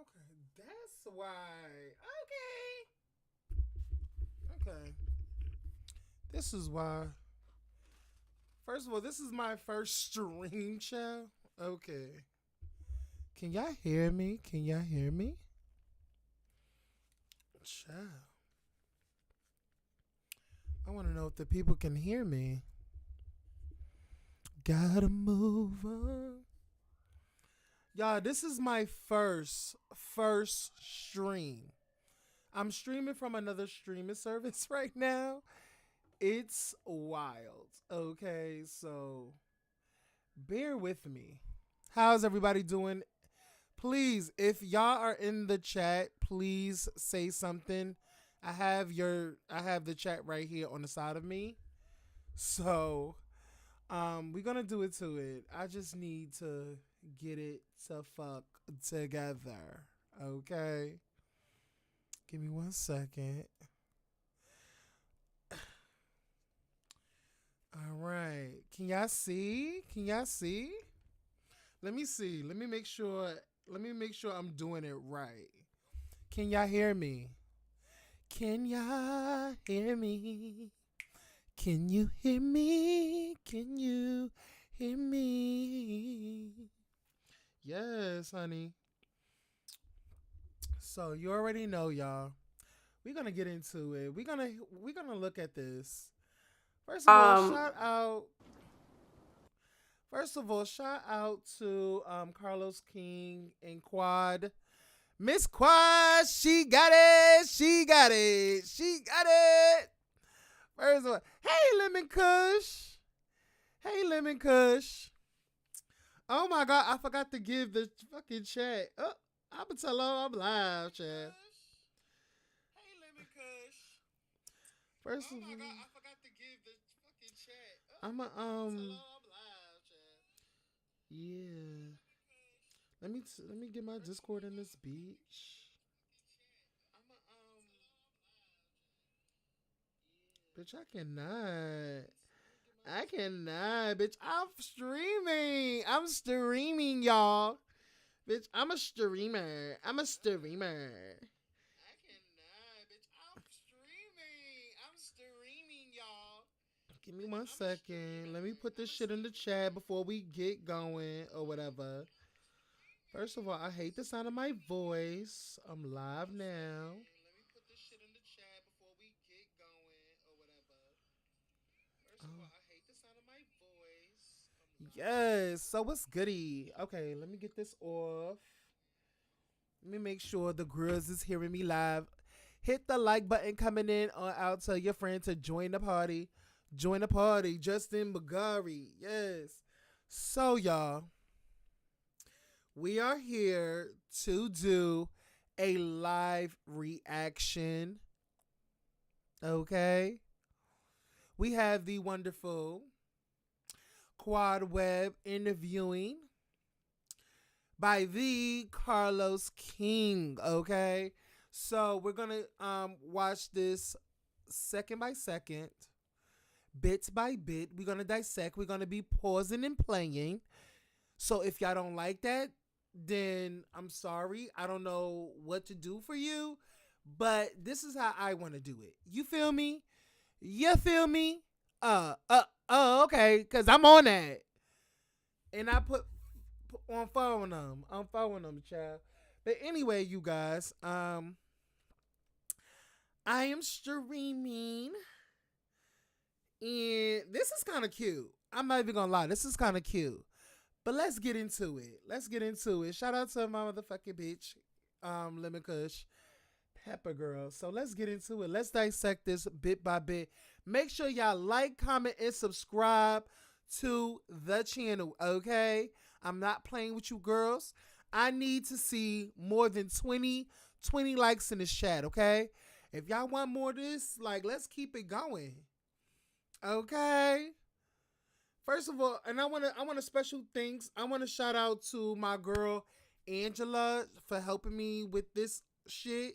Okay, that's why. Okay. Okay. This is why. First of all, this is my first stream show. Okay. Can y'all hear me? Can y'all hear me? Child. I want to know if the people can hear me. Gotta move on. Y'all, this is my first stream. I'm streaming from another streaming service right now. It's wild. Okay, so bear with me. How's everybody doing? Please, if y'all are in the chat, please say something. I have the chat right here on the side of me. So, we're gonna do it to it. I just need to get it to fuck together. Okay? Give me 1 second. All right. Can y'all see? Can y'all see? Let me see. Let me make sure. Let me make sure I'm doing it right. Can y'all hear me? Can y'all hear me? Can you hear me? Can you hear me? Yes, honey. So you already know, y'all. We're gonna get into it. We're gonna look at this. First of all, Um, shout out. First of all, shout out to Carlos King and Quad. Miss Quad, she got it. She got it. She got it. First of all, hey Lemon Kush. Hey Lemon Kush. Oh my God, I forgot to give the fucking chat. Oh, I'ma tell her I'm live, chat. Hey Lemon Kush. First of all, God, I forgot to give the fucking chat. Oh, I'm a tell her I'm live, chat. Yeah. Let me get my Discord in this beach. I'm a bitch. I cannot. I cannot, bitch. I'm streaming. I'm streaming, y'all. Bitch, I'm a streamer. I'm a streamer. I cannot, bitch. I'm streaming. I'm streaming, y'all. Give me 1 second. Let me put this shit in the chat before we get going or whatever. First of all, I hate the sound of my voice. I'm live now. Let me put this shit in the chat before we get going or whatever. First of all, I hate the sound of my voice. Yes. So what's goody? Okay, let me get this off. Let me make sure the girls is hearing me live. Hit the like button coming in or out. Tell your friend to join the party. Join the party. Justin Bagari. Yes. So y'all, we are here to do a live reaction. Okay. We have the wonderful Quad Webb interviewing by the Carlos King. Okay. So we're gonna watch this second by second, bit by bit. We're gonna dissect. We're gonna be pausing and playing. So if y'all don't like that, then I'm sorry. I don't know what to do for you, but this is how I want to do it. You feel me? You feel me? Okay, cause I'm on that, and I put on following them. I'm following them, child. But anyway, you guys, I am streaming, and this is kind of cute. I'm not even gonna lie, this is kind of cute. But let's get into it. Let's get into it. Shout out to my motherfucking bitch, Lemon Kush, Pepper Girl. So let's get into it. Let's dissect this bit by bit. Make sure y'all like, comment, and subscribe to the channel, okay? I'm not playing with you girls. I need to see more than 20 likes in this chat, okay? If y'all want more of this, like, let's keep it going, okay? First of all, and I want to special thanks. I want to shout out to my girl Angela for helping me with this shit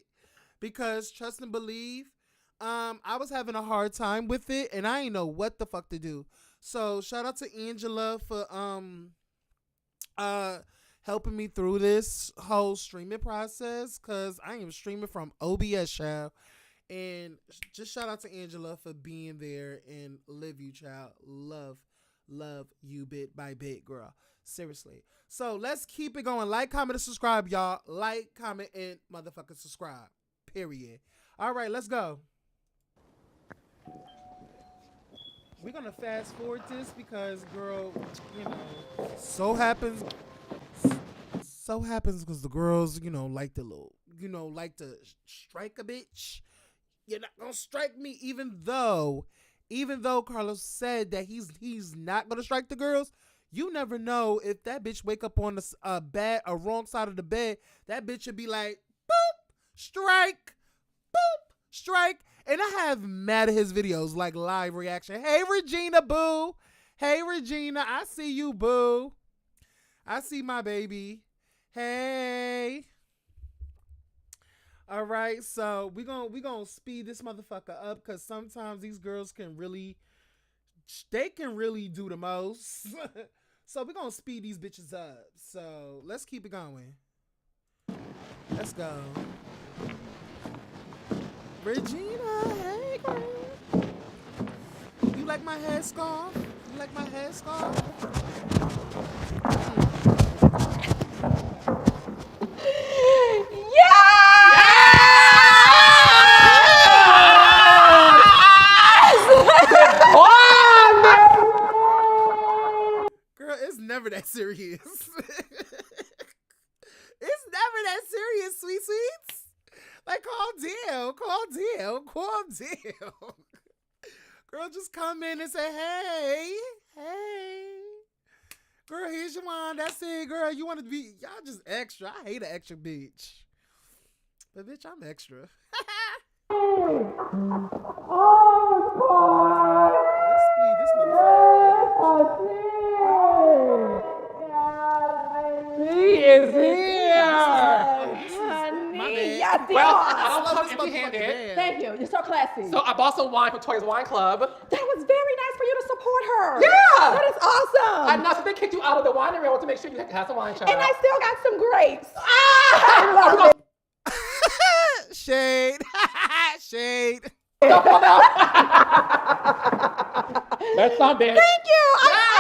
because trust and believe, I was having a hard time with it and I didn't know what the fuck to do. So shout out to Angela for uh helping me through this whole streaming process, because I am streaming from OBS, child. And just shout out to Angela for being there, and live you, child. Love you bit by bit, girl. Seriously. So let's keep it going. Like, comment, and subscribe, y'all. Like, comment, and motherfucking subscribe. Period. All right, let's go. We're going to fast forward this because, girl, you know, so happens because the girls, you know, like the little, you know, like to strike a bitch. You're not going to strike me, even though Carlos said that he's not going to strike the girls. You never know if that bitch wake up on a wrong side of the bed. That bitch should be like, boop, strike, boop, strike. And I have mad at his videos, like live reaction. Hey, Regina, boo. Hey, Regina, I see you, boo. I see my baby. Hey. All right, so we gonna speed this motherfucker up, because sometimes these girls can really do the most. So we're gonna speed these bitches up. So let's keep it going. Let's go. Regina, hey girl. You like my headscarf? You like my headscarf? Never that serious. It's never that serious, sweet sweets. Like, calm down. Girl, just come in and say, hey. Girl, here's your wine. That's it, girl. You want to be, y'all just extra. I hate an extra bitch. But bitch, I'm extra. Oh, boy. Let's speed this motherfucker. He is here! Honey, well, I don't come empty-handed. Thank you. You're so classy. So I bought some wine from Toys Wine Club. That was very nice for you to support her. Yeah! That is awesome. I know, so they kicked you out of the winery. I want to make sure you have some wine, child. And I still got some grapes. Ah! I love it. Shade. Shade. That's some bitch. Thank you.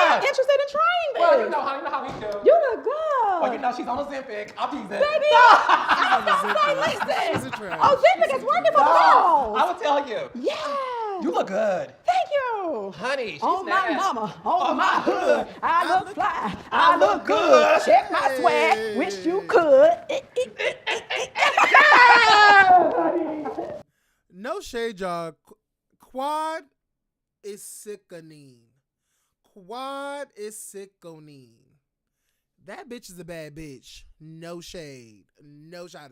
I'm interested in trying this. Well, you know how we do. You look good. Well, you know she's on Ozempic. I'll tease it. Baby, I was gonna say, listen. Ozempic is working for the girls. I will tell you. Yeah. You look good. Thank you. Honey, she's on my nice. mama, on my hood. I look fly. I look good. Check my swag. Wish you could. No shade, y'all. Quad is sickening. That bitch is a bad bitch. No shade. No shade.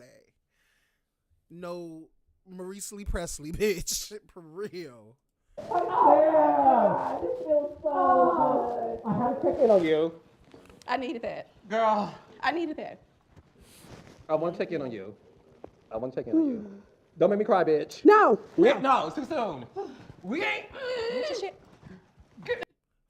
No Maurice Lee Presley, bitch. For real. Yeah, this feels so good. I had to check in on you. I needed that. Girl. I needed that. I want to check in on you. Don't make me cry, bitch. No. No, it's too soon. We ain't.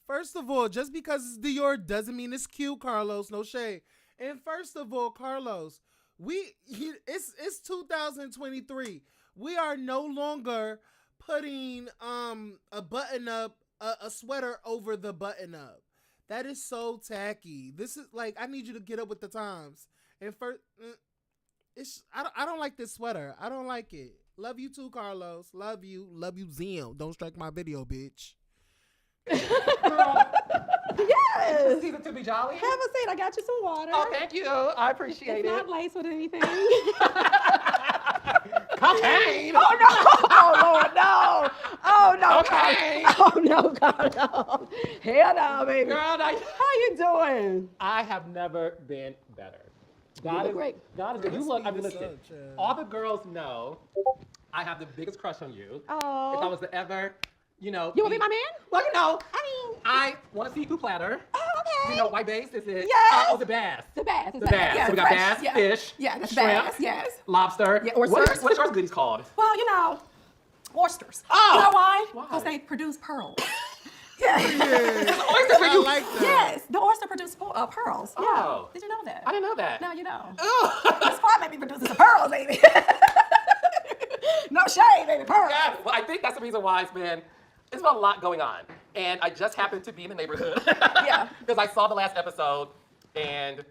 First of all, just because it's Dior doesn't mean it's cute, Carlos. No shade. And first of all, Carlos, it's 2023. We are no longer putting a button up, a sweater over the button up. That is so tacky. This is like, I need you to get up with the times. And first, I don't like this sweater. I don't like it. Love you too, Carlos. Love you, Zim. Don't strike my video, bitch. Girl. Yes. Season to be jolly. Have a seat. I got you some water. Oh, thank you. I appreciate it's it. not laced with anything. Cocaine. Oh no! Oh Lord, no! Oh no! Cocaine. Oh no, God, no! Hell no, baby. Girl, how you doing? I have never been better. God is great. God is good. You look. I mean, listen. All the girls know I have the biggest crush on you. Oh. If I was to ever, You want to be my man? Well, I mean. I want a seafood platter. Oh, okay. White base, is it? Yes. Oh, the bass. The bass. The bass. Yeah, so we got fresh. bass, Yeah. fish, Yeah, that's shrimp, bass. Yes. lobster. Yeah, oysters. What is yours goodies called? Well, oysters. Oh. You know why? Why? Because they produce pearls. Yeah. Oyster for you. I like that. Yes, the oyster produce pearls. Oh. Yeah. Did you know that. I didn't know that. Now you know. This part maybe produces some pearls, baby. No shade, baby, pearls. Yes. Well, I think that's the reason why it's been a lot going on. And I just happened to be in the neighborhood. Yeah. Because I saw the last episode, and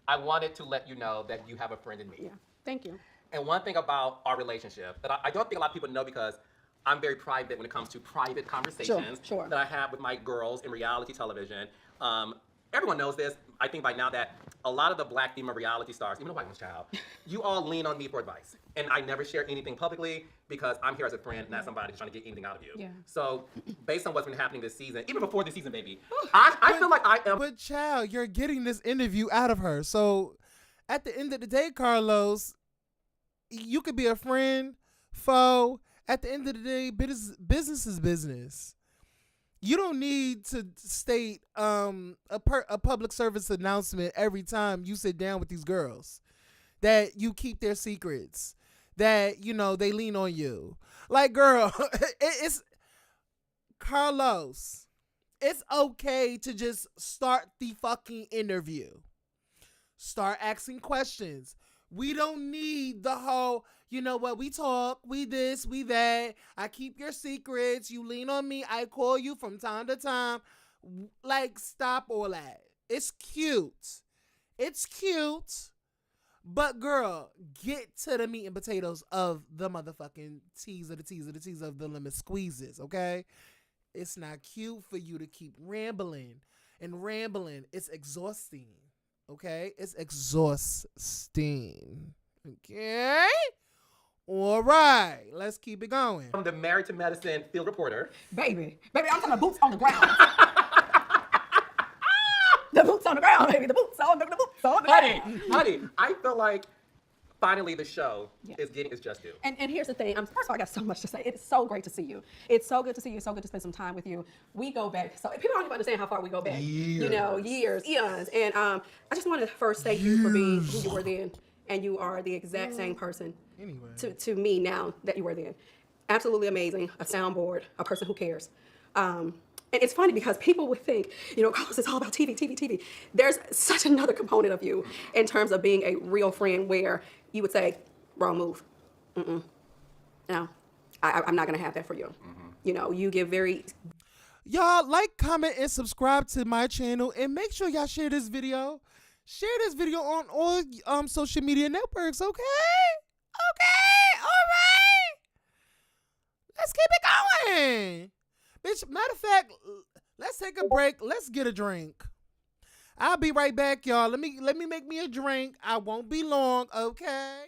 I wanted to let you know that you have a friend in me. Yeah. Thank you. And one thing about our relationship that I don't think a lot of people know, because I'm very private when it comes to private conversations Sure. that I have with my girls in reality television. Everyone knows this. I think by now that a lot of the black female reality stars, even the white one's child, you all lean on me for advice. And I never share anything publicly because I'm here as a friend, not somebody who's trying to get anything out of you. Yeah. So based on what's been happening this season, even before this season, baby, I feel like I am. But child, you're getting this interview out of her. So at the end of the day, Carlos, you could be a friend, foe. At the end of the day, business is business. You don't need to state a public service announcement every time you sit down with these girls that you keep their secrets, that, you know, they lean on you. Like, girl, it's Carlos. It's okay to just start the fucking interview. Start asking questions. We don't need the whole, you know what, we talk, we this, we that. I keep your secrets. You lean on me. I call you from time to time. Like, stop all that. It's cute. It's cute. But, girl, get to the meat and potatoes of the motherfucking teas of the lemon squeezes, okay? It's not cute for you to keep rambling and rambling. It's exhausting. Okay, it's exhausting. Okay, all right, let's keep it going. I'm the Married to Medicine field reporter. Baby, I'm talking about boots on the ground. The boots on the ground, baby. The boots on the ground. Honey, I feel like finally the show is getting its just due. And here's the thing. First of all, I got so much to say. It is so great to see you. It's so good to see you. It's so good to spend some time with you. We go back. So people don't even understand how far we go back. Years. You know, years, eons. And I just want to first thank you for being who you were then. And you are the exact same person to me now that you were then. Absolutely amazing. A soundboard. A person who cares. And it's funny because people would think, you know, Carlos, it's all about TV. There's such another component of you in terms of being a real friend where you would say, wrong move. No, I'm not going to have that for you. You know, you give very... Y'all like, comment, and subscribe to my channel. And make sure y'all share this video. Share this video on all social media networks, okay? Okay, all right. Let's keep it going. Bitch, matter of fact, let's take a break. Let's get a drink. I'll be right back, y'all. Let me make me a drink. I won't be long, okay?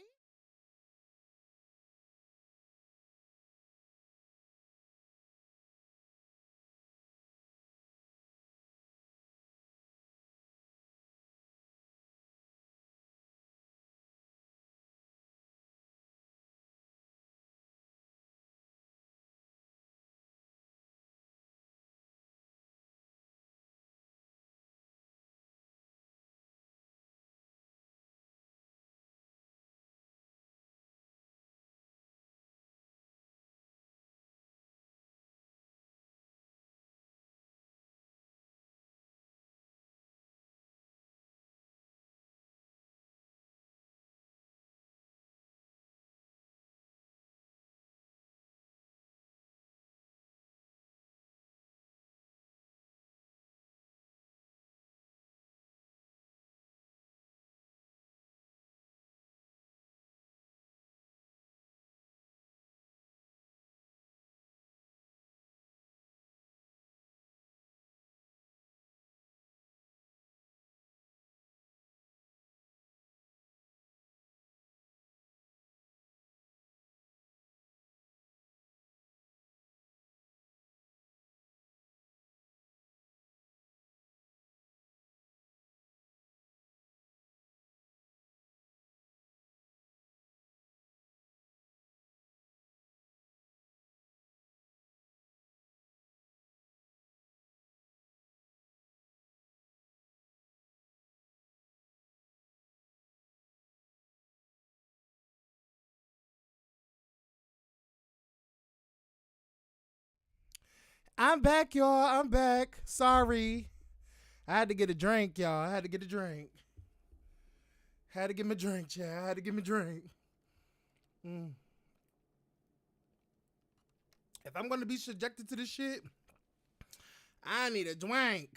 I'm back, y'all. I'm back. Sorry. I had to get a drink, y'all. I had to get a drink. Had to get my drink, child. Had to get my drink. If I'm gonna be subjected to this shit, I need a drink.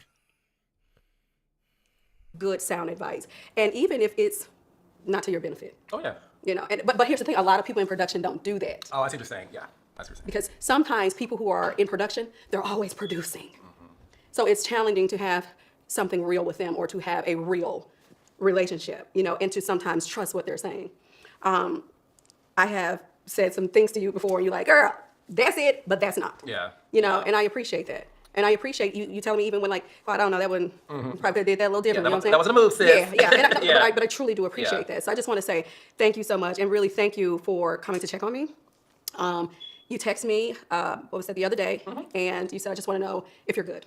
Good sound advice. And even if it's not to your benefit. Oh, yeah. You know, but here's the thing, a lot of people in production don't do that. Oh, I see what you're saying. Yeah, that's what you're saying. Because sometimes people who are in production, they're always producing. So it's challenging to have something real with them or to have a real relationship, you know, and to sometimes trust what they're saying. I have said some things to you before and you're like, girl, that's it, but that's not. Yeah. You know, and I appreciate that. And I appreciate you telling me even when like, oh, I don't know, that wouldn't, you probably did that a little different, you know what I'm saying? That wasn't a move, sis. Yeah. And Yeah. but I truly do appreciate that. So I just want to say thank you so much and really thank you for coming to check on me. You text me, what was that, the other day, and you said, I just want to know if you're good.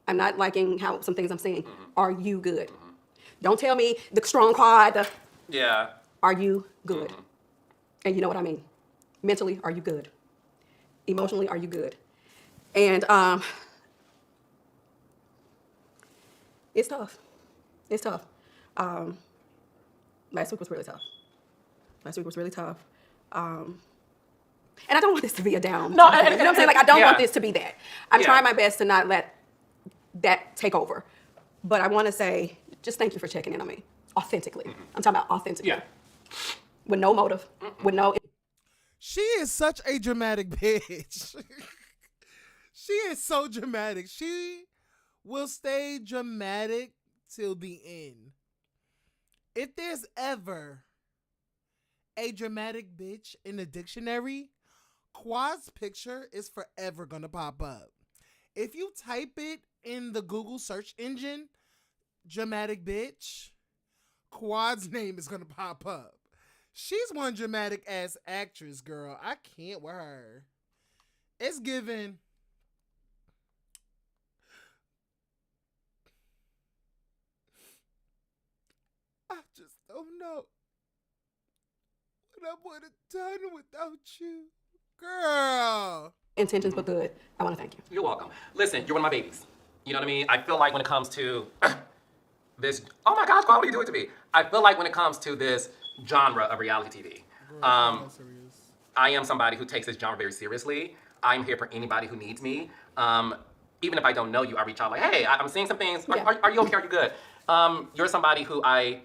I'm not liking how some things I'm saying. Are you good? Don't tell me the strong quad. Yeah. Are you good? And you know what I mean. Mentally, are you good? Emotionally, are you good? And it's tough. It's tough. Last week was really tough. And I don't want this to be a down. No, you know what I'm saying? Like, I don't want this to be that. I'm Yeah. trying my best to not let that take over. But I want to say, just thank you for checking in on me. Authentically. I'm talking about authentically. Yeah. With no motive. With no... She is such a dramatic bitch. She is so dramatic. She will stay dramatic till the end. If there's ever a dramatic bitch in the dictionary, Quad's picture is forever gonna pop up. If you type it in the Google search engine, dramatic bitch, Quad's name is gonna pop up. She's one dramatic ass actress, girl. I can't with her. It's given. I just don't know what I would have done without you, girl. Intentions, but good. I want to thank you. You're welcome. Listen, you're one of my babies. You know what I mean? I feel like when it comes to this, oh my gosh, God, what are you doing to me? I feel like when it comes to this genre of reality TV, I am somebody who takes this genre very seriously. I'm here for anybody who needs me. Even if I don't know you, I reach out like, hey, I'm seeing some things. Are you okay? Are you good? You're somebody who I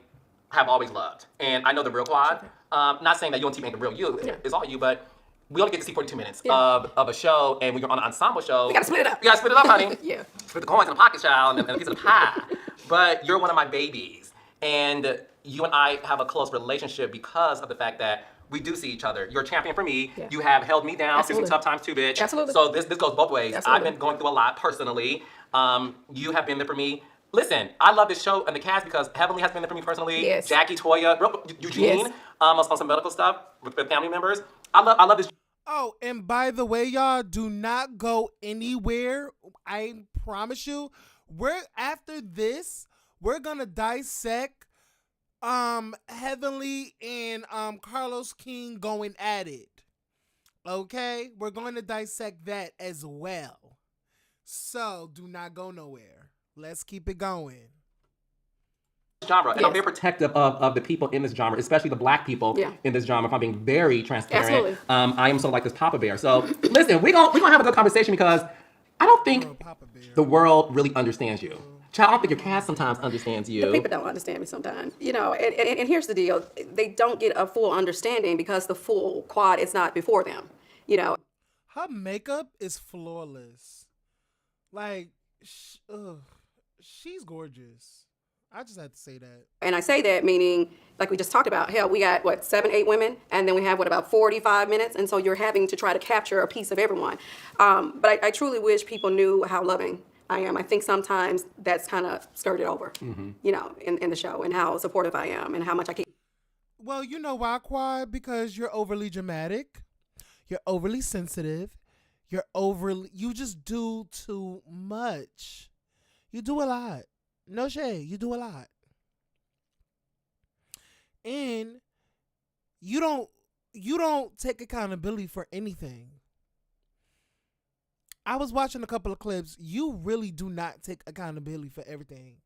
have always loved. And I know the real Quad. Not saying that you on TV ain't the real you. Yeah. It's all you, but we only get to see 42 minutes of a show, and when you're on an ensemble show, We gotta split it up. You gotta split it up, honey. Yeah. Split the coins in the pocket, child, and a piece of the pie. But you're one of my babies, and you and I have a close relationship because of the fact that we do see each other. You're a champion for me. Yeah. You have held me down through some Absolutely. tough times too, bitch. Absolutely. So this goes both ways. Absolutely. I've been going through a lot personally. You have been there for me. Listen, I love this show and the cast because Heavenly has been there for me personally. Yes. Jackie, Toya, Eugene, Yes. on some medical stuff with family members. I love this. Oh, and by the way, y'all, do not go anywhere. I promise you. After this, we're gonna dissect Heavenly and Carlos King going at it. Okay? We're going to dissect that as well. So do not go nowhere. Let's keep it going. Genre, and Yes. I'm very protective of the people in this genre, especially the black people in this genre. If I'm being very transparent, Absolutely. I am sort of like this Papa Bear. So listen, we're gonna have a good conversation because I don't think Papa Bear. the world really understands you. Child, I don't think your cast sometimes understands you. People don't understand me sometimes, you know, and here's the deal. They don't get a full understanding because the full Quad is not before them, you know. Her makeup is flawless. Like, she's gorgeous. I just had to say that. And I say that meaning, like we just talked about, hell, we got, 7, 8 women, and then we have, about 45 minutes, and so you're having to try to capture a piece of everyone. But I truly wish people knew how loving I am. I think sometimes that's kind of skirted over, you know, in the show, and how supportive I am, and how much I keep. Well, you know why, Quad? Because you're overly dramatic. You're overly sensitive. You just do too much. You do a lot. No shade. You do a lot. And you don't take accountability for anything. I was watching a couple of clips. You really do not take accountability for anything.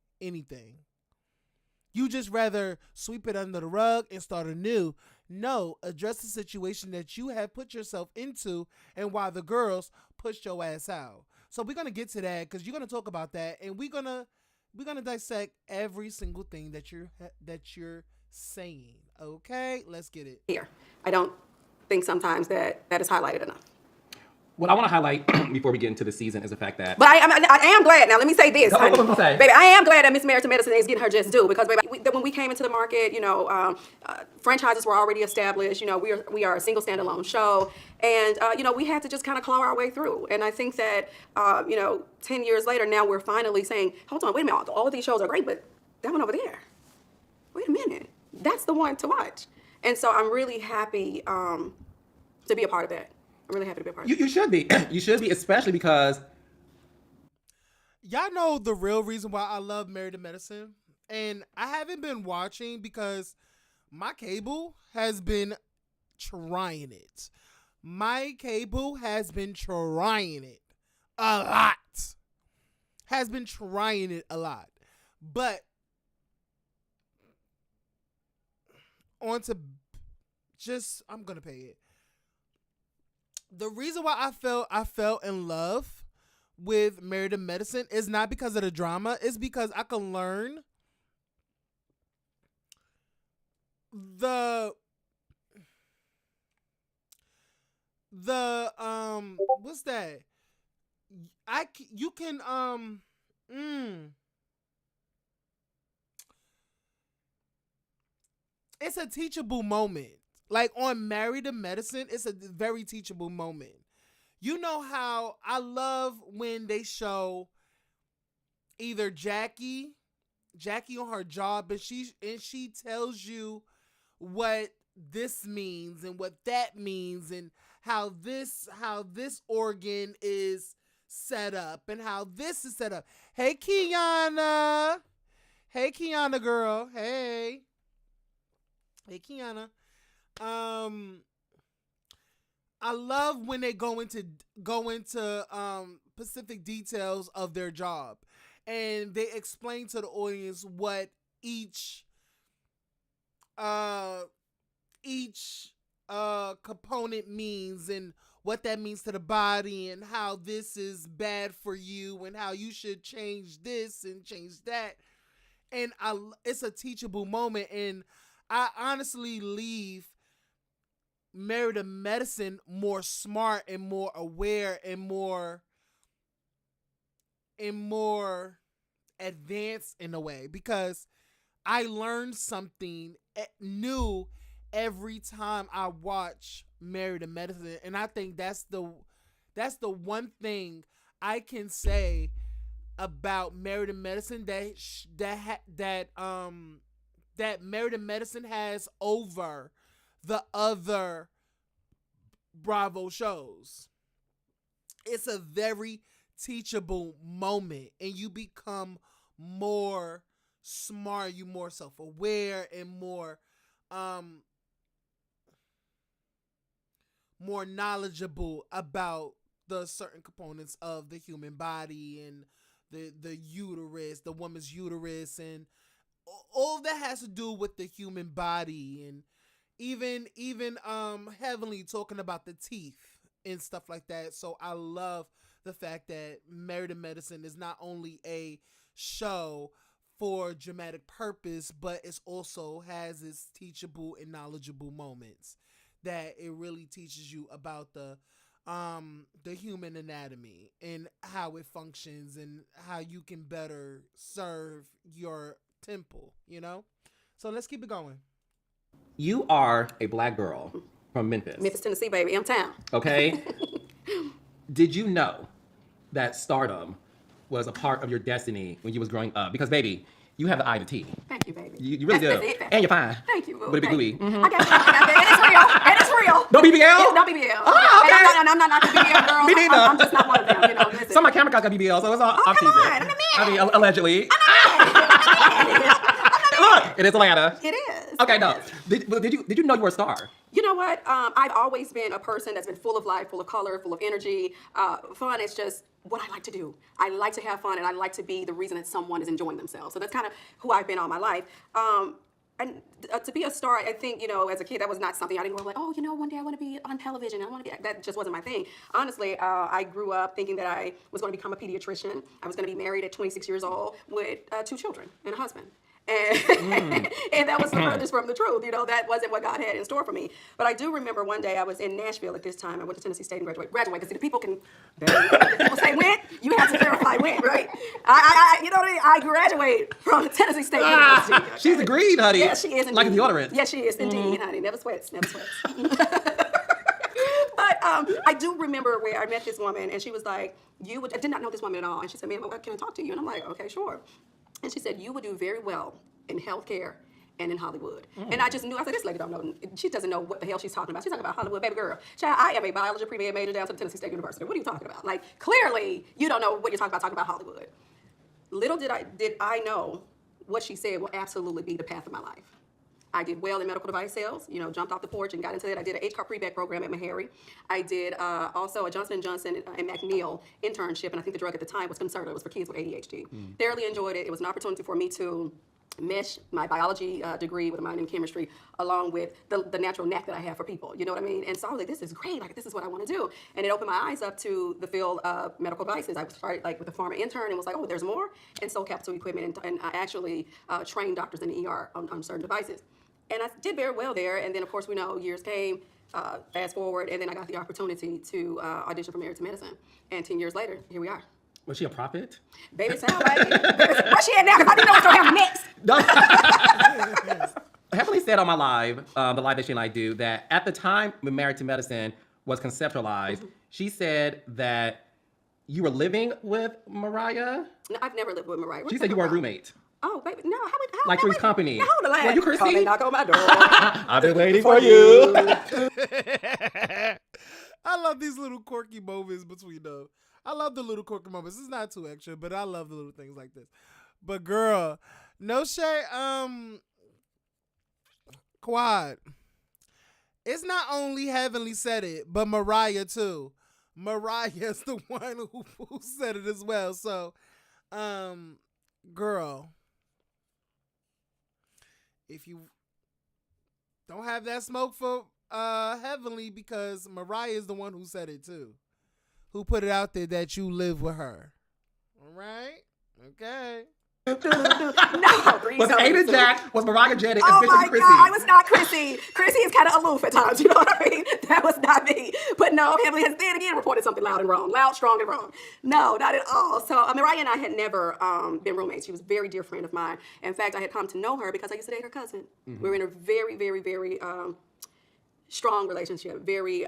You just rather sweep it under the rug and start anew. No, address the situation that you have put yourself into and why the girls pushed your ass out. So we're gonna get to that because you're gonna talk about that, and we're gonna dissect every single thing that you're saying. Okay, let's get it. Here, I don't think sometimes that is highlighted enough. What I want to highlight before we get into the season is the fact that. But I am glad. Now let me say this, honey. Say? Baby, I am glad that Miss Married to Medicine is getting her just due because, baby, when we came into the market, franchises were already established. We are a single standalone show, and we had to just kind of claw our way through. And I think that 10 years later, now we're finally saying, hold on, wait a minute, all of these shows are great, but that one over there, wait a minute, that's the one to watch. And so I'm really happy to be a part of that. I'm really happy to be a part of it. You should be. You should be, especially because... Y'all know the real reason why I love Married to Medicine? And I haven't been watching because my cable has been trying it. My cable has been trying it a lot. Has been trying it a lot. But on to just, I'm going to pay it. The reason why I fell in love with Married to Medicine is not because of the drama. It's because I can learn the what's that? You can it's a teachable moment. Like on Married to Medicine, it's a very teachable moment. You know how I love when they show either Jackie on her job, and she tells you what this means and what that means and how this organ is set up and how this is set up. Hey Kiana girl. Hey Kiana. I love when they go into specific details of their job, and they explain to the audience what each component means and what that means to the body and how this is bad for you and how you should change this and change that. And it's a teachable moment, and I honestly leave Married to Medicine more smart and more aware and more advanced in a way, because I learned something new every time I watch Married to Medicine. And I think that's the one thing I can say about Married to Medicine that Married to Medicine has over the other Bravo shows. It's a very teachable moment, and you become more smart, you more self-aware, and more knowledgeable about the certain components of the human body and the uterus, the woman's uterus, and all that has to do with the human body, and even Heavenly talking about the teeth and stuff like that. So I love the fact that Married to Medicine is not only a show for dramatic purpose, but it also has its teachable and knowledgeable moments that it really teaches you about the human anatomy and how it functions and how you can better serve your temple, So let's keep it going. You are a black girl from Memphis. Memphis, Tennessee, baby, M2M. Okay? Did you know that stardom was a part of your destiny when you was growing up? Because, baby, you have the eye to T. Thank you, baby. You really do. And you're fine. Thank you, boo. With a big booty. I got it. It is real. No BBL? It's not BBL. Oh, okay. And I'm not the BBL girl. Me neither. I'm just not one of them. Listen. Some of my camera guys got BBL, so it's all Oh, I'm come teasing. on. I'm a man. I mean, allegedly. Look, it is Atlanta. It is. Okay, no. Did you know you were a star? You know what? I've always been a person that's been full of life, full of color, full of energy. Fun is just what I like to do. I like to have fun, and I like to be the reason that someone is enjoying themselves. So that's kind of who I've been all my life. And to be a star, I think, as a kid, that was not something I didn't go like, oh, one day I want to be on television. I want to be, that just wasn't my thing. Honestly, I grew up thinking that I was going to become a pediatrician. I was going to be married at 26 years old with 2 children and a husband. And, and that was the furthest from the truth. That wasn't what God had in store for me. But I do remember one day I was in Nashville at this time. I went to Tennessee State and graduated. Because the people can, people say when, you have to verify when, right? I graduated from Tennessee State University. Okay? She's agreed, honey. Yeah, she is indeed. Like a deodorant. Yes, she is indeed, honey. Never sweats, never sweats. But I do remember where I met this woman, and she was like, I did not know this woman at all. And she said, ma'am, can I talk to you? And I'm like, okay, sure. And she said, you would do very well in healthcare and in Hollywood. And I just knew, I said, this lady don't know. She doesn't know what the hell she's talking about. She's talking about Hollywood, baby girl. Child, I am a biology pre-med major down to the Tennessee State University. What are you talking about? Like, clearly, you don't know what you're talking about Hollywood. Little did I know what she said will absolutely be the path of my life. I did well in medical device sales, jumped off the porch and got into it. I did an HCAR pre-vet program at Meharry. I did also a Johnson & Johnson and McNeil internship, and I think the drug at the time was Concerta. It was for kids with ADHD. Thoroughly enjoyed it. It was an opportunity for me to mesh my biology degree with a minor in chemistry along with the natural knack that I have for people, you know what I mean? And so I was like, this is great, like this is what I want to do. And it opened my eyes up to the field of medical devices. I started with a pharma intern and was like, oh, there's more. And so capital equipment, and I actually trained doctors in the ER on certain devices. And I did very well there, and then of course we know years came, fast forward, and then I got the opportunity to audition for Married to Medicine. And 10 years later, here we are. Was she a prophet? Baby, sound like it. Where's she at now? Because I didn't know what's going to happen next. Heavenly said on my live, the live that she and I do, that at the time when Married to Medicine was conceptualized, she said that you were living with Mariah? No, I've never lived with Mariah. She said you were a roommate. Oh, baby, no. How like three's company. Now, hold the line. Were you Chrissy? Call and knock on my door. I've been waiting for you. I love these little quirky moments between them. I love the little quirky moments. It's not too extra, but I love the little things like this. But girl, no shade. Quad. It's not only Heavenly said it, but Mariah too. Mariah's the one who said it as well. So, girl, if you don't have that smoke for Heavenly, because Mariah is the one who said it too, who put it out there that you live with her. All right? Okay. No, was Ada Jack, was Mariah Janet, oh and my Chrissy? God, I was not Chrissy. Chrissy is kind of aloof at times, you know what I mean? That was not me. But no, Heavenly has then again reported something loud and wrong. Loud, strong, and wrong. No, not at all. So Mariah and I had never been roommates. She was a very dear friend of mine. In fact, I had come to know her because I used to date her cousin. Mm-hmm. We were in a very, very, very strong relationship, very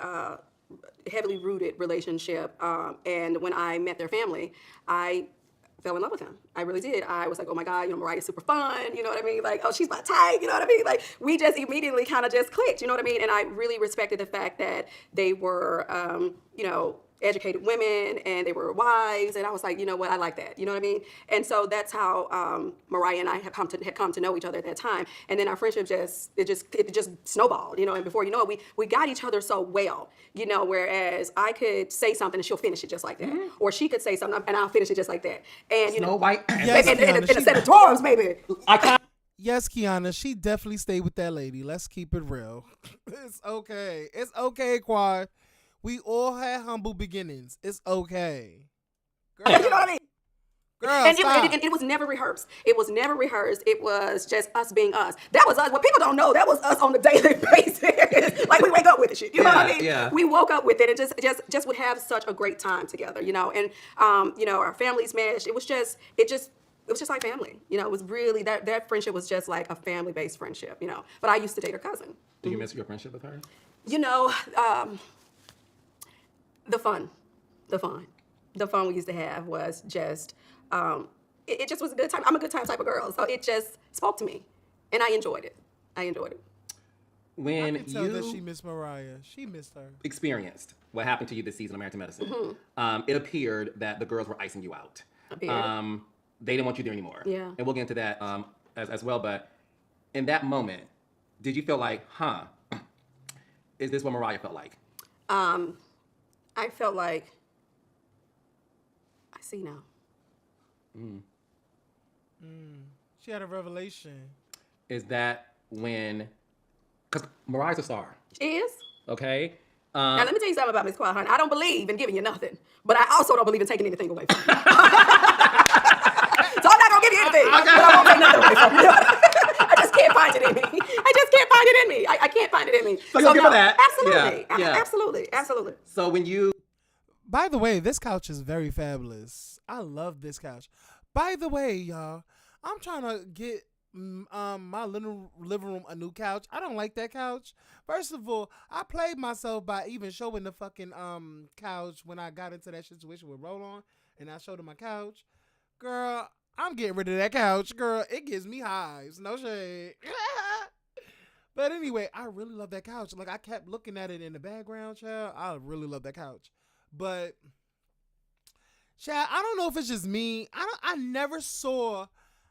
heavily rooted relationship. And when I met their family, I fell in love with him. I really did. I was like, oh my God, Mariah's super fun, you know what I mean? Like, oh, she's my type, you know what I mean? Like, we just immediately kind of just clicked, you know what I mean? And I really respected the fact that they were, educated women and they were wives, and I was like, you know what, I like that, you know what I mean? And so that's how Mariah and I had come to know each other at that time. And then our friendship just snowballed, and before you know it, we got each other so well, whereas I could say something and she'll finish it just like that, or she could say something and I'll finish it just like that. And Snow White, yes, in a set of dwarves, maybe. Yes, Kiana, she definitely stayed with that lady. Let's keep it real. It's okay. It's okay, Quad. We all had humble beginnings. It's okay. Girl, you know what I mean? Girl, and it was never rehearsed. It was never rehearsed. It was just us being us. That was us. What people don't know, that was us on a daily basis. Like, we wake up with the shit. You know what I mean? Yeah. We woke up with it and just would have such a great time together, And our families meshed. It was just like family. It was really that friendship was just like a family-based friendship, But I used to date her cousin. Do you miss your friendship with her? The fun we used to have was just, it just was a good time. I'm a good time type of girl, so it just spoke to me, and I enjoyed it. When I can tell that she missed Mariah. She missed her. Experienced what happened to you this season of Married to Medicine, it appeared that the girls were icing you out. They didn't want you there anymore. Yeah. And we'll get into that as well, but in that moment, did you feel like, is this what Mariah felt like? I felt like I see now. She had a revelation. Is that when, because Mariah's a star, She is. okay? Now let me tell you something about Miss Quiet Honey. I don't believe in giving you nothing, but I also don't believe in taking anything away from you. So I'm not gonna give you anything, but I won't take nothing away from you. I just can't find it in me. I just can't find it in me. I can't find it in me. So you'll give her that. Absolutely. Yeah. Absolutely. So when you... By the way, this couch is very fabulous. I love this couch. By the way, y'all, I'm trying to get my living room a new couch. I don't like that couch. First of all, I played myself by even showing the fucking couch when I got into that situation with Roll On, and I showed him my couch. Girl, I'm getting rid of that couch. Girl, it gives me hives. No shade. But anyway, I really love that couch. Like, I kept looking at it in the background, child. I really love that couch. But, child, I don't know if it's just me. I never saw,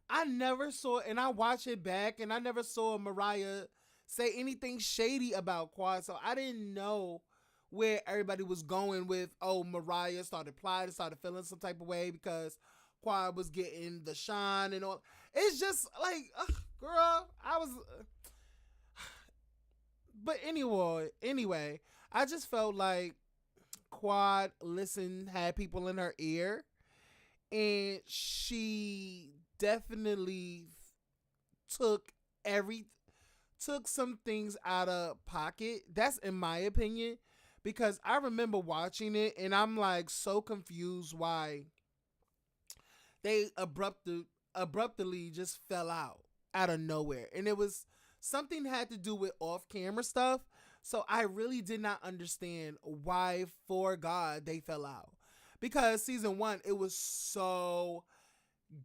and I watch it back, and I never saw Mariah say anything shady about Quad. So I didn't know where everybody was going with, oh, Mariah started plotting, started feeling some type of way because Quad was getting the shine and all. It's just like, girl, I was... But anyway, I just felt like Quad had people in her ear, and she definitely took some things out of pocket. That's in my opinion, because I remember watching it and I'm like so confused why they abruptly just fell out of nowhere. And it was something that had to do with off-camera stuff. So I really did not understand why, for God, they fell out. Because season 1, it was so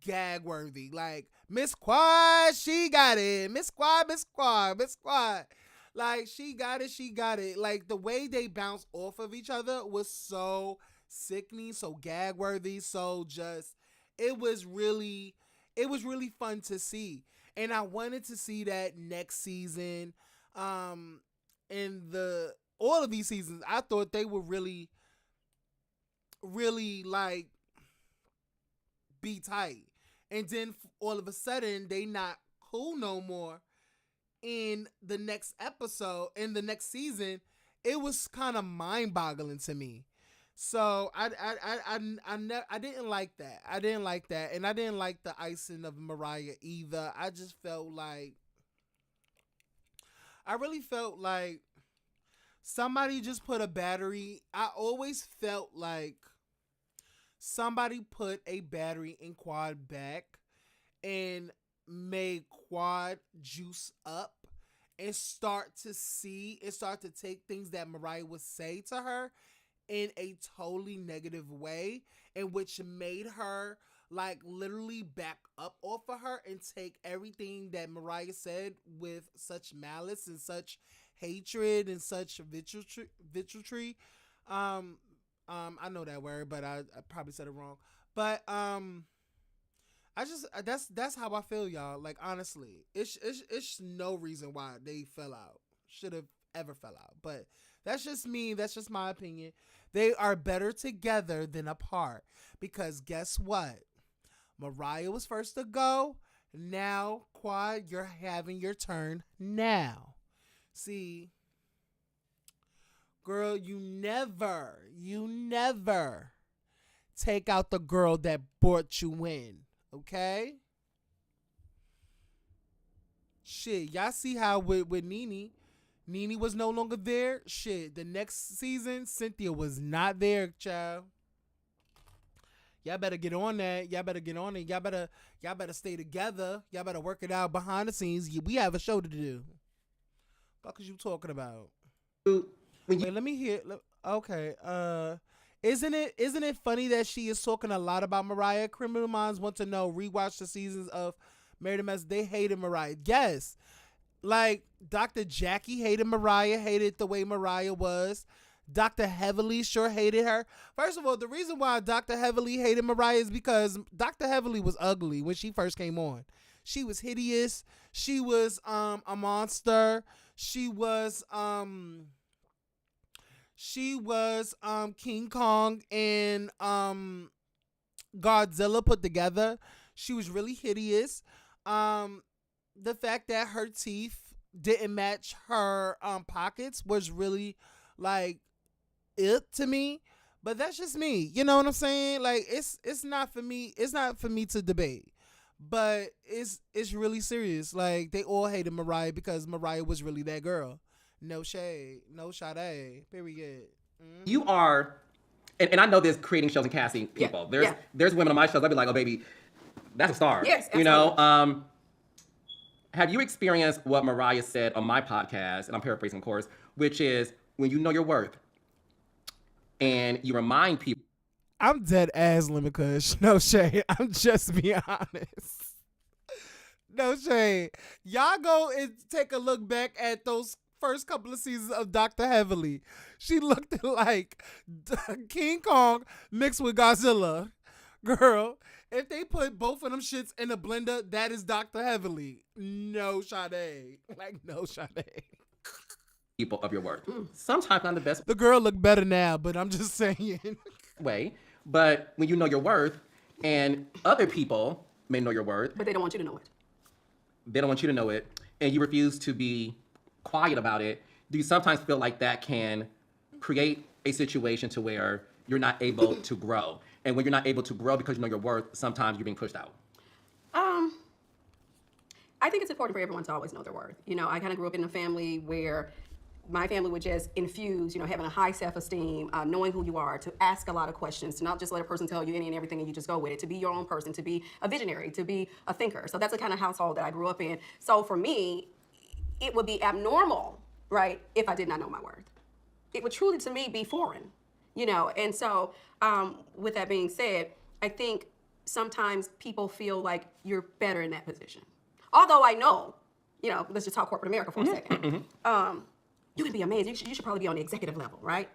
gag worthy. Like, Miss Quad, she got it. Miss Quad. Like, she got it. Like, the way they bounced off of each other was so sickening, so gag worthy, so just, it was really fun to see. And I wanted to see that next season. All of these seasons, I thought they were really like be tight. And then all of a sudden they not cool no more. In the next episode, in the next season, it was kind of mind-boggling to me. So I didn't like that. And I didn't like the icing of Mariah either. I really felt like somebody just put a battery. I always felt like somebody put a battery in Quad back and made Quad juice up and start to take things that Mariah would say to her in a totally negative way, in which made her like literally back up off of her and take everything that Mariah said with such malice and such hatred and such vitriol. I know that word, but I probably said it wrong. But I just that's how I feel, y'all. Like, honestly, it's no reason why they fell out. Should have ever fell out. But that's just me. That's just my opinion. They are better together than apart, because guess what? Mariah was first to go. Now, Quad, you're having your turn now. See, girl, you never take out the girl that brought you in, okay? Shit, y'all see how with Nene was no longer there. Shit, the next season, Cynthia was not there, child. Y'all better get on that. Y'all better get on it. Y'all better stay together. Y'all better work it out behind the scenes. We have a show to do. What is you talking about? Wait, let me hear. Okay. Isn't it funny that she is talking a lot about Mariah? Criminal Minds want to know. Rewatch the seasons of Married to Mess. They hated Mariah. Yes. Like, Dr. Jackie hated Mariah, hated the way Mariah was. Dr. Heavily sure hated her. First of all, the reason why Dr. Heavily hated Mariah is because Dr. Heavily was ugly when she first came on. She was hideous. She was a monster. She was She was King Kong and Godzilla put together. She was really hideous. The fact that her teeth didn't match her pockets was really like it to me. But that's just me. You know what I'm saying? Like it's not for me. It's not for me to debate. But it's really serious. Like they all hated Mariah because Mariah was really that girl. No shade, no shade. Period. Mm-hmm. You are, and I know there's creating shows and casting people. There's women on my shows. I'd be like, oh baby, that's a star. Yes, absolutely. You know. Have you experienced what Mariah said on my podcast? And I'm paraphrasing, of course, which is when you know your worth, and you remind people. I'm dead ass Lemon Kush. No shade. I'm just being honest. No shade. Y'all go and take a look back at those first couple of seasons of Dr. Heavily. She looked like King Kong mixed with Godzilla. Girl, if they put both of them shits in a blender, that is Dr. Heavily. No Sade. Like, no Sade. People of your worth. Sometimes not the best The girl look better now, but I'm just saying. way. But when you know your worth, and other people may know your worth, But they don't want you to know it. they don't want you to know it, and you refuse to be quiet about it, do you sometimes feel like that can create a situation to where you're not able to grow? And when you're not able to grow because you know your worth, sometimes you're being pushed out. I think it's important for everyone to always know their worth. You know, I kind of grew up in a family where my family would just infuse, you know, having a high self-esteem, knowing who you are, to ask a lot of questions, to not just let a person tell you any and everything and you just go with it, to be your own person, to be a visionary, to be a thinker. So that's the kind of household that I grew up in. So for me, it would be abnormal, right, if I did not know my worth. It would truly, to me, be foreign, you know. And so with that being said, I think sometimes people feel like you're better in that position. Although I know, you know, let's just talk corporate America for a second. You can be amazing. You should probably be on the executive level, right?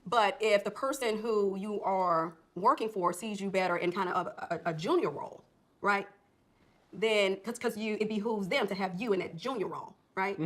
But if the person who you are working for sees you better in kind of a junior role, right? Then, because it behooves them to have you in that junior role, right?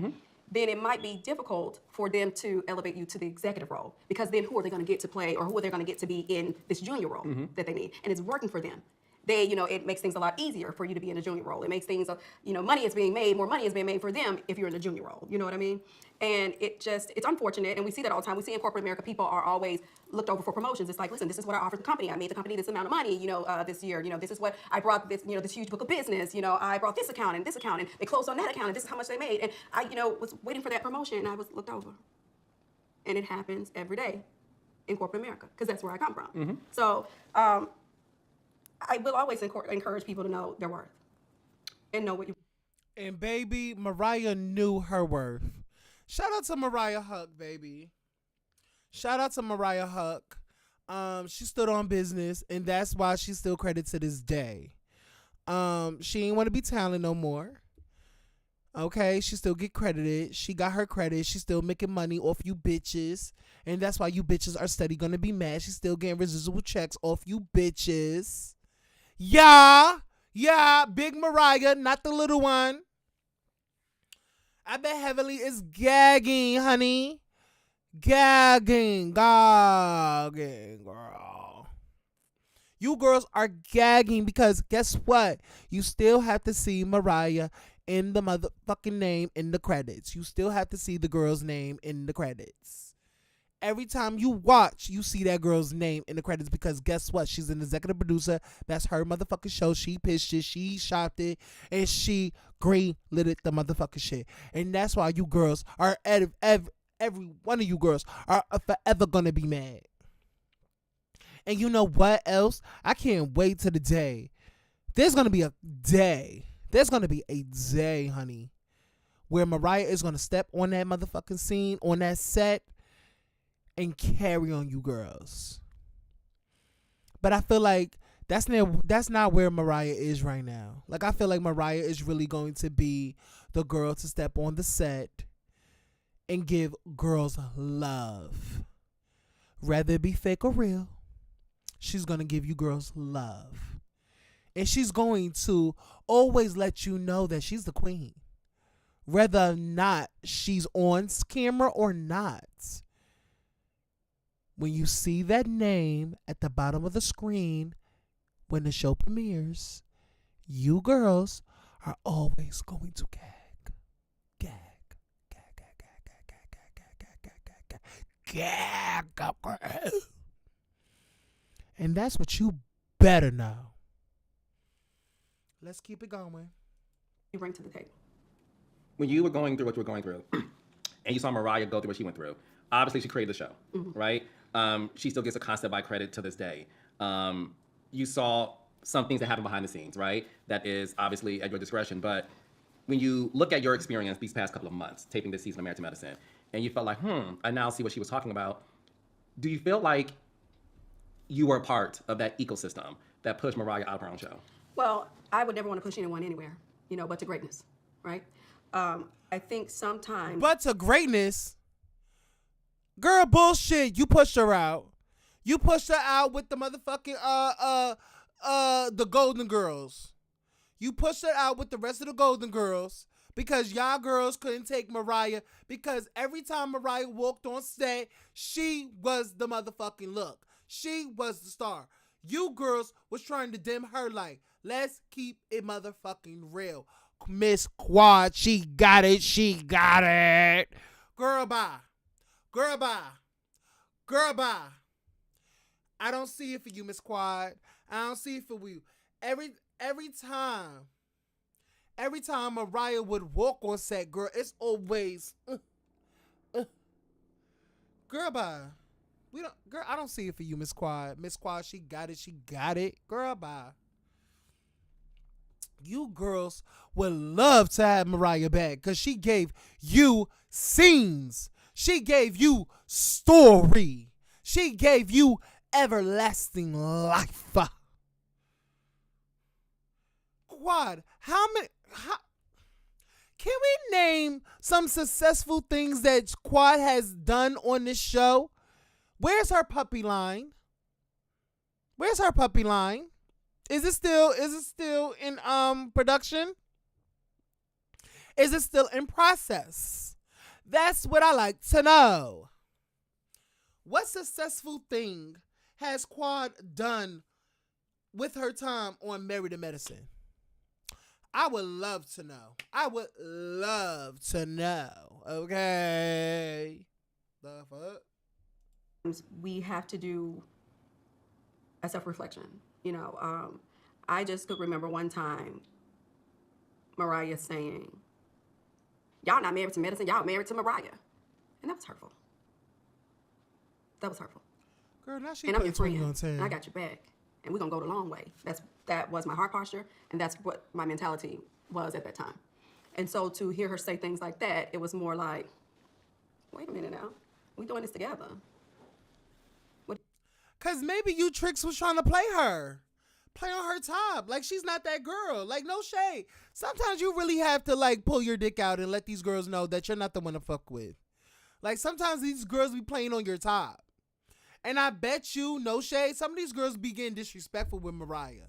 Then it might be difficult for them to elevate you to the executive role, because then who are they going to get to play, or who are they going to get to be in this junior role that they need? And it's working for them. They, you know, it makes things a lot easier for you to be in a junior role. It makes things, you know, money is being made, more money is being made for them if you're in a junior role. You know what I mean? And it's unfortunate, and we see that all the time. We see in corporate America, people are always looked over for promotions. It's like, listen, this is what I offered the company. I made the company this amount of money, you know, this year. You know, this is what I brought, this, you know, this huge book of business. You know, I brought this account, and they closed on that account, and this is how much they made. And I, you know, was waiting for that promotion, and I was looked over. And it happens every day in corporate America, because that's where I come from. So, I will always encourage people to know their worth and know what you. And baby, Mariah knew her worth. Shout out to Mariah Huck, baby. Shout out to Mariah Huck. She stood on business, and that's why she's still credited to this day. She ain't want to be talented no more. Okay, she still get credited. She got her credit. She's still making money off you bitches. And that's why you bitches are steady gonna be mad. She's still getting residual checks off you bitches. Yeah, big Mariah, not the little one. I bet Heavily is gagging, honey. Gagging, girl. You girls are gagging because guess what? You still have to see Mariah in the motherfucking name in the credits. You still have to see the girl's name in the credits. Every time you watch, you see that girl's name in the credits, because guess what? She's an executive producer. That's her motherfucking show. She pitched it, she shopped it, and she green-lit it the motherfucking shit. And that's why you girls are, every one of you girls are forever gonna be mad. And you know what else? I can't wait till the day. There's gonna be a day. There's gonna be a day, honey, where Mariah is gonna step on that motherfucking scene, on that set, and carry on you girls. But I feel like that's not where Mariah is right now. Like, I feel like Mariah is really going to be the girl to step on the set and give girls love. Whether it be fake or real, she's going to give you girls love. And she's going to always let you know that she's the queen. Whether or not she's on camera or not. when you see that name at the bottom of the screen when the show premieres, you girls are always going to gag. Gag. Gag, gag, gag, gag, gag, gag, gag, gag, gag, gag, gag. And that's what you better know. Let's keep it going. You bring to the table. When you were going through what you were going through, and you saw Mariah go through what she went through, obviously she created the show, right? She still gets a constant by credit to this day. You saw some things that happen behind the scenes, right? That is obviously at your discretion. But when you look at your experience these past couple of months, taping this season of Married to Medicine, and you felt like, I now see what she was talking about, do you feel like you were a part of that ecosystem that pushed Mariah out of her own show? Well, I would never want to push anyone anywhere, but to greatness, right? I think sometimes... But to greatness? Girl, bullshit. You pushed her out. You pushed her out with the motherfucking, the Golden Girls. You pushed her out with the rest of the Golden Girls because y'all girls couldn't take Mariah, because every time Mariah walked on set, she was the motherfucking look. She was the star. You girls was trying to dim her light. Let's keep it motherfucking real. Miss Quad, she got it. She got it. Girl, bye. Girl, bye. Girl, bye. I don't see it for you, Miss Quad. I don't see it for you. Every time Mariah would walk on set, girl, it's always girl, bye. Girl, I don't see it for you, Miss Quad. Miss Quad, she got it. She got it. Girl, bye. You girls would love to have Mariah back because she gave you scenes. She gave you story. She gave you everlasting life. Quad, can we name some successful things that Quad has done on this show? Where's her puppy line? Where's her puppy line? Is it still in production? Is it still in process? That's what I like to know. What successful thing has Quad done with her time on Married to Medicine? I would love to know. I would love to know. Okay. The fuck? We have to do a self-reflection. I just could remember one time Mariah saying, y'all not married to medicine, y'all married to Mariah. And that was hurtful. That was hurtful. Girl, now she and I'm your friend. And I got your back. And we're going to go the long way. That was my heart posture, and that's what my mentality was at that time. And so to hear her say things like that, it was more like, wait a minute now. We doing this together. Because maybe you Tricks was trying to play her. Play on her top. Like, she's not that girl. Like, no shade. Sometimes you really have to, like, pull your dick out and let these girls know that you're not the one to fuck with. Like, sometimes these girls be playing on your top. And I bet you, no shade, some of these girls be getting disrespectful with Mariah.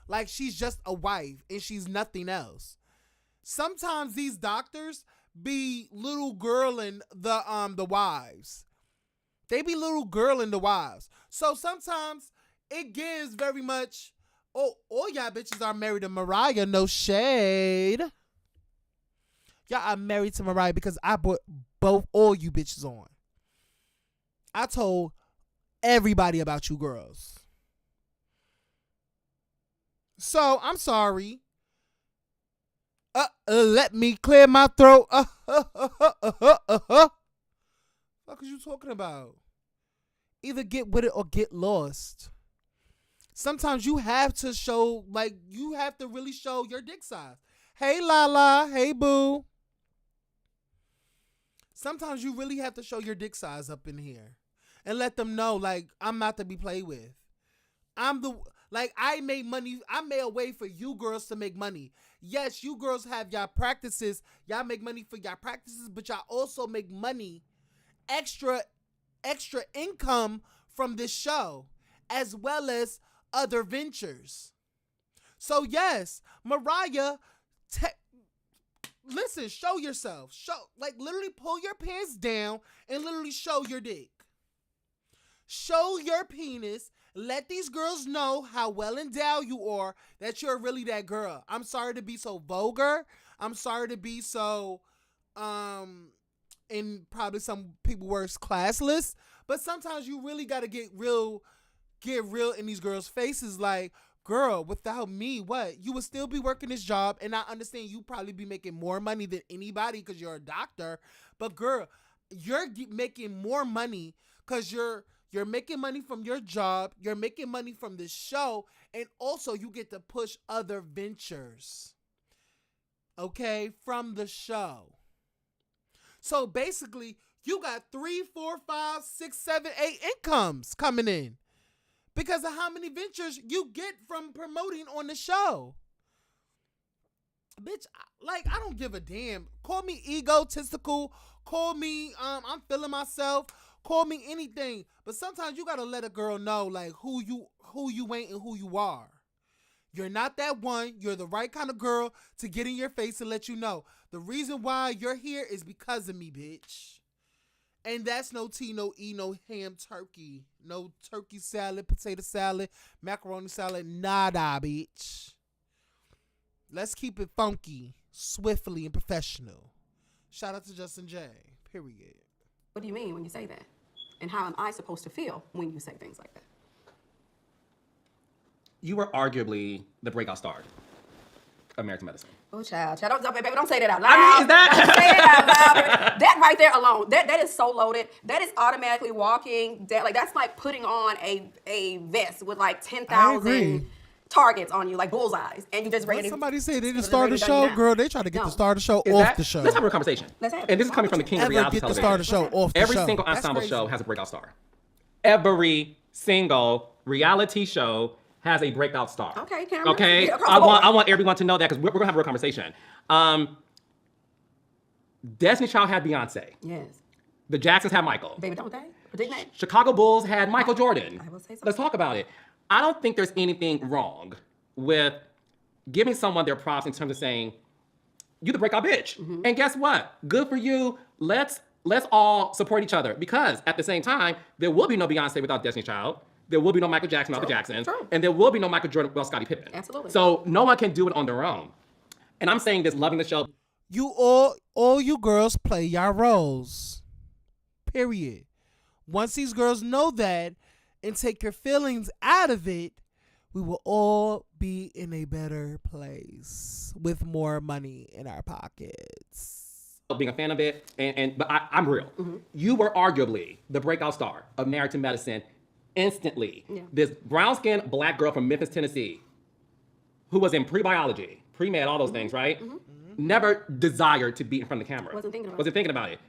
Like, she's just a wife and she's nothing else. Sometimes these doctors be little girl and the wives. They be little girl and the wives. So sometimes it gives very much, all y'all bitches are married to Mariah, no shade. Y'all are married to Mariah because I brought all you bitches on. I told everybody about you girls. So I'm sorry. Let me clear my throat. What are you talking about? Either get with it or get lost. Sometimes you have to show, like, you have to really show your dick size. Hey, Lala. Hey, boo. Sometimes you really have to show your dick size up in here and let them know, like, I'm not to be played with. I made money. I made a way for you girls to make money. Yes, you girls have y'all practices. Y'all make money for y'all practices, but y'all also make money, extra income from this show, as well as other ventures. So yes, Mariah, listen, show yourself. Literally pull your pants down and literally show your dick. Show your penis. Let these girls know how well endowed you are, that you're really that girl. I'm sorry to be so vulgar. I'm sorry to be so, in probably some people worse, classless. But sometimes you really got to get real in these girls' faces. Like, girl, without me, what? You would still be working this job, and I understand you probably be making more money than anybody because you're a doctor. But girl, you're making more money because you're making money from your job, you're making money from this show, and also you get to push other ventures, okay, from the show. So basically, you got 3, 4, 5, 6, 7, 8 incomes coming in because of how many ventures you get from promoting on the show. Bitch, like, I don't give a damn. Call me egotistical. Call me, I'm feeling myself. Call me anything. But sometimes you gotta let a girl know, like, who you ain't and who you are. You're not that one. You're the right kind of girl to get in your face and let you know. The reason why you're here is because of me, bitch. And that's no tea, no E, no ham turkey. No turkey salad, potato salad, macaroni salad, nada, bitch. Let's keep it funky, swiftly, and professional. Shout out to Justin J. Period. What do you mean when you say that? And how am I supposed to feel when you say things like that? You were arguably the breakout star of American medicine. Oh, child, baby, don't say that out loud. I mean, is that? Don't say it out loud. That right there alone, that is so loaded. That is automatically walking. That's like putting on a vest with like 10,000 targets on you, like bullseyes, and you just ready. Somebody said they didn't start the show, girl. They try to get the start the show off the show. Let's have a conversation. Let's have it. And this is coming from the king of reality get the television. start the show off the show. Every single ensemble show has a breakout star. Every single reality show has a breakout star. Okay, Cameron. Okay, I want everyone to know that because we're gonna have a real conversation. Destiny Child had Beyonce. Yes. The Jacksons had Michael. Baby, don't they? Predict name. Chicago Bulls had Michael Jordan. I will say so. Let's talk about it. I don't think there's anything wrong with giving someone their props in terms of saying, you the breakout bitch. Mm-hmm. And guess what? Good for you. Let's all support each other because at the same time, there will be no Beyonce without Destiny Child. There will be no Michael Jackson without the Jacksons. True. And there will be no Michael Jordan without Scottie Pippen. Absolutely. So no one can do it on their own. And I'm saying this, loving the show. You all you girls play your roles. Period. Once these girls know that and take your feelings out of it, we will all be in a better place with more money in our pockets. Being a fan of it, but I'm real. Mm-hmm. You were arguably the breakout star of American medicine instantly. Yeah. This brown-skinned black girl from Memphis, Tennessee, who was in pre-biology, pre-med, all those things, right? Mm-hmm. Never desired to be in front of the camera. Wasn't thinking about it.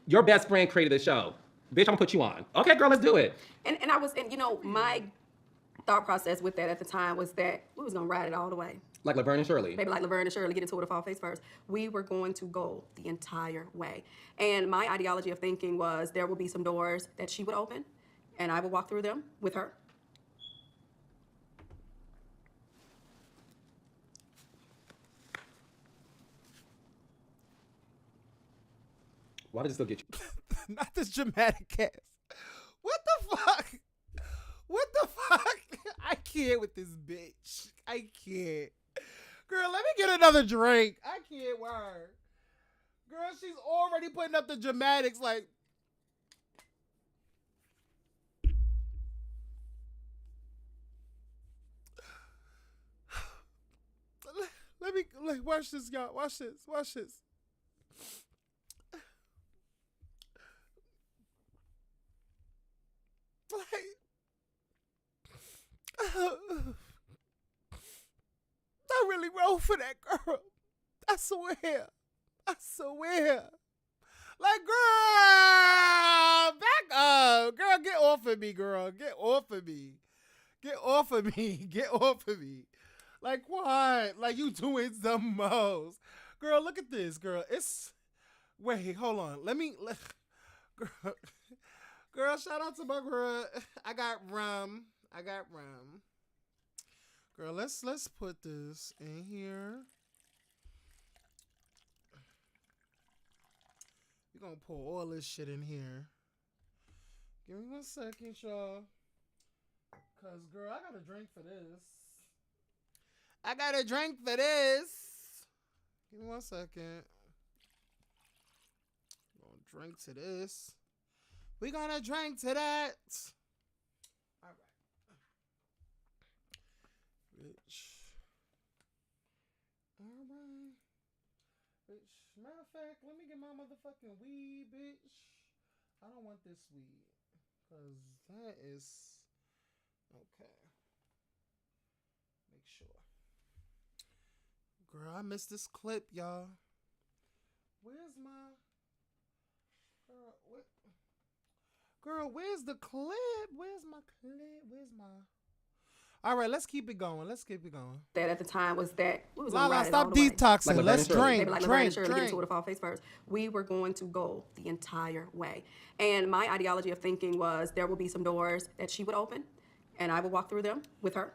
Your best friend created the show. Bitch, I'm gonna put you on. Okay, girl, let's do it. And my thought process with that at the time was that we was gonna ride it all the way. Like Laverne and Shirley. Maybe like Laverne and Shirley, get into it with all face first. We were going to go the entire way. And my ideology of thinking was there will be some doors that she would open, and I would walk through them with her. Why did it still get you? Not this dramatic ass. What the fuck? What the fuck? I can't with this bitch. I can't. Girl, let me get another drink. I can't with her. Girl, she's already putting up the dramatics like. Let me watch this, y'all. Watch this. I really wrote for that girl. I swear. Like, girl, back up. Girl, get off of me, girl. Get off of me. Like, what? Like, you doing the most. Girl, look at this, girl. Wait, hold on. Girl, shout out to my girl. I got rum. Girl, let's put this in here. We're gonna pour all this shit in here. Give me 1 second, y'all. Cause girl, I got a drink for this. I got a drink for this. Give me 1 second. Gonna drink to this. We gonna drink to that. All right. Bitch. All right. Bitch. Matter of fact, let me get my motherfucking weed, bitch. I don't want this weed. Cause that is okay. Make sure. Girl, I missed this clip, y'all. Where's my girl, where's the clip? Where's my clip? Where's my All right, let's keep it going. Let's keep it going. That at the time was that we was Lala, gonna ride stop it all the way. detoxing. Like Let's Laverne Shirley. drink. They were like Laverne Drink. and Shirley, get Drink. into it fall face first. We were going to go the entire way. And my ideology of thinking was there will be some doors that she would open and I would walk through them with her.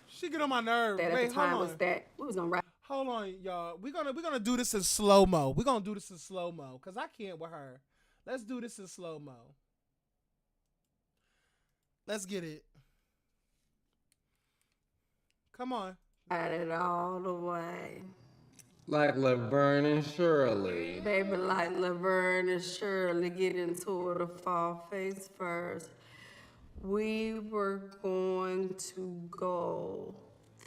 She get on my nerve. That at Wait, the time hold was on. that we was gonna ride. Hold on, y'all. We're gonna do this in slow mo. We're gonna do this in slow mo. Cause I can't with her. Let's do this in slow mo. Let's get it. Come on. Ride it all the way. Like Laverne and Shirley. Baby, like Laverne and Shirley, get into it, a fall face first. We were going to go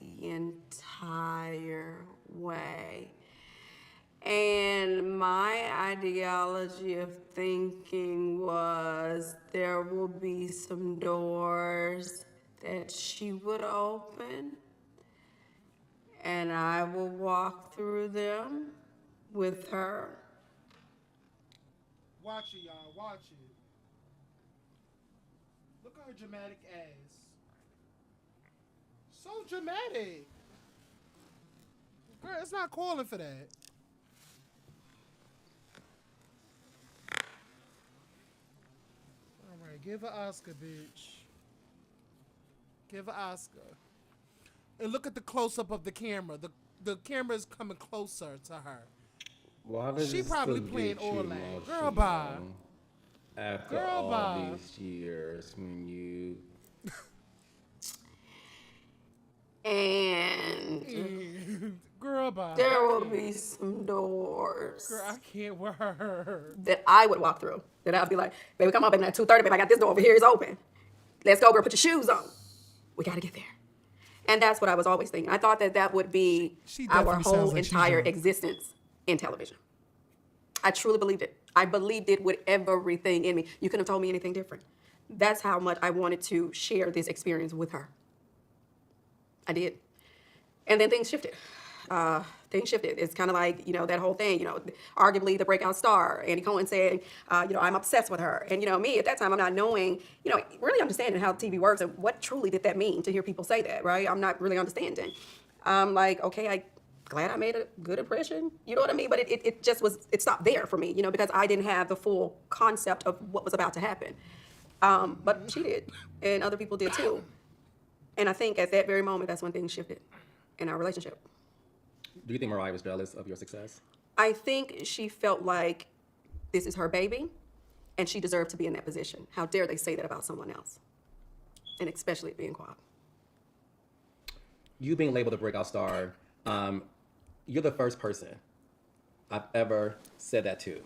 the entire way. And my ideology of thinking was there will be some doors that she would open and I will walk through them with her. Watch it, y'all. Watch it. Look at her dramatic ass. So dramatic. Girl, it's not calling for that. All right, give her Oscar, bitch. Give her Oscar. And look at the close-up of the camera. The camera is coming closer to her. Why does She it probably still playing get you all that. Girl, emotional bye. After Girl, all bye. these years, when you And Girl, bye. there will be some doors Girl, I can't with her. that I would walk through. That I'd be like, baby, come on, baby, at 2:30, baby, I got this door over here, it's open. Let's go, girl, put your shoes on. We gotta get there. And that's what I was always thinking. I thought that that would be She our definitely whole sounds like she's entire drunk. existence in television. I truly believed it. I believed it with everything in me. You couldn't have told me anything different. That's how much I wanted to share this experience with her. I did. And then things shifted. It's kind of like, that whole thing, arguably the breakout star, Andy Cohen saying, I'm obsessed with her. And, me at that time, I'm not knowing, really understanding how TV works and what truly did that mean to hear people say that, right? I'm not really understanding. I'm like, okay, I'm glad I made a good impression. You know what I mean? But it just was, it stopped there for me, because I didn't have the full concept of what was about to happen. But she did, and other people did too. And I think at that very moment, that's when things shifted in our relationship. Do you think Mariah was jealous of your success? I think she felt like this is her baby, and she deserved to be in that position. How dare they say that about someone else? And especially being Quab. You being labeled a breakout star, you're the first person I've ever said that to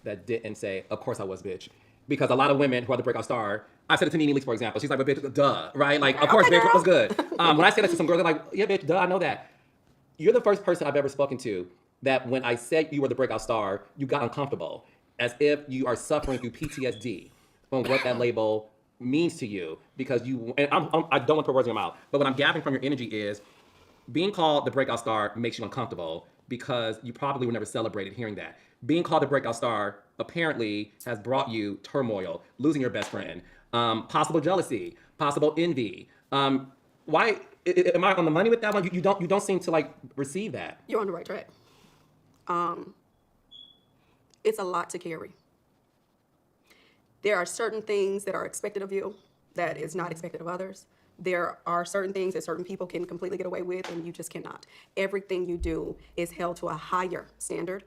that didn't say, of course I was, bitch. Because a lot of women who are the breakout star, I said it to Nene Leakes, for example. She's like, but bitch, duh, right? Like, of course, Okay, bitch, girl. was good. When I say that to some girls, they're like, yeah, bitch, duh, I know that. You're the first person I've ever spoken to that when I said you were the breakout star, you got uncomfortable, as if you are suffering through PTSD from what that label means to you. Because you, and I don't want to put words in your mouth, but what I'm gathering from your energy is being called the breakout star makes you uncomfortable because you probably were never celebrated hearing that. Being called the breakout star apparently has brought you turmoil, losing your best friend, possible jealousy, possible envy. Why am I on the money with that one? You don't seem to like receive that. You're on the right track. It's a lot to carry. There are certain things that are expected of you that is not expected of others. There are certain things that certain people can completely get away with and you just cannot. Everything you do is held to a higher standard.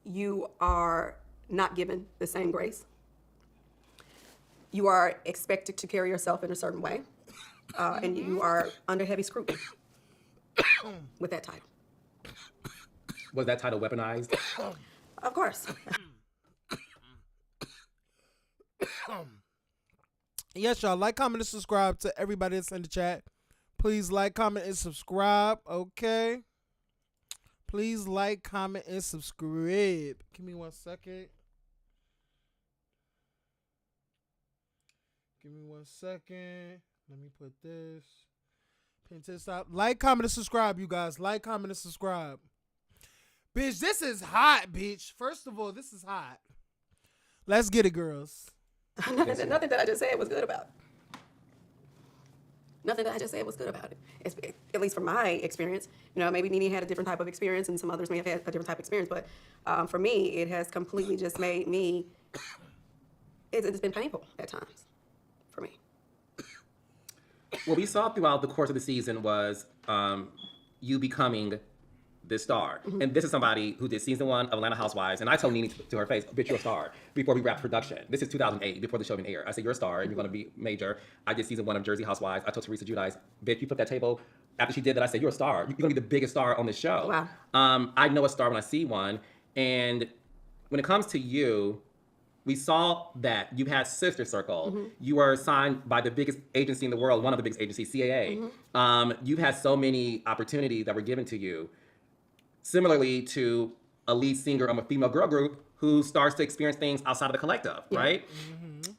you are not given the same grace. You are expected to carry yourself in a certain way, and you are under heavy scrutiny with that title. Was that title weaponized? Of course. Yes, y'all. Like, comment, and subscribe to everybody that's in the chat. Please like, comment, and subscribe. Okay. Please like, comment, and subscribe. Give me 1 second. Give me 1 second. Let me put this. Pin to the stop. Like, comment, and subscribe, you guys. Like, comment, and subscribe. Bitch, this is hot, bitch. First of all, this is hot. Let's get it, girls. Nothing that I just said was good about it. Nothing that I just said was good about it. At least from my experience. Maybe Nene had a different type of experience and some others may have had a different type of experience. But for me, it has completely just made me, it's been painful at times for me. What we saw throughout the course of the season was you becoming this star. Mm-hmm. And this is somebody who did season 1 of Atlanta Housewives. And I told Nene to her face, bitch, you're a star, before we wrapped production. This is 2008, before the show even aired. I said, you're a star and you're going to be major. I did season 1 of Jersey Housewives. I told Teresa Giudice, bitch, you flipped that table. After she did that, I said, you're a star. You're going to be the biggest star on this show. Wow. I know a star when I see one. And when it comes to you, we saw that you had Sister Circle. Mm-hmm. You were signed by the biggest agency in the world, one of the biggest agencies, CAA. Mm-hmm. You've had so many opportunities that were given to you. Similarly to a lead singer of a female girl group who starts to experience things outside of the collective, right? Mm-hmm.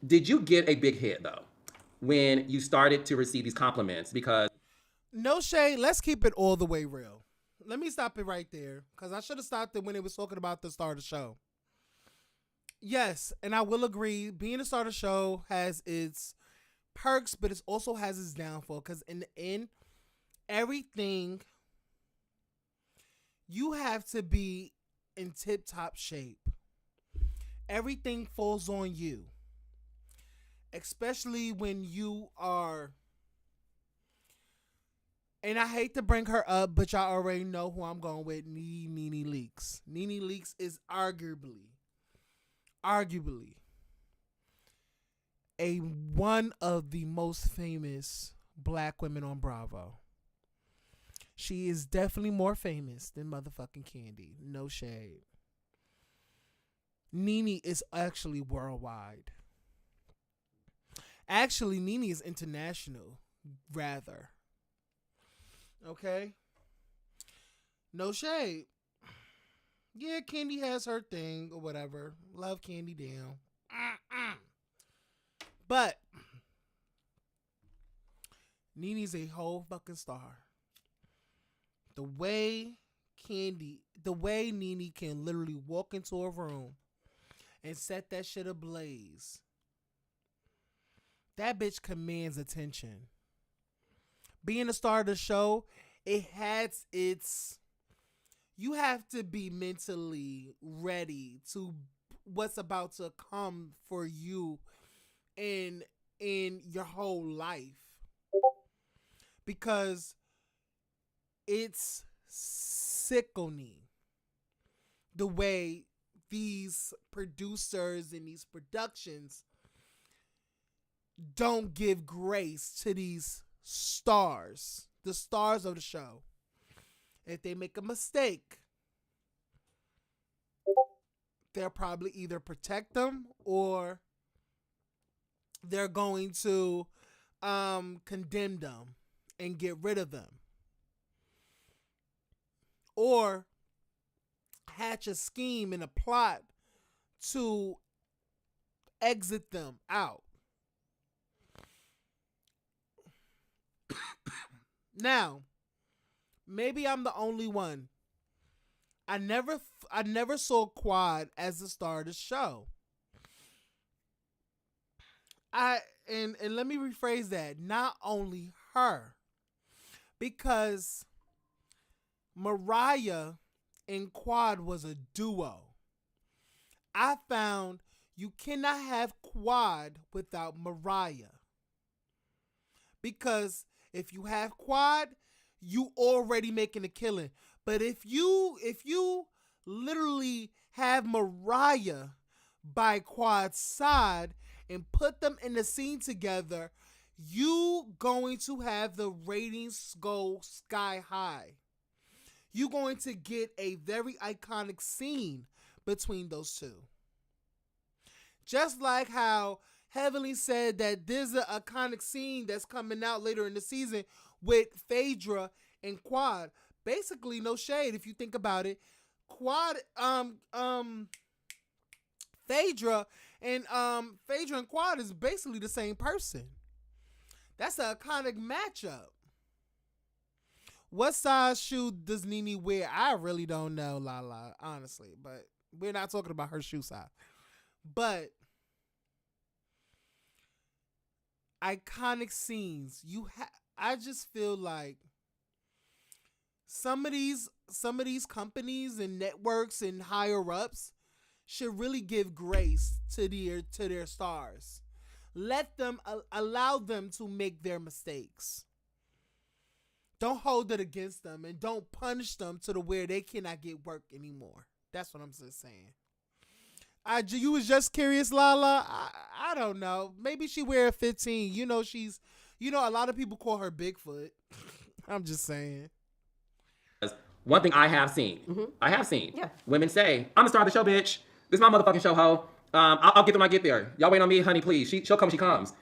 Did you get a big hit, though, when you started to receive these compliments? Because no shade, let's keep it all the way real. Let me stop it right there, because I should have stopped it when it was talking about the star of the show. Yes, and I will agree, being a star of the show has its perks, but it also has its downfall, because in the end, everything... You have to be in tip-top shape. Everything falls on you. Especially when you are... And I hate to bring her up, but y'all already know who I'm going with. Nene Tlks. Nene Tlks is arguably one of the most famous black women on Bravo. She is definitely more famous than motherfucking Candy. No shade. Nene is actually worldwide. Actually, Nene is international, rather. Okay? No shade. Yeah, Candy has her thing or whatever. Love Candy down. But Nene's a whole fucking star. The way Nene can literally walk into a room and set that shit ablaze. That bitch commands attention. Being a star of the show, it has its... You have to be mentally ready to what's about to come for you in your whole life. Because it's sickening the way these producers and these productions don't give grace to these stars, the stars of the show. If they make a mistake, they'll probably either protect them or they're going to condemn them and get rid of them. Or hatch a scheme and a plot to exit them out. Now, maybe I'm the only one. I never saw Quad as the star of the show. And let me rephrase that. Not only her, because Mariah and Quad was a duo. I found you cannot have Quad without Mariah. Because if you have Quad, you already making a killing. But if you literally have Mariah by Quad's side and put them in the scene together, you going to have the ratings go sky high. You're going to get a very iconic scene between those two. Just like how Heavenly said that there's an iconic scene that's coming out later in the season with Phaedra and Quad. Basically, no shade if you think about it. Quad, Phaedra and Quad is basically the same person. That's an iconic matchup. What size shoe does Nene wear? I really don't know, Lala, honestly. But we're not talking about her shoe size. But iconic scenes. I just feel like some of these companies and networks and higher ups should really give grace to their stars. Let them allow them to make their mistakes. Don't hold it against them and don't punish them to the where they cannot get work anymore. That's what I'm just saying. You was just curious, Lala. I don't know. Maybe she wear a 15. A lot of people call her Bigfoot. I'm just saying. One thing I have seen, Yeah. women say, I'm the star of the show, bitch. This is my motherfucking show, ho. I'll get there when I get there. Y'all wait on me, honey, please. She'll come when she comes.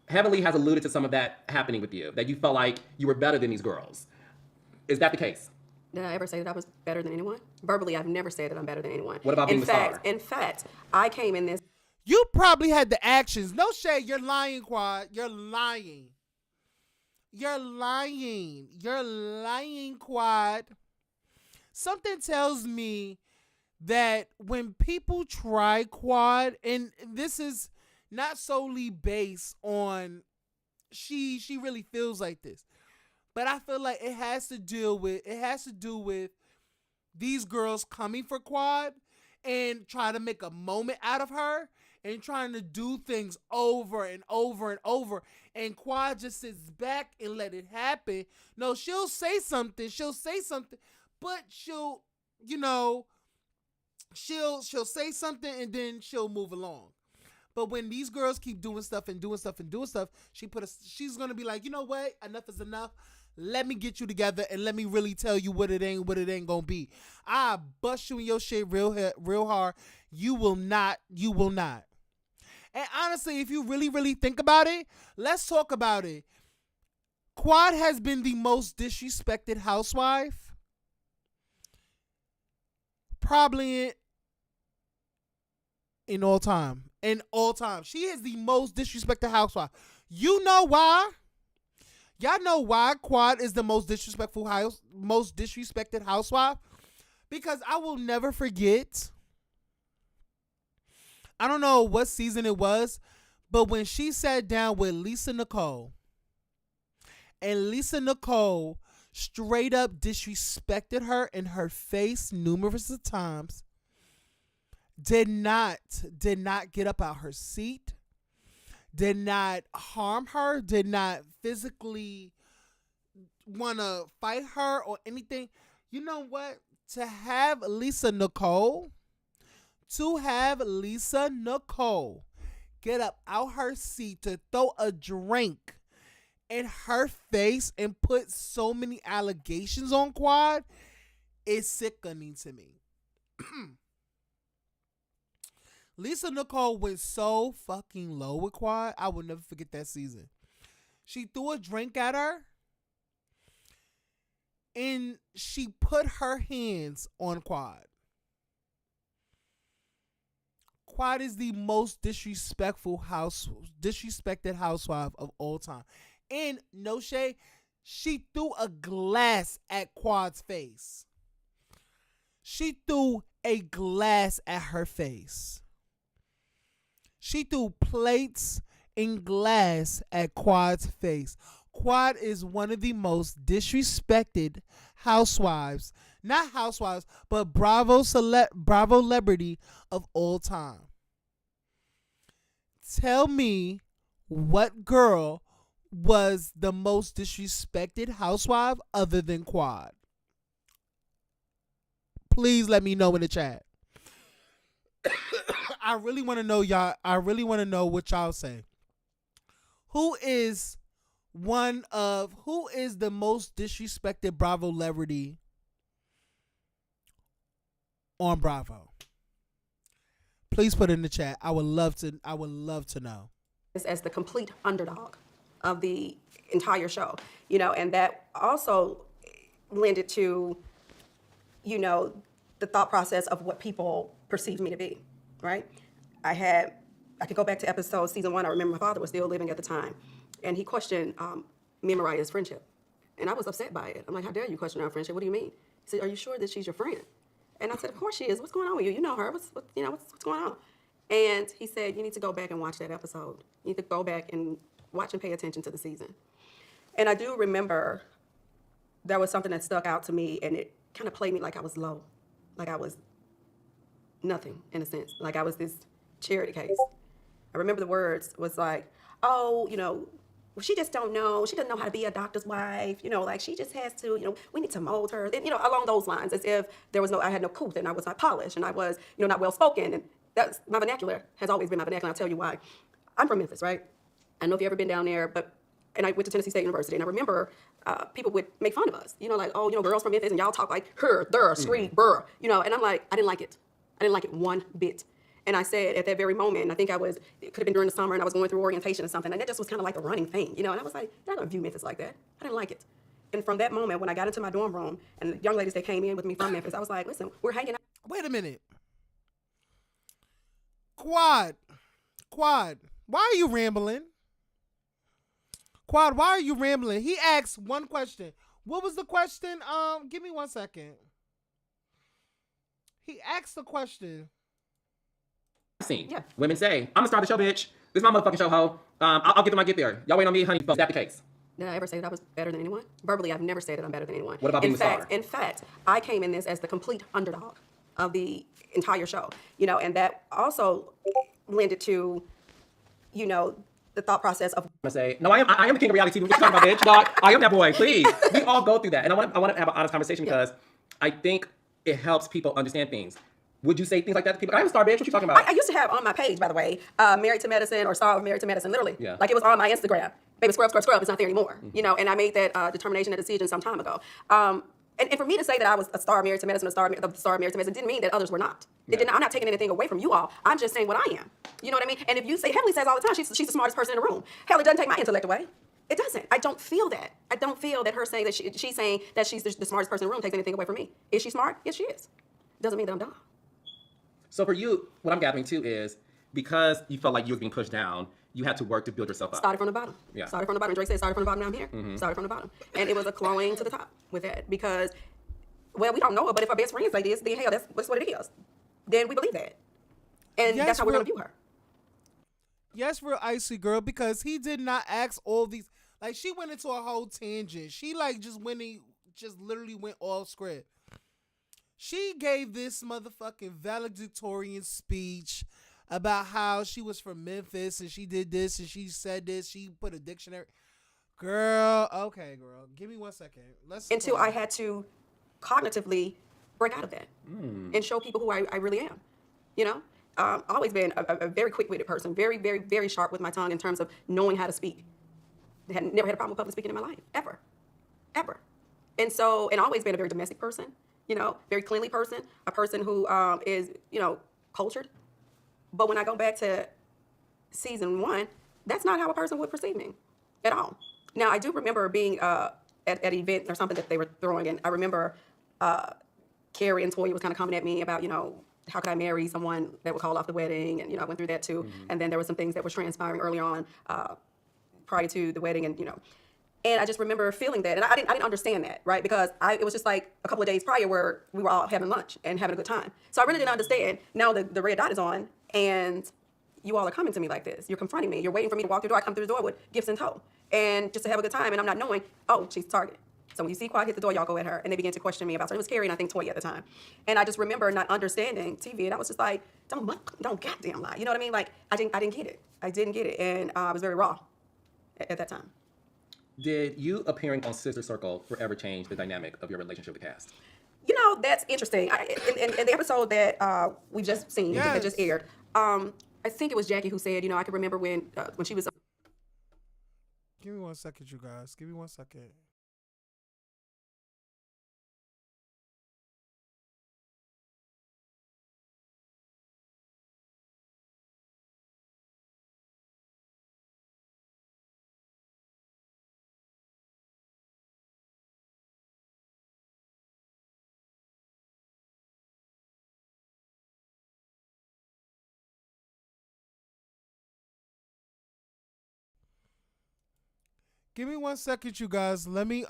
Heavenly has alluded to some of that happening with you, that you felt like you were better than these girls. Is that the case? Did I ever say that I was better than anyone? Verbally, I've never said that I'm better than anyone. What about being the star? In fact, I came in this. You probably had the actions. No shade. You're lying, Quad. You're lying. You're lying. You're lying, Quad. Something tells me that when people try Quad, and this is not solely based on she really feels like this, but I feel like it has to do with these girls coming for Quad and try to make a moment out of her and trying to do things over and over and over. And Quad just sits back and let it happen. No, she'll say something, but she'll say something and then she'll move along. But when these girls keep doing stuff, she's going to be like, you know what? Enough is enough. Let me get you together and let me really tell you what it ain't going to be. I bust you in your shit real hard. You will not. And honestly, if you really, really think about it, let's talk about it. Quad has been the most disrespected housewife probably in all time. She is the most disrespected housewife. You know why? Y'all know why Quad is the most disrespected housewife? Because I will never forget. I don't know what season it was, but when she sat down with Lisa Nicole, and Lisa Nicole straight up disrespected her in her face numerous of times, did not get up out her seat, did not harm her, did not physically want to fight her or anything. You know what? To have Lisa Nicole get up out her seat to throw a drink in her face and put so many allegations on Quad is sickening to me. Lisa Nicole went so fucking low with Quad. I will never forget that season. She threw a drink at her and she put her hands on Quad. Quad is the most disrespected housewife of all time. And no shade, she threw a glass at Quad's face. She threw a glass at her face. She threw plates and glass at Quad's face. Quad is one of the most disrespected housewives, not housewives, but Bravo celebrity of all time. Tell me what girl was the most disrespected housewife other than Quad. Please let me know in the chat. I really want to know y'all. I really want to know what y'all say. Who is the most disrespected Bravo celebrity on Bravo? Please put it in the chat. I would love to know. As the complete underdog of the entire show, and that also lended to, the thought process of what people perceived me to be, right? I could go back to season 1. I remember my father was still living at the time, and he questioned me and Mariah's friendship, and I was upset by it. I'm like, how dare you question our friendship? What do you mean? He said, are you sure that she's your friend? And I said, of course she is. What's going on with you? You know her. What's going on? And he said, you need to go back and watch that episode. You need to go back and watch and pay attention to the season. And I do remember there was something that stuck out to me, and it kind of played me like I was low, like I was nothing in a sense, like I was this charity case. I remember the words was like, oh, she just don't know. She doesn't know how to be a doctor's wife. Like she just has to, we need to mold her. And, along those lines, as if I had no couth and I was not polished and I was, not well spoken. And that's my vernacular has always been my vernacular. I'll tell you why. I'm from Memphis, right? I don't know if you've ever been down there, and I went to Tennessee State University, and I remember people would make fun of us, like, oh, girls from Memphis, and y'all talk like her, there, street, burr, and I'm like, I didn't like it. I didn't like it one bit. And I said at that very moment, I think it could have been during the summer, and I was going through orientation or something, and that just was kind of like a running thing, and I was like, you're not going to view Memphis like that. I didn't like it. And from that moment, when I got into my dorm room, and the young ladies that came in with me from Memphis, I was like, listen, we're hanging out. Wait a minute. Quad, why are you rambling? Quad, why are you rambling? He asked one question. What was the question? Give me 1 second. He asked the question. Scene. Yeah. Women say, I'm gonna start the show, bitch. This is my motherfucking show, ho. I'll get them when I get there. Y'all wait on me, honey. Is that the case? Did I ever say that I was better than anyone? Verbally, I've never said that I'm better than anyone. What about being the star? In fact, I came in this as the complete underdog of the entire show, and that also lended to, the thought process of. I'm gonna say, no, I am the king of reality TV. What you talking about, bitch? Dog, I am that boy. Please, we all go through that, and I want to have an honest conversation because I think it helps people understand things. Would you say things like that to people? I'm a star, bitch. What you talking about? I used to have on my page, by the way, Married to Medicine or Star of Married to Medicine, literally. Yeah. Like it was on my Instagram. Baby, scrub. It's not there anymore. And I made that determination, that decision some time ago. And for me to say that I was a star of Married to Medicine, the star of Married to Medicine, didn't mean that others were not. I'm not taking anything away from you all. I'm just saying what I am. You know what I mean? And if you say, Heavenly says all the time, she's the smartest person in the room. Hell, it doesn't take my intellect away. It doesn't. I don't feel that. I don't feel that her saying that she's saying that she's the smartest person in the room takes anything away from me. Is she smart? Yes, she is. Doesn't mean that I'm dumb. So for you, what I'm gathering too is because you felt like you were being pushed down, you had to work to build yourself up. Started from the bottom. Yeah. Started from the bottom. Drake said, started from the bottom, now I'm here. Started from the bottom. And it was a clawing to the top with that because, well, we don't know her, but if our best friends like this, then hell, that's what it is. Then we believe that. And that's how we're going to view her. Yes, real icy girl, because he did not ask all these. Like, she went into a whole tangent. She, just literally went all script. She gave this motherfucking valedictorian speech about how she was from Memphis and she did this and she said this. She put a dictionary. Girl, okay, girl. Give me 1 second. Until I had to cognitively break out of that and show people who I really am. Always been a very quick-witted person, very, very, very sharp with my tongue in terms of knowing how to speak. Never had a problem with public speaking in my life, ever. And always been a very domestic person. Very cleanly person, a person who is, cultured. But when I go back to season 1, that's not how a person would perceive me at all. Now, I do remember being at an event or something that they were throwing, and I remember Carrie and Toya was kind of coming at me about, how could I marry someone that would call off the wedding? And, I went through that too. And then there were some things that were transpiring early on prior to the wedding, and I just remember feeling that. And I didn't understand that, right? Because it was just like a couple of days prior where we were all having lunch and having a good time. So I really didn't understand. Now the red dot is on and you all are coming to me like this. You're confronting me. You're waiting for me to walk through the door. I come through the door with gifts in tow. And just to have a good time. And I'm not knowing, oh, she's targeted. So when you see Quad hit the door, y'all go at her. And they began to question me about her. It was Carrie and I think Toya at the time. And I just remember not understanding TV. And I was just like, don't goddamn lie. You know what I mean? Like, I didn't get it. I didn't get it. And I was very raw at that time. Did you appearing on Sister Circle forever change the dynamic of your relationship with the cast? You know, that's interesting. In the episode that we've just seen, that just aired, I think it was Jackie who said, you know, I can remember when she was. Give me 1 second, you guys. Give me 1 second. Give me 1 second, you guys. Let me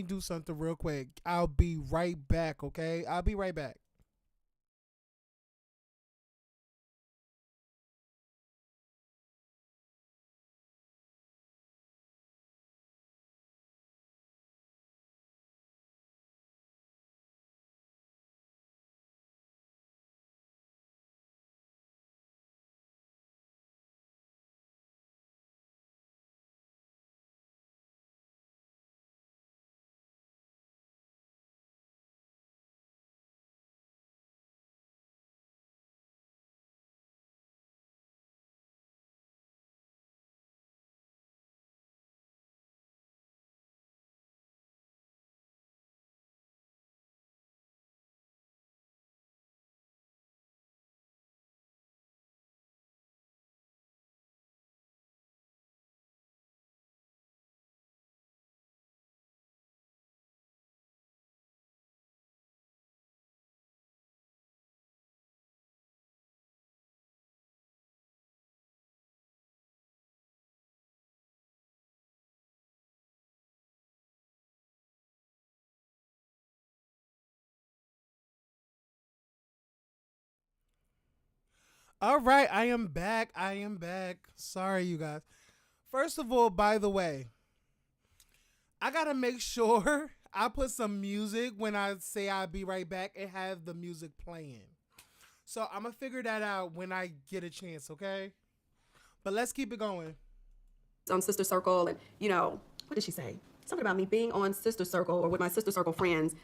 do something real quick. I'll be right back, okay? I'll be right back. All right, I am back. I am back. Sorry, you guys. First of all, by the way, I gotta make sure I put some music when I say I'll be right back and have the music playing. So I'm gonna figure that out when I get a chance, okay? But let's keep it going. On Sister Circle, and you know, what did she say? Something about me being on Sister Circle or with my Sister Circle friends.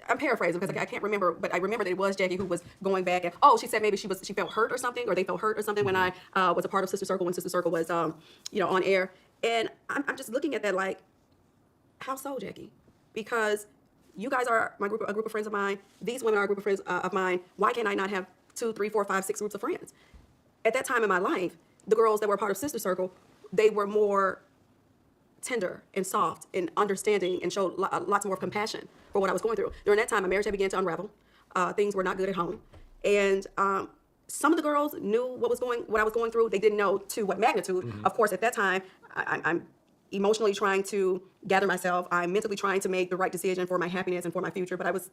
I'm paraphrasing because I can't remember, but I remember that it was Jackie who was going back and she said maybe she felt hurt or something, or they felt hurt or something when I was a part of Sister Circle when Sister Circle was on air, and I'm just looking at that like, how so, Jackie? Because you guys are a group of friends of mine. These women are a group of friends of mine. Why can't I not have 2, 3, 4, 5, 6 groups of friends? At that time in my life, the girls that were part of Sister Circle, they were more tender and soft and understanding and showed lots more compassion for what I was going through. During that time, my marriage had begun to unravel. Things were not good at home. And some of the girls knew what I was going through. They didn't know to what magnitude. Mm-hmm. Of course, at that time, I'm emotionally trying to gather myself. I'm mentally trying to make the right decision for my happiness and for my future, but I was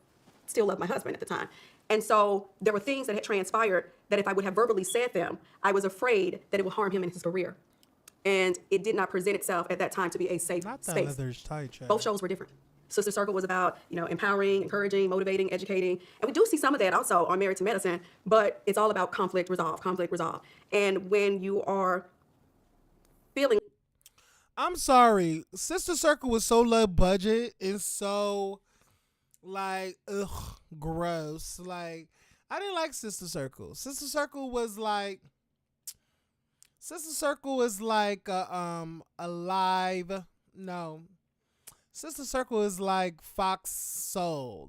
still loved my husband at the time. And so there were things that had transpired that if I would have verbally said them, I was afraid that it would harm him in his career. And it did not present itself at that time to be a safe space. Both shows were different. Sister Circle was about, empowering, encouraging, motivating, educating. And we do see some of that also on Married to Medicine, but it's all about conflict resolve. And when you are feeling... I'm sorry. Sister Circle was so low budget and so, gross. I didn't like Sister Circle. Sister Circle was like a live... No. Sister Circle is like Fox Soul.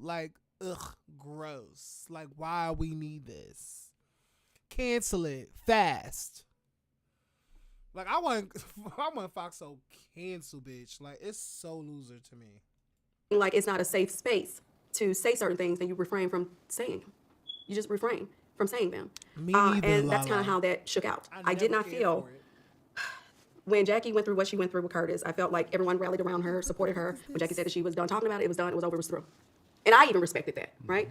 Gross. Why we need this? Cancel it fast. I want Fox Soul cancel, bitch. It's so loser to me. It's not a safe space to say certain things, and you refrain from saying them. You just refrain from saying them. Me neither, and that's kind of how that shook out. I did not feel... When Jackie went through what she went through with Curtis, I felt like everyone rallied around her, supported her. When Jackie said that she was done talking about it, it was done, it was over, it was through. And I even respected that, right?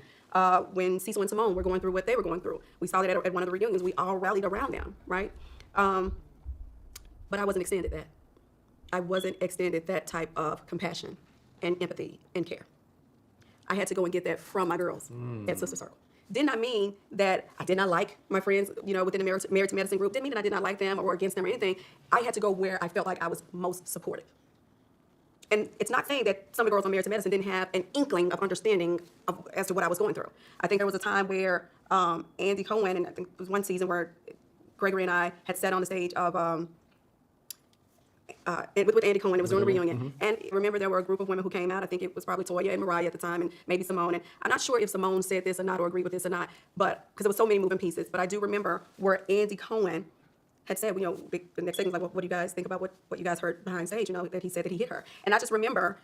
When Cecil and Simone were going through what they were going through, we saw that at one of the reunions. We all rallied around them, right? But I wasn't extended that. I wasn't extended that type of compassion and empathy and care. I had to go and get that from my girls at Sister Circle. Did not mean that I did not like my friends, within the Married to Medicine group. Didn't mean that I did not like them or against them or anything. I had to go where I felt like I was most supported. And it's not saying that some of the girls on Married to Medicine didn't have an inkling of understanding as to what I was going through. I think there was a time where Andy Cohen, and I think it was one season where Gregory and I had sat on the stage of with Andy Cohen. It was during the reunion. And remember, there were a group of women who came out. I think it was probably Toya and Mariah at the time, and maybe Simone. And I'm not sure if Simone said this or not, or agreed with this or not, but because there was so many moving pieces. But I do remember where Andy Cohen had said, the next thing was like, well, what do you guys think about what you guys heard behind stage, that he said that he hit her. And I just remember,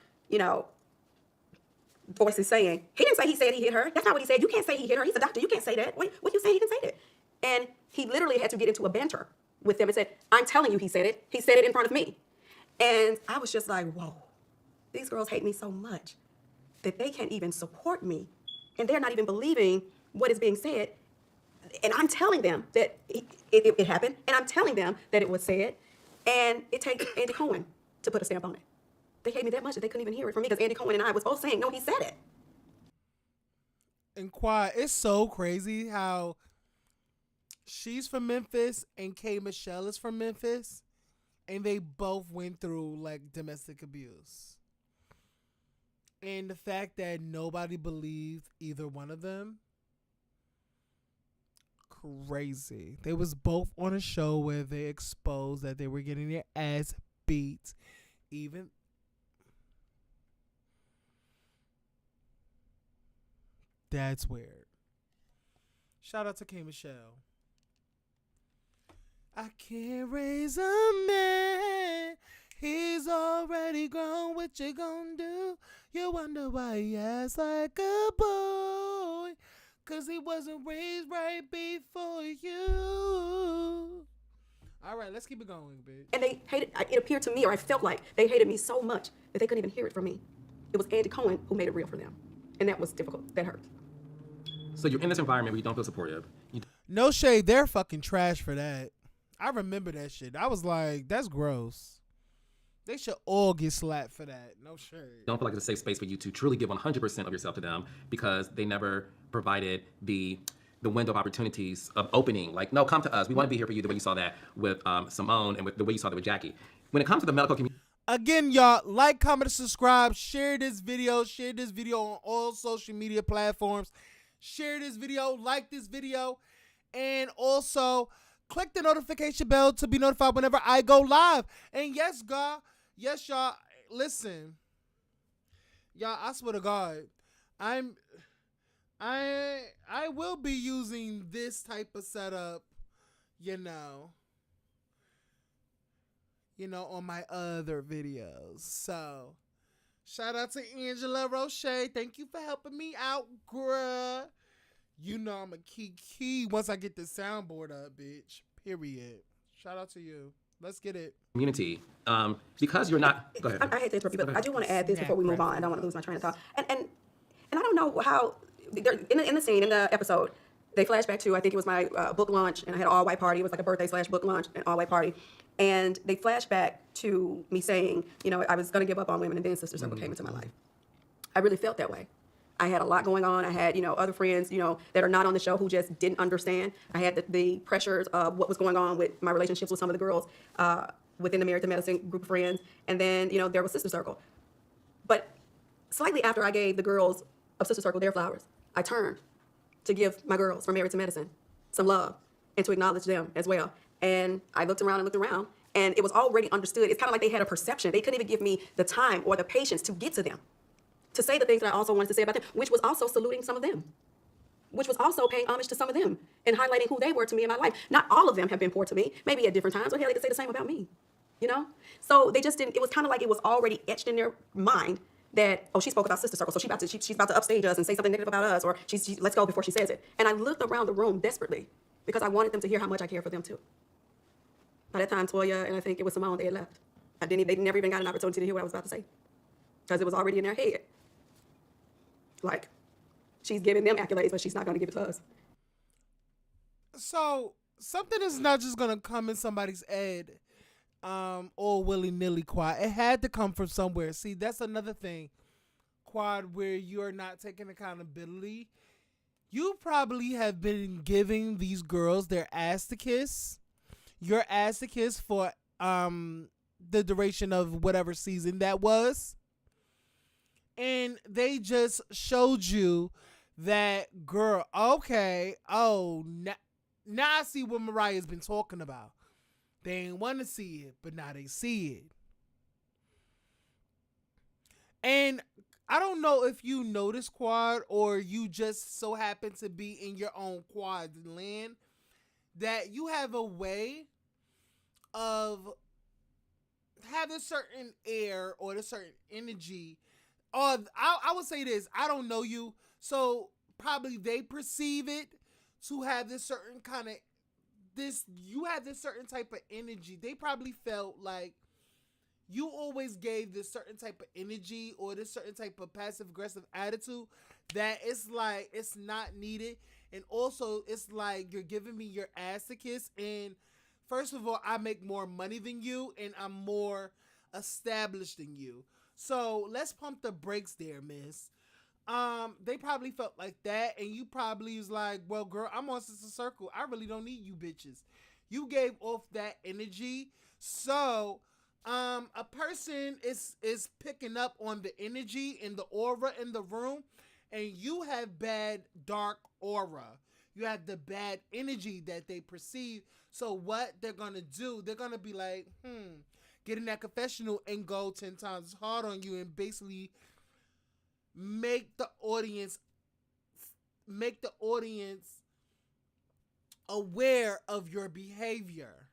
voices saying, he didn't say he said he hit her. That's not what he said. You can't say he hit her. He's a doctor. You can't say that. What you say? He didn't say that. And he literally had to get into a banter with them and said, I'm telling you he said it. He said it in front of me. And I was just like, whoa, these girls hate me so much that they can't even support me. And they're not even believing what is being said. And I'm telling them that it happened, and I'm telling them that it was said, and it takes Andy Cohen to put a stamp on it. They hate me that much that they couldn't even hear it from me because Andy Cohen and I was both saying, no, he said it. And quiet, it's so crazy how she's from Memphis and K. Michelle is from Memphis, and they both went through like domestic abuse. And the fact that nobody believed either one of them, crazy. They was both on a show where they exposed that they were getting their ass beat. Even that's weird. Shout out to K. Michelle. I can't raise a man. He's already grown. What you gonna do? You wonder why he acts like a boy. 'Cause he wasn't raised right before you. All right, let's keep it going, bitch. And they hated, it appeared to me, or I felt like they hated me so much that they couldn't even hear it from me. It was Andy Cohen who made it real for them. And that was difficult. That hurt. So you're in this environment where you don't feel supportive. No shade, they're fucking trash for that. I remember that shit. I was like, that's gross. They should all get slapped for that. No shade. Don't feel like it's a safe space for you to truly give 100% of yourself to them because they never provided the window of opportunities of opening. Like, no, come to us. We want to be here for you the way you saw that with Simone and with the way you saw that with Jackie. When it comes to the medical community. Again, y'all, like, comment, subscribe, share this video on all social media platforms. Share this video, like this video, and also click the notification bell to be notified whenever I go live. And yes, God, yes, y'all, listen. Y'all, I swear to God, I will be using this type of setup, on my other videos. So, shout out to Angela Roche. Thank you for helping me out, bruh. I'm a key once I get the soundboard up, bitch. Period. Shout out to you. Let's get it. Community. Because you're not. Go ahead. I hate to interrupt you, but I do want to add this before we move on. I don't want to lose my train of thought. And I don't know how, in the scene, in the episode, they flash back to, I think it was my book launch, and I had an all-white party. It was like a birthday/book launch, an all-white party. And they flash back to me saying, I was going to give up on women, and then Sister Circle came into my life. I really felt that way. I had a lot going on. I had, other friends, that are not on the show who just didn't understand. I had the pressures of what was going on with my relationships with some of the girls within the Married to Medicine group of friends. And then, there was Sister Circle. But slightly after I gave the girls of Sister Circle their flowers, I turned to give my girls from Married to Medicine some love and to acknowledge them as well. And I looked around, and it was already understood. It's kind of like they had a perception. They couldn't even give me the time or the patience to get to them, to say the things that I also wanted to say about them, which was also saluting some of them, which was also paying homage to some of them and highlighting who they were to me in my life. Not all of them have been poor to me, maybe at different times, but hell, they could say the same about me, So they just didn't, it was kind of like it was already etched in their mind that, oh, she spoke about Sister Circle, so she's about to upstage us and say something negative about us, or she's let's go before she says it. And I looked around the room desperately because I wanted them to hear how much I care for them too. By that time, Toya and I think it was Simone, they had left. They never even got an opportunity to hear what I was about to say because it was already in their head. Like, she's giving them accolades, but she's not going to give it to us. So, something is not just going to come in somebody's head all willy-nilly, Quad. It had to come from somewhere. See, that's another thing, Quad, where you're not taking accountability. You probably have been giving these girls their ass to kiss. Your ass to kiss for the duration of whatever season that was. And they just showed you that, girl, okay, oh, now I see what Mariah's been talking about. They ain't want to see it, but now they see it. And I don't know if you know this, Quad, or you just so happen to be in your own Quad land, that you have a way of having certain air or a certain energy. Or I would say this, I don't know you, so probably they perceive it to have this certain kind of, you have this certain type of energy. They probably felt like you always gave this certain type of energy or this certain type of passive aggressive attitude that it's like it's not needed. And also it's like you're giving me your ass to kiss. And first of all, I make more money than you and I'm more established than you. So let's pump the brakes there, miss. They probably felt like that, and you probably was like, well, girl, I'm on Sister Circle. I really don't need you bitches. You gave off that energy. So a person is picking up on the energy and the aura in the room, and you have bad dark aura. You have the bad energy that they perceive. So what they're gonna do, they're gonna be like, get in that confessional and go 10 times hard on you and basically make the audience aware of your behavior.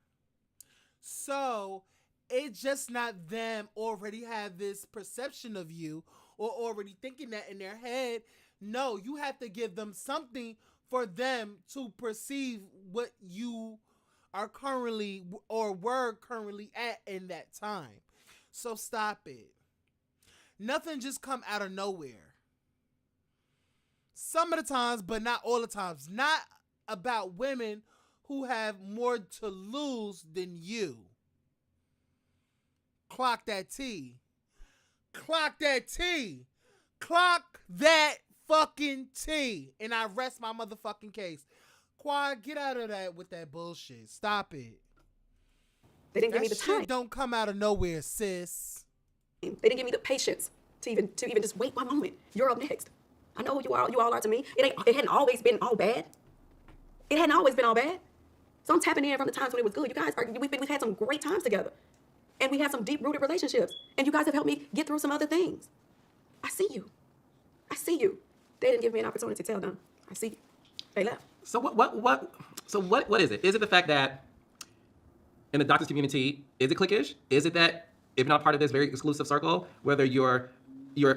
So it's just not them already have this perception of you or already thinking that in their head. No, you have to give them something for them to perceive what you are currently or were currently at in that time. So stop it. Nothing just come out of nowhere. Some of the times, but not all the times. Not about women who have more to lose than you. Clock that T. Clock that T. Clock that fucking T. And I rest my motherfucking case. Quad, get out of that with that bullshit. Stop it. They didn't give me the time. Shit don't come out of nowhere, sis. They didn't give me the patience to even just wait one moment. You're up next. I know who you all are to me. It hadn't always been all bad. It hadn't always been all bad. So I'm tapping in from the times when it was good. You guys we've had some great times together. And we have some deep-rooted relationships. And you guys have helped me get through some other things. I see you. I see you. They didn't give me an opportunity to tell them. I see you. They left. So what is it? Is it the fact that in the doctors community, is it cliquish? Is it that if you're not part of this very exclusive circle, whether you're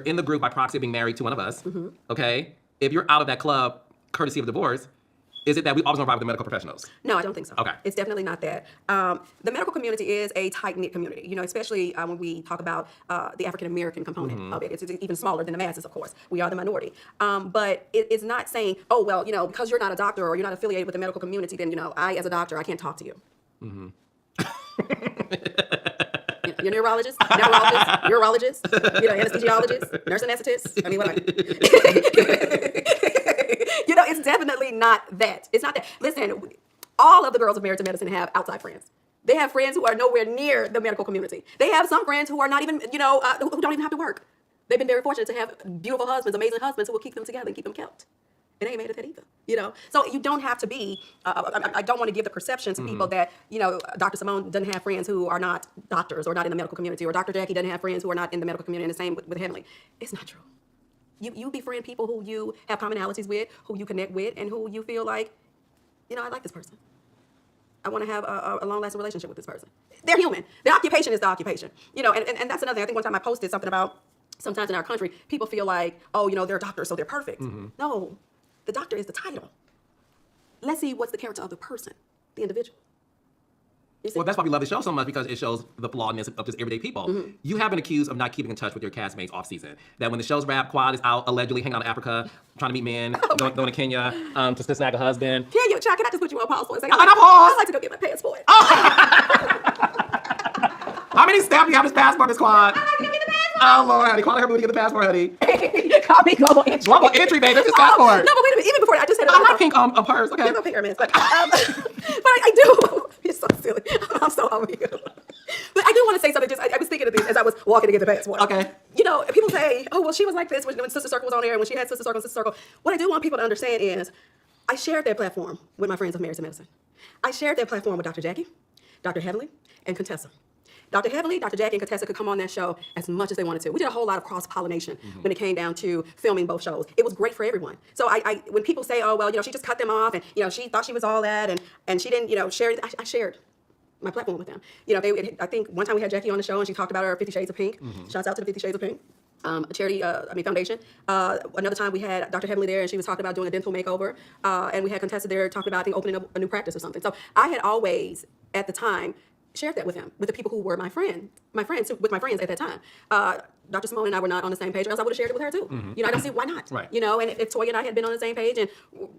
in the group by proxy of being married to one of us, okay? If you're out of that club, courtesy of divorce, is it that we always want to ride with the medical professionals? No, I don't think so. Okay. It's definitely not that. The medical community is a tight-knit community, especially when we talk about the African-American component of it. It's even smaller than the masses, of course. We are the minority. But it's not saying, oh, well, because you're not a doctor or you're not affiliated with the medical community, then, I, as a doctor, I can't talk to you. You're a neurologist, urologist, anesthesiologist, nurse anesthetist. I mean, what am I? It's definitely not that. It's not that. Listen, all of the girls of Married to Medicine have outside friends. They have friends who are nowhere near the medical community. They have some friends who are not even, who don't even have to work. They've been very fortunate to have beautiful husbands, amazing husbands who will keep them together and keep them kept. And they ain't made it that either, So you don't have to be, I don't want to give the perception to people that, Dr. Simone doesn't have friends who are not doctors or not in the medical community, or Dr. Jackie doesn't have friends who are not in the medical community, and the same with Henley. It's not true. You befriend people who you have commonalities with, who you connect with, and who you feel like, I like this person. I want to have a long-lasting relationship with this person. They're human. The occupation is the occupation. And that's another thing. I think one time I posted something about sometimes in our country, people feel like, oh, they're doctors, so they're perfect. No, the doctor is the title. Let's see what's the character of the person, the individual. Well, that's why we love the show so much, because it shows the flawedness of just everyday people. You have been accused of not keeping in touch with your castmates off season. That when the show's wrapped, Quad is out allegedly hanging out in Africa, trying to meet men, going to Kenya to snag a husband. Can I just put you on pause for a second? I'm pause. I'd like to go get my passport. How many stamps do you have in this passport, Miss Quad? I'd like to go get the passport. Oh, Lord, honey. Call her booty to get the passport, honey. Call me global entry. Global entry, baby. This is passport. No, but wait a minute. Even before that, I just said it. I like pink purse. Okay. No pyramids, but I do. You're so silly. I'm so over you. But I do want to say something walking to get the passport. Okay. You know, people say, oh, well, she was like this when Sister Circle was on air, and when she had Sister Circle and Sister Circle. What I do want people to understand is I shared that platform with my friends of Marriage to Medicine. I shared that platform with Dr. Jackie, Dr. Heavenly, and Contessa. Dr. Heavenly, Dr. Jackie, and Contessa could come on that show as much as they wanted to. We did a whole lot of cross-pollination when it came down to filming both shows. It was great for everyone. So when people say, oh, well, you know, she just cut them off, and, you know, she thought she was all that, and she didn't, you know, share it, I shared my platform with them. You know, I think one time we had Jackie on the show, and she talked about her 50 Shades of Pink. Shouts out to the 50 Shades of Pink. A charity, foundation. Another time we had Dr. Heavenly there, and she was talking about doing a dental makeover. And we had Contessa there talking about, I think, opening up a new practice or something. So I had always, at the time, shared that with him, with the people who were my friends at that time. Dr. Simone and I were not on the same page, or else I would have shared it with her too. You know, I don't see why not. Right. You know, and if Toya and I had been on the same page, and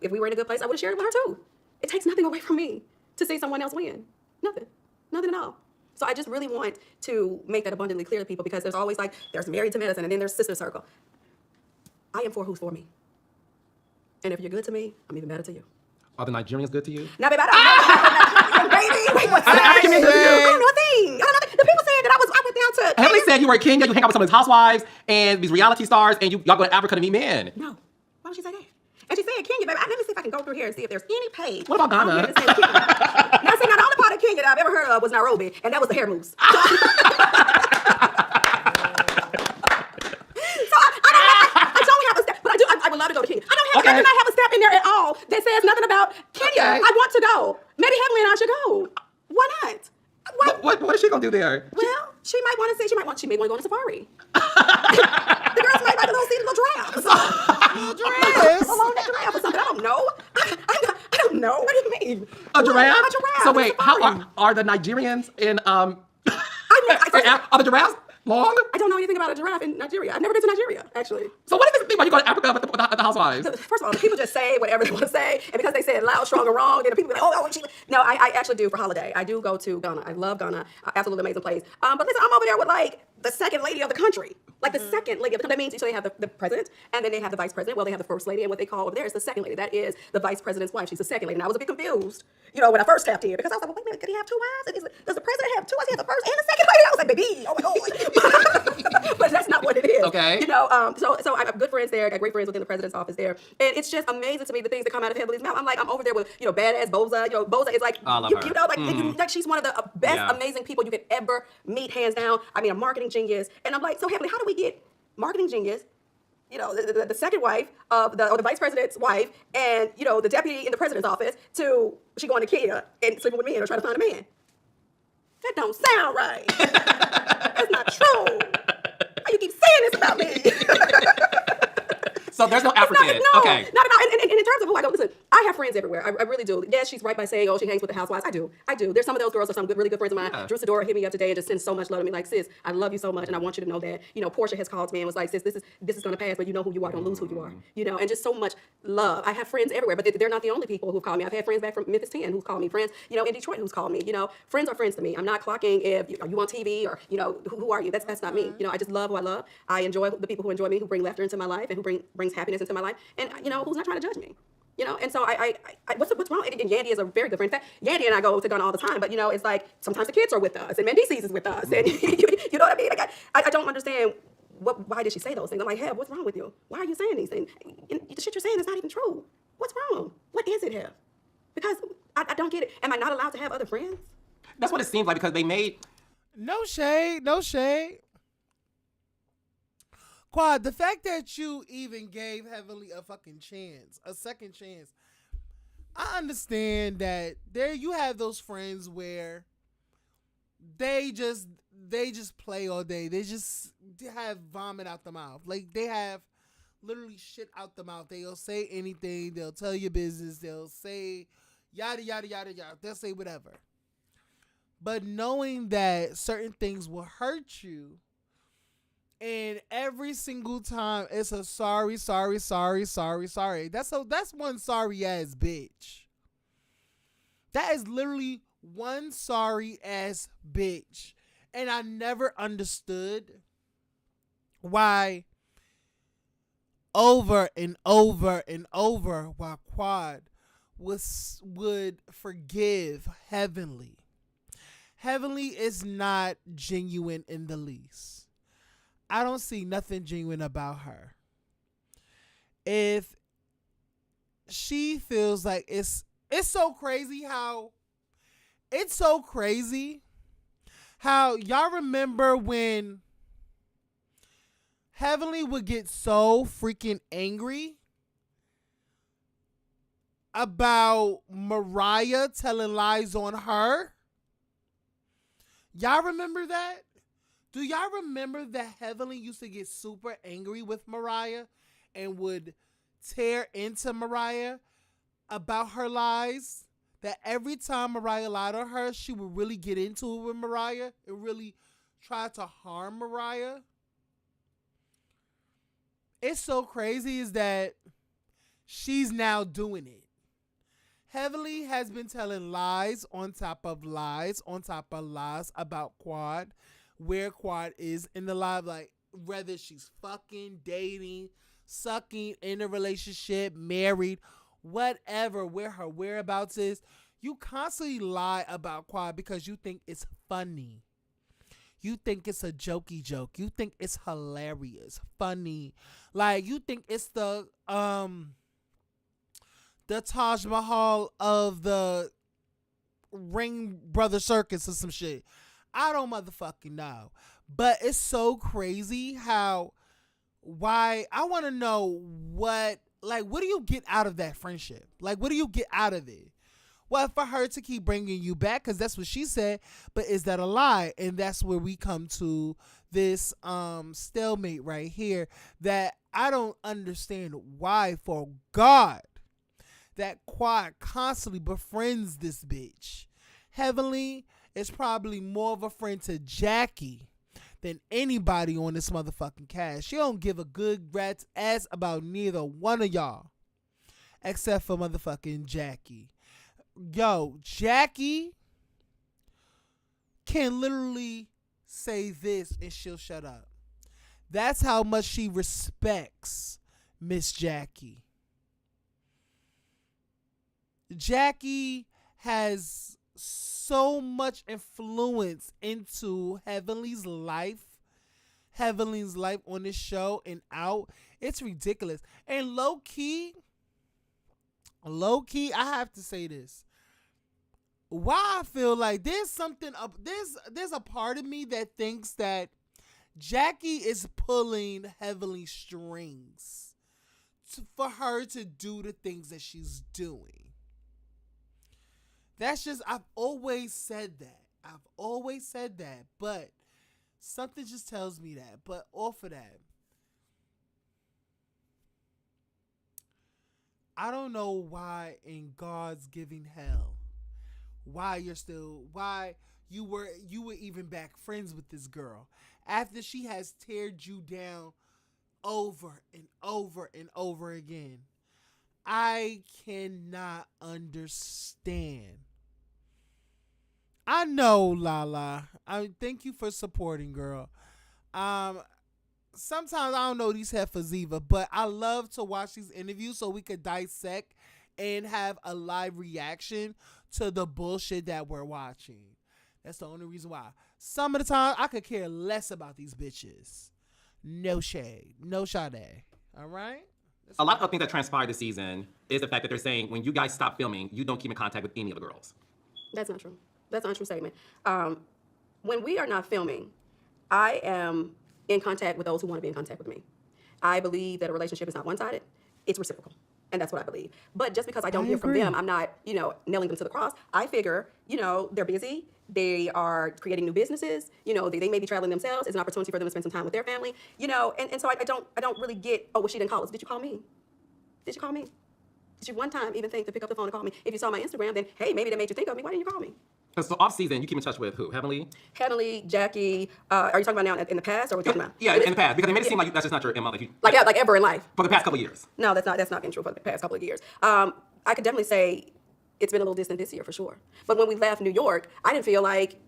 if we were in a good place, I would have shared it with her too. It takes nothing away from me to see someone else win. Nothing at all. So I just really want to make that abundantly clear to people, because there's always like, there's Married to Medicine, and then there's Sister Circle. I am for who's for me. And if you're good to me, I'm even better to you. Are the Nigerians good to you? Now, baby, I don't know. Baby, wait, what's Are the that? African men good to you? I don't know a thing. The people said that I went down to... Heavenly said you were in Kenya, you hang out with some of these housewives and these reality stars, and y'all go to Africa to meet men. No. Why would she say that? And she said Kenya, baby. Let me see if I can go through here and see if there's any page. What about Ghana? on here that says Kenya. Now, see, now, the only part of Kenya that I've ever heard of was Nairobi, and that was the hair moves. So I don't have a step, but I would love to go to Kenya. I do not have a step in there at all that says nothing about Kenya. Okay. I want to go. Maybe Heavenly and I should go. Why not? What is she gonna do there? Well, she may want to go on a safari. The girls might like to see little giraffes. Along that giraffe or something. I don't know. I don't know. What do you mean? A giraffe? A giraffe. So wait, how safari. are the Nigerians in I are the giraffes long? don't know anything about a giraffe in Nigeria. I've never been to Nigeria, actually. So what does this mean when you go to Africa with the housewives? First of all, the people just say whatever they want to say, and because they say it loud, strong, or wrong, then the people be like, oh, no, I actually do for holiday. I do go to Ghana. I love Ghana. Absolutely amazing place. But listen, I'm over there with like the second lady of the country. Like the second lady of the country. That means so they have the president, and then they have the vice president. Well, they have the first lady, and what they call over there is the second lady. That is the vice president's wife. She's the second lady. And I was a bit confused, you know, when I first tapped in, because I was like, well, wait a minute, could he have two wives? Does the president have two wives? He has the first and the second lady. I was like, baby, oh my God. But that's not what it is. Okay. You know, so I have good friends there. I got great friends within the president's office there, and it's just amazing to me the things that come out of Heavenly's mouth. I'm like, I'm over there with, you know, badass Boza. You know, Boza is like, I love her. you know, like she's one of the best, Yeah. amazing people you could ever meet, hands down. I mean, a marketing genius. And I'm like, so Heavenly, how do we get marketing genius, you know, the second wife of the vice president's wife, and, you know, the deputy in the president's office, to she going to Kenya and sleeping with men or trying to find a man? That don't sound right. That's not true. Why you keep saying this about me? So there's no African. Okay. Not at all. And in terms of who I go, listen, I have friends everywhere. I really do. Yes, she's right by saying, oh, she hangs with the housewives. I do. There's some of those girls are some really good friends of mine. Yeah. Drew Sidora hit me up today and just sends so much love to me. Like, sis, I love you so much, and I want you to know that. You know, Portia has called me and was like, sis, this is going to pass, but you know who you are. Don't lose who you are. You know, and just so much love. I have friends everywhere, but they're not the only people who've called me. I've had friends back from Memphis 10 who's called me. Friends, you know, in Detroit who's called me. You know, friends are friends to me. I'm not clocking if are you on TV or, you know, who are you? That's not me. You know, I just love who I love. I enjoy the people who enjoy me, who bring laughter into my life, and who brings happiness into my life. And, you know, who's not trying to judge me? You know, and so I what's wrong? And Yandy is a very good friend. In fact, Yandy and I go to Ghana all the time, but, you know, it's like sometimes the kids are with us, and Mendices is with us, and you know what I mean? Like, I don't understand why did she say those things? I'm like, Heb, what's wrong with you? Why are you saying these things? The shit you're saying is not even true. What's wrong? What is it, Heb? Because I don't get it. Am I not allowed to have other friends? That's what it seems like, because they made... No shade. Quad, the fact that you even gave Heavenly a fucking chance, a second chance, I understand that there you have those friends where they just play all day. They have vomit out the mouth. Like, they have literally shit out the mouth. They'll say anything. They'll tell your business. They'll say yada, yada, yada, yada. They'll say whatever. But knowing that certain things will hurt you, and every single time it's a sorry. That's one sorry ass bitch. That is literally one sorry ass bitch. And I never understood why over and over and over why Quad would forgive Heavenly. Heavenly is not genuine in the least. I don't see nothing genuine about her. If she feels like it's so crazy how y'all remember when Heavenly would get so freaking angry about Mariah telling lies on her? Y'all remember that? Do y'all remember that Heavenly used to get super angry with Mariah and would tear into Mariah about her lies? That every time Mariah lied on her, she would really get into it with Mariah and really try to harm Mariah? It's so crazy is that she's now doing it. Heavenly has been telling lies on top of lies on top of lies about Quad, where Quad is in the life, like whether she's fucking, dating, sucking, in a relationship, married, whatever, where her whereabouts is. You constantly lie about Quad because you think it's funny. You think it's a jokey joke. You think it's hilarious, funny. Like you think it's the Taj Mahal of the Ring Brother Circus or some shit. I don't motherfucking know. But it's so crazy why I want to know what do you get out of that friendship? Like, what do you get out of it? Well, for her to keep bringing you back, because that's what she said, but is that a lie? And that's where we come to this stalemate right here that I don't understand why, for God, that Quad constantly befriends this bitch. Heavenly is probably more of a friend to Jackie than anybody on this motherfucking cast. She don't give a good rat's ass about neither one of y'all. Except for motherfucking Jackie. Yo, Jackie can literally say this and she'll shut up. That's how much she respects Miss Jackie. Jackie has so much influence into Heavenly's life on this show and out. It's ridiculous. And low key, I have to say this. Why I feel like there's something up, there's a part of me that thinks that Jackie is pulling Heavenly strings for her to do the things that she's doing. That's just, I've always said that. But something just tells me that. But off of that, I don't know why in God's giving hell, why you were even back friends with this girl after she has teared you down over and over and over again. I cannot understand. I know, Lala. I thank you for supporting, girl. Sometimes I don't know these heifers either, but I love to watch these interviews so we could dissect and have a live reaction to the bullshit that we're watching. That's the only reason why. Some of the time, I could care less about these bitches. No shade. No Sade. All right? A lot of things that transpired this season is the fact that they're saying when you guys stop filming, you don't keep in contact with any of the girls. That's not true. That's not a true statement. When we are not filming, I am in contact with those who want to be in contact with me. I believe that a relationship is not one-sided. It's reciprocal. And that's what I believe. But just because I don't hear from them, I'm not, nailing them to the cross. I figure, they're busy. They are creating new businesses. They may be traveling themselves. It's an opportunity for them to spend some time with their family. And so I don't really get, oh, well, she didn't call us. Did you call me? Did you call me? Did you one time even think to pick up the phone and call me? If you saw my Instagram, then, hey, maybe that made you think of me. Why didn't you call me? So off season, you keep in touch with who? Heavenly? Heavenly, Jackie. Are you talking about now in the past, or are we talking about? Yeah, in the past, because they made it seem like that's just not your MO. Like ever in life. For the past couple of years. No, that's not been true for the past couple of years. I could definitely say it's been a little distant this year for sure. But when we left New York, I didn't feel like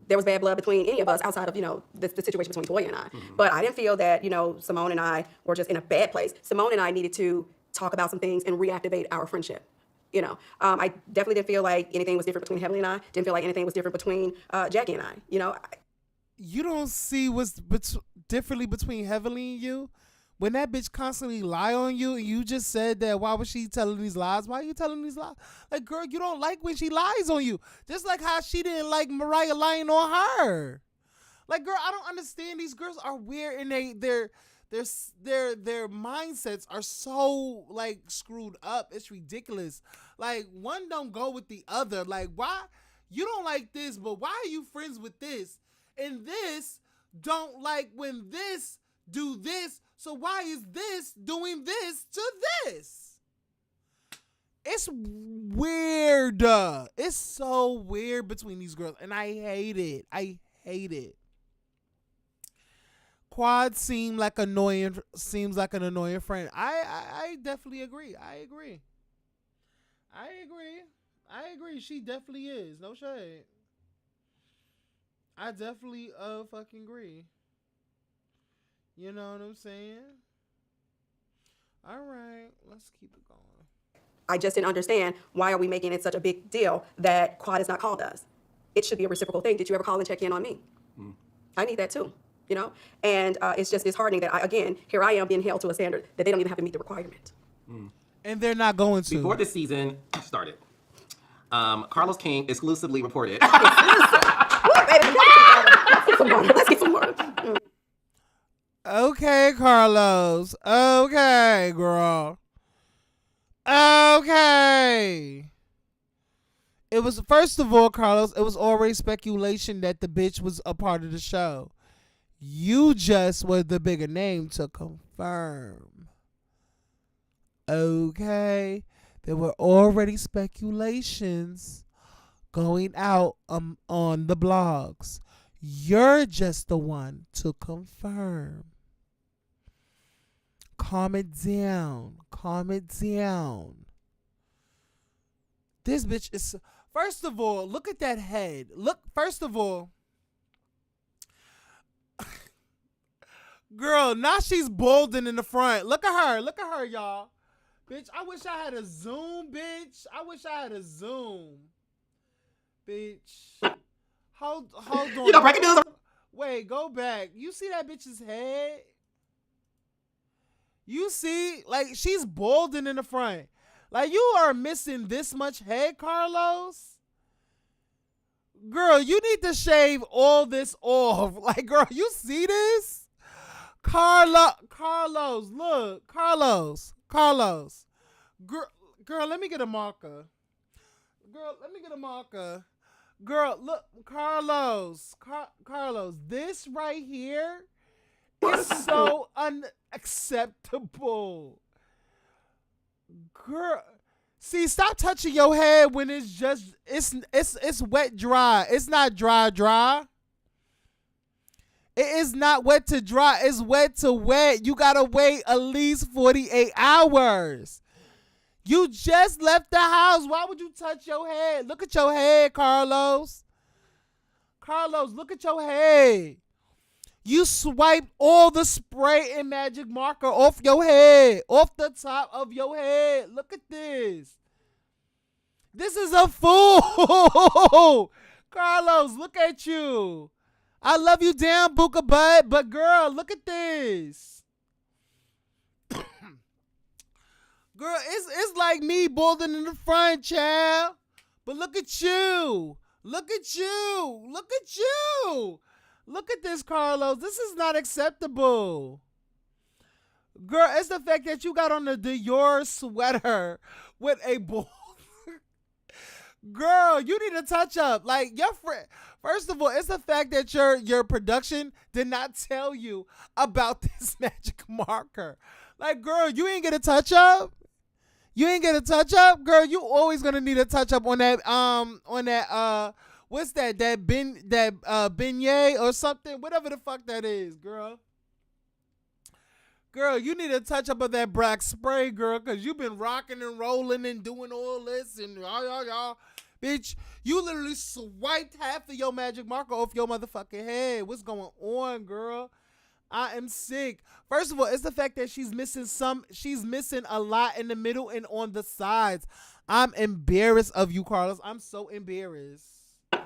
there was bad blood between any of us outside of the situation between Toya and I. Mm-hmm. But I didn't feel that Simone and I were just in a bad place. Simone and I needed to talk about some things and reactivate our friendship. I definitely didn't feel like anything was different between Heavenly and I. Didn't feel like anything was different between Jackie and I. You don't see what's differently between Heavenly and you? When that bitch constantly lie on you and you just said that, why was she telling these lies? Why are you telling these lies? Like, girl, you don't like when she lies on you. Just like how she didn't like Mariah lying on her. Like, girl, I don't understand. These girls are weird and their mindsets are so like screwed up. It's ridiculous. Like, one don't go with the other. Like, why you don't like this, but why are you friends with this? And this don't like when this do this. So why is this doing this to this? It's weird. It's so weird between these girls, and I hate it. I hate it. Quad seems like an annoying friend. I definitely agree. I agree. She definitely is. No shade. I definitely fucking agree. You know what I'm saying? All right, let's keep it going. I just didn't understand, why are we making it such a big deal that Quad has not called us? It should be a reciprocal thing. Did you ever call and check in on me? I need that too, you know? And it's just disheartening that, here I am being held to a standard that they don't even have to meet the requirement. And they're not going to. Before this season started, Carlos King exclusively reported. Let's get some more. Okay, Carlos. Okay, girl. Okay. It was, first of all, Carlos, it was already speculation that the bitch was a part of the show. You just were the bigger name to confirm. Okay. There were already speculations going out on the blogs. You're just the one to confirm. Calm it down. Calm it down. This bitch is... First of all, look at that head. Look, first of all... Girl, now she's balding in the front. Look at her. Look at her, y'all. Bitch, I wish I had a zoom, bitch. I wish I had a zoom. Bitch. Hold on. You know, breaking news. Wait, go back. You see that bitch's head? You see, like, she's balding in the front. Like, you are missing this much head, Carlos. Girl, you need to shave all this off. Like, girl, you see this? Carlos, look. Carlos. Girl, let me get a marker. Girl, look, Carlos, this right here is so unacceptable. Girl, see, stop touching your head when it's just, it's wet dry. It's not dry. It is not wet to dry. It's wet to wet. You gotta wait at least 48 hours. You just left the house. Why would you touch your head? Look at your head, Carlos. Look at your head. You swiped all the spray and magic marker off your head. Off the top of your head. Look at this. This is a fool. Carlos, look at you. I love you down, Buka Butt, but girl, look at this. Girl, it's like me balding in the front, child. But look at you. Look at this, Carlos. This is not acceptable. Girl, it's the fact that you got on the Dior sweater with a bald. Girl, you need to touch up. Like, your friend. First of all, it's the fact that your production did not tell you about this magic marker. Like, girl, you ain't get a touch up. Girl, you always gonna need a touch up on that what's that beignet or something, whatever the fuck that is, girl. Girl, you need a touch up of that black spray, girl, because you've been rocking and rolling and doing all this and y'all. Bitch, you literally swiped half of your magic marker off your motherfucking head. What's going on, girl? I am sick. First of all, it's the fact that she's missing a lot in the middle and on the sides. I'm embarrassed of you, Carlos. I'm so embarrassed.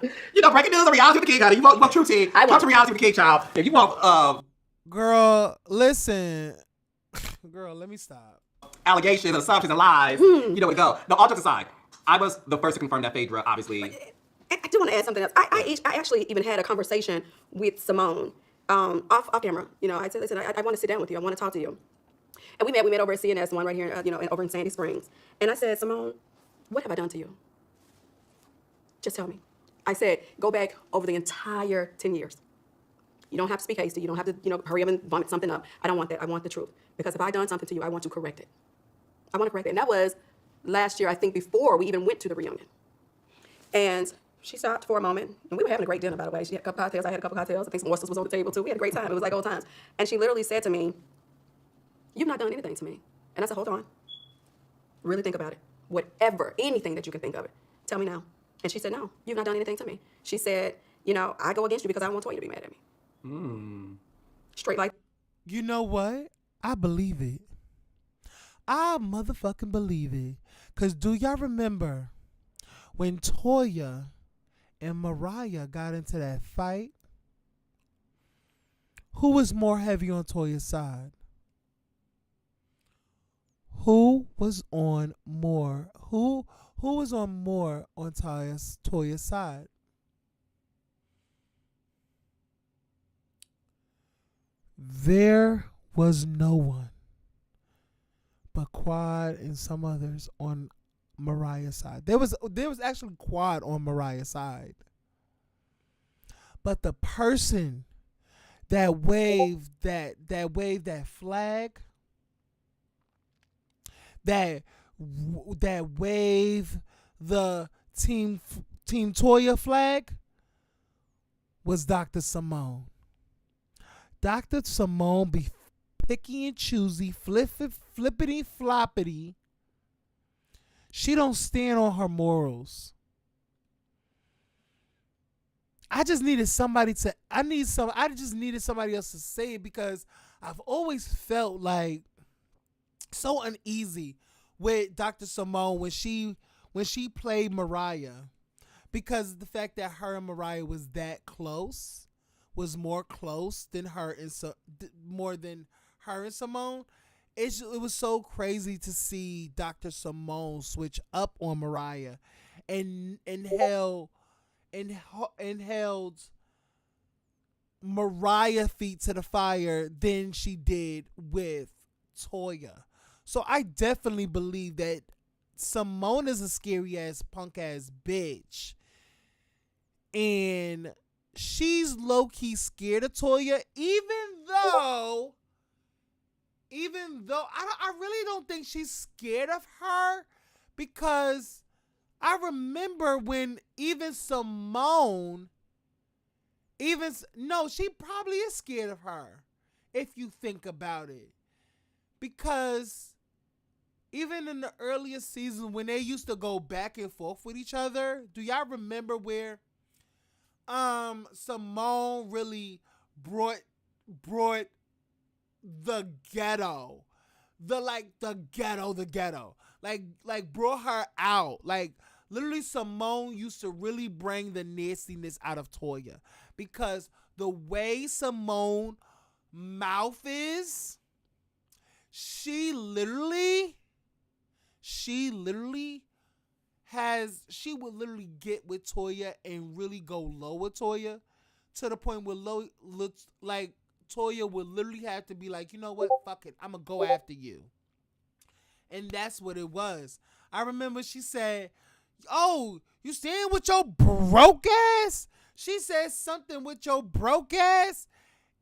You know, breaking news on reality with the king, honey. You want true tea? I Come want- to reality with the king, child. If you want Girl, listen. Girl, let me stop. allegations and assumptions and lies, you know where to go. No, all jokes aside, I was the first to confirm that Phaedra, obviously. I do want to add something else. I actually even had a conversation with Simone off camera. You know, I said, listen, I want to sit down with you. I want to talk to you. And we met over at CNS, one right here, you know, over in Sandy Springs. And I said, Simone, what have I done to you? Just tell me. I said, go back over the entire 10 years. You don't have to speak hasty. You don't have to, you know, hurry up and vomit something up. I don't want that. I want the truth. Because if I done something to you, I want to correct it. I want to correct it. And that was last year, I think, before we even went to the reunion. And she stopped for a moment. And we were having a great dinner, by the way. She had a couple cocktails. I had a couple cocktails. I think some oysters was on the table, too. We had a great time. It was like old times. And she literally said to me, you've not done anything to me. And I said, hold on. Really think about it. Whatever, anything that you can think of it. Tell me now. And she said, no, you've not done anything to me. She said, you know, I go against you because I don't want Toya to be mad at me. Straight like. You know what? I believe it. I motherfucking believe it. Because do y'all remember when Toya and Mariah got into that fight? Who was more heavy on Toya's side? Who was on more? Who was on more on Toya's side? There was no one but Quad and some others on Mariah's side. There was actually Quad on Mariah's side. But the person that waved that flag, that waved the Team Toya flag was Dr. Simone. Dr. Simone be picky and choosy, flippity floppity. She don't stand on her morals. I just needed somebody to I just needed somebody else to say it because I've always felt like so uneasy with Dr. Simone when she played Mariah, because the fact that her and Mariah was that close, was more close than her and more than her and Simone. It was so crazy to see Dr. Simone switch up on Mariah and held Mariah feet to the fire than she did with Toya. So I definitely believe that Simone is a scary ass punk ass bitch, and she's low key scared of Toya, even though I really don't think she's scared of her, because I remember when even Simone, she probably is scared of her if you think about it, because even in the earliest season when they used to go back and forth with each other, do y'all remember where Simone really brought the ghetto, like brought her out, like literally Simone used to really bring the nastiness out of Toya, because the way Simone mouth is, she literally would literally get with Toya and really go low with Toya, to the point where like Toya would literally have to be like, you know what, fuck it, I'm gonna go after you. And that's what it was. I remember she said, oh, you staying with your broke ass? She said something with your broke ass,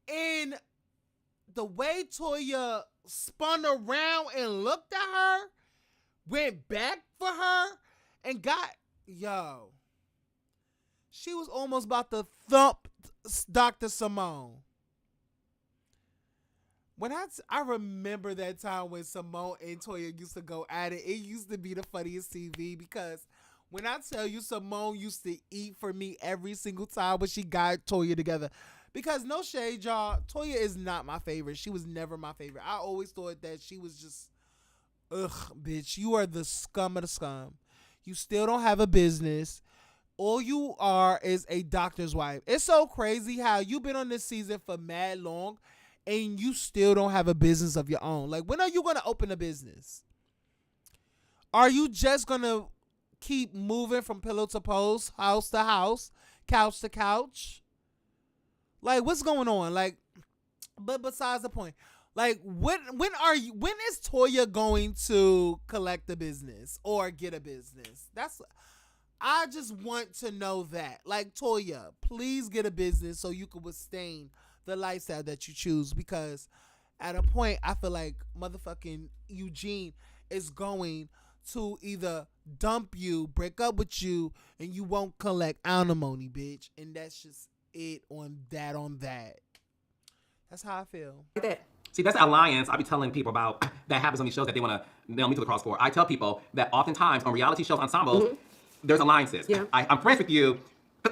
and the way Toya spun around and looked at her, went back for her, and she was almost about to thump Dr. Simone. When I remember that time when Simone and Toya used to go at it, it used to be the funniest TV, because when I tell you, Simone used to eat for me every single time when she got Toya together. Because no shade, y'all, Toya is not my favorite. She was never my favorite. I always thought that she was just, ugh, bitch, you are the scum of the scum. You still don't have a business. all you are is a doctor's wife. It's so crazy how you've been on this season for mad long and you still don't have a business of your own. Like, when are you going to open a business? Are you just going to keep moving from pillow to post, house to house, couch to couch? Like, what's going on? Like, but besides the point, like, when is Toya going to collect a business or get a business? I just want to know that. Like, Toya, please get a business so you can withstand the lifestyle that you choose, because at a point I feel like motherfucking Eugene is going to either dump you, break up with you, and you won't collect alimony, bitch. And that's just it on that. That's how I feel. That. See, that's the alliance I be telling people about that happens on these shows that they want to nail me to the cross for. I tell people that oftentimes on reality shows, ensembles, there's alliances. Yeah. I'm friends with you.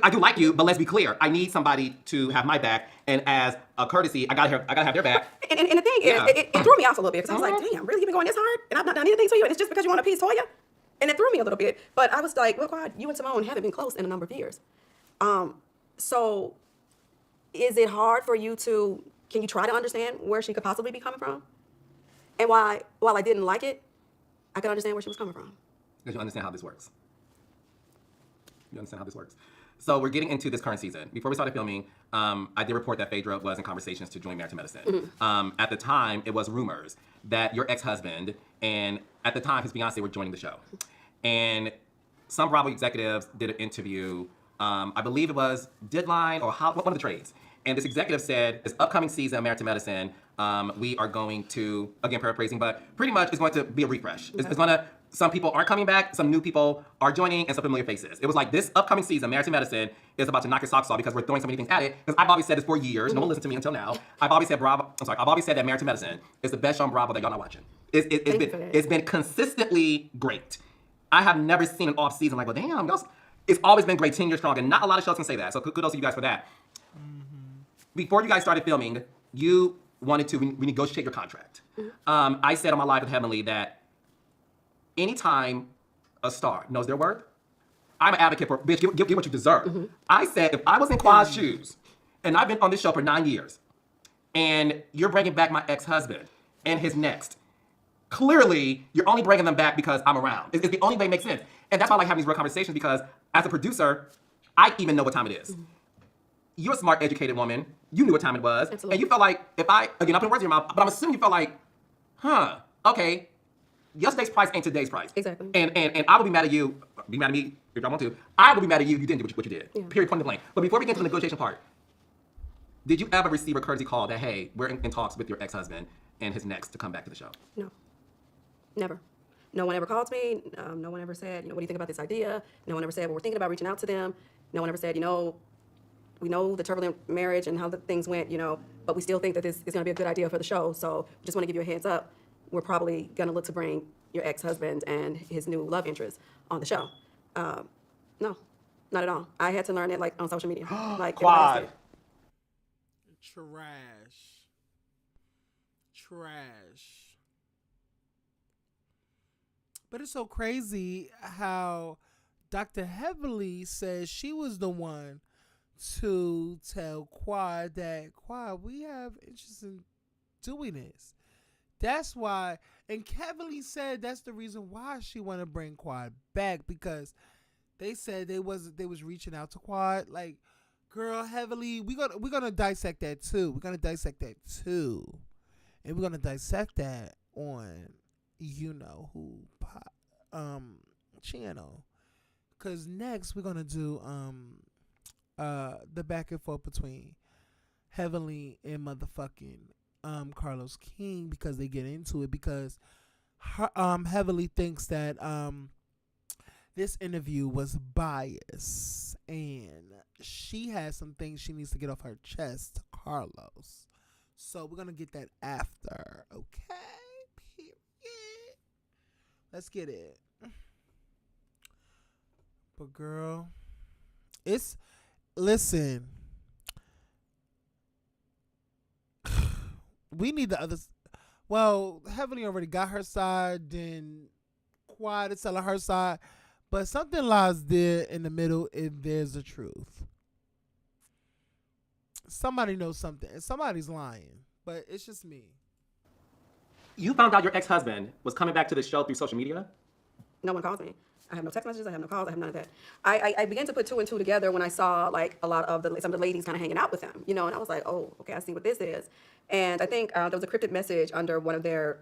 I do like you, but let's be clear. I need somebody to have my back, and as a courtesy, I gotta have their back. And the thing is, it threw me off a little bit, because I was like, damn, really, you been going this hard, and I've not done anything to you, and it's just because you want to appease Toya? And it threw me a little bit. But I was like, well, God, you and Simone haven't been close in a number of years. So is it hard for you can you try to understand where she could possibly be coming from? And while I didn't like it, I could understand where she was coming from. Because you understand how this works. So we're getting into this current season. Before we started filming, I did report that Phaedra was in conversations to join Married to Medicine. At the time, it was rumors that your ex-husband and at the time his fiance were joining the show. And some Bravo executives did an interview, I believe it was Deadline or one of the trades. And this executive said, this upcoming season of Married to Medicine, we are going to, again paraphrasing, but pretty much it's going to be a refresh. It's going to, some people aren't coming back, some new people are joining, and some familiar faces. It was like, this upcoming season, Married to Medicine, is about to knock your socks off because we're throwing so many things at it. Because I've always said this for years, no one listened to me until now. I've always said that Married to Medicine is the best show on Bravo that y'all not watching. It's been consistently great. I have never seen an off season like, well, damn, it's always been great, 10 years strong, and not a lot of shows can say that. So kudos to you guys for that. Before you guys started filming, you wanted to renegotiate your contract. I said on my live with Heavenly that anytime a star knows their worth, I'm an advocate for, bitch, get what you deserve. I said, if I was in Quad's shoes, and I've been on this show for 9 years, and you're bringing back my ex-husband and his next, clearly, you're only bringing them back because I'm around. It's the only way it makes sense. And that's why I like having these real conversations, because as a producer, I even know what time it is. You're a smart, educated woman. You knew what time it was. Absolutely. And you felt like, I'm putting words in your mouth, but I'm assuming you felt like, okay, yesterday's price ain't today's price. Exactly. And I would be mad at you, be mad at me if I want to. I would be mad at you, you didn't do what you did. Yeah. Period, point blank. But before we get to the negotiation part, did you ever receive a courtesy call that, hey, we're in talks with your ex-husband and his next to come back to the show? No. Never. No one ever called me. No one ever said, what do you think about this idea? No one ever said, well, we're thinking about reaching out to them. No one ever said, we know the turbulent marriage and how the things went, but we still think that this is going to be a good idea for the show. So just want to give you a heads up. We're probably going to look to bring your ex-husband and his new love interest on the show. No, not at all. I had to learn it on social media. Like Quad. Trash. But it's so crazy how Dr. Heavily says she was the one to tell Quad that, Quad, we have interest in doing this. That's why, and Heavily said that's the reason why she want to bring Quad back, because they said they was reaching out to Quad. Like, girl, Heavily, we're gonna dissect that too. And we're gonna dissect that on who channel. Cause next we're gonna do the back and forth between Heavenly and motherfucking Carlos King, because they get into it, because Heavenly thinks that this interview was biased and she has some things she needs to get off her chest to Carlos. So we're gonna get that after, okay? Period. Let's get it. But girl, listen. We need the others. Well, Heavenly already got her side, then Quad is telling her side. But something lies there in the middle if there's a truth. Somebody knows something and somebody's lying. But it's just me. You found out your ex-husband was coming back to the show through social media? No one calls me. I have no text messages. I have no calls. I have none of that. I began to put two and two together when I saw like a lot of some of the ladies kind of hanging out with him, and I was like, oh, okay, I see what this is. And I think there was a cryptic message under one of their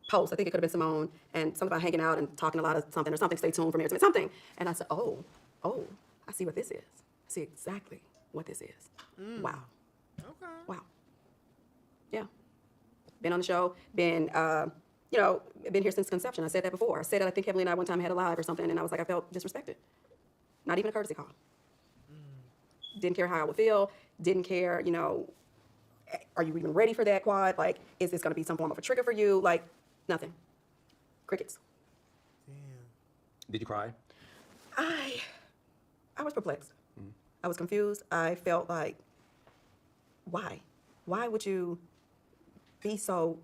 posts. I think it could have been Simone and something about hanging out and talking a lot of something or something. Stay tuned for me or something. And I said, oh, I see what this is. I see exactly what this is. Wow. Okay. Wow. Yeah. Been on the show. Been been here since conception. I said that before. I said that I think Heavenly and I one time had a live or something, and I was like, I felt disrespected. Not even a courtesy call. Didn't care how I would feel. Didn't care, are you even ready for that quad? Like, is this going to be some form of a trigger for you? Like, nothing. Crickets. Damn. Did you cry? I was perplexed. I was confused. I felt like, why? Why would you be so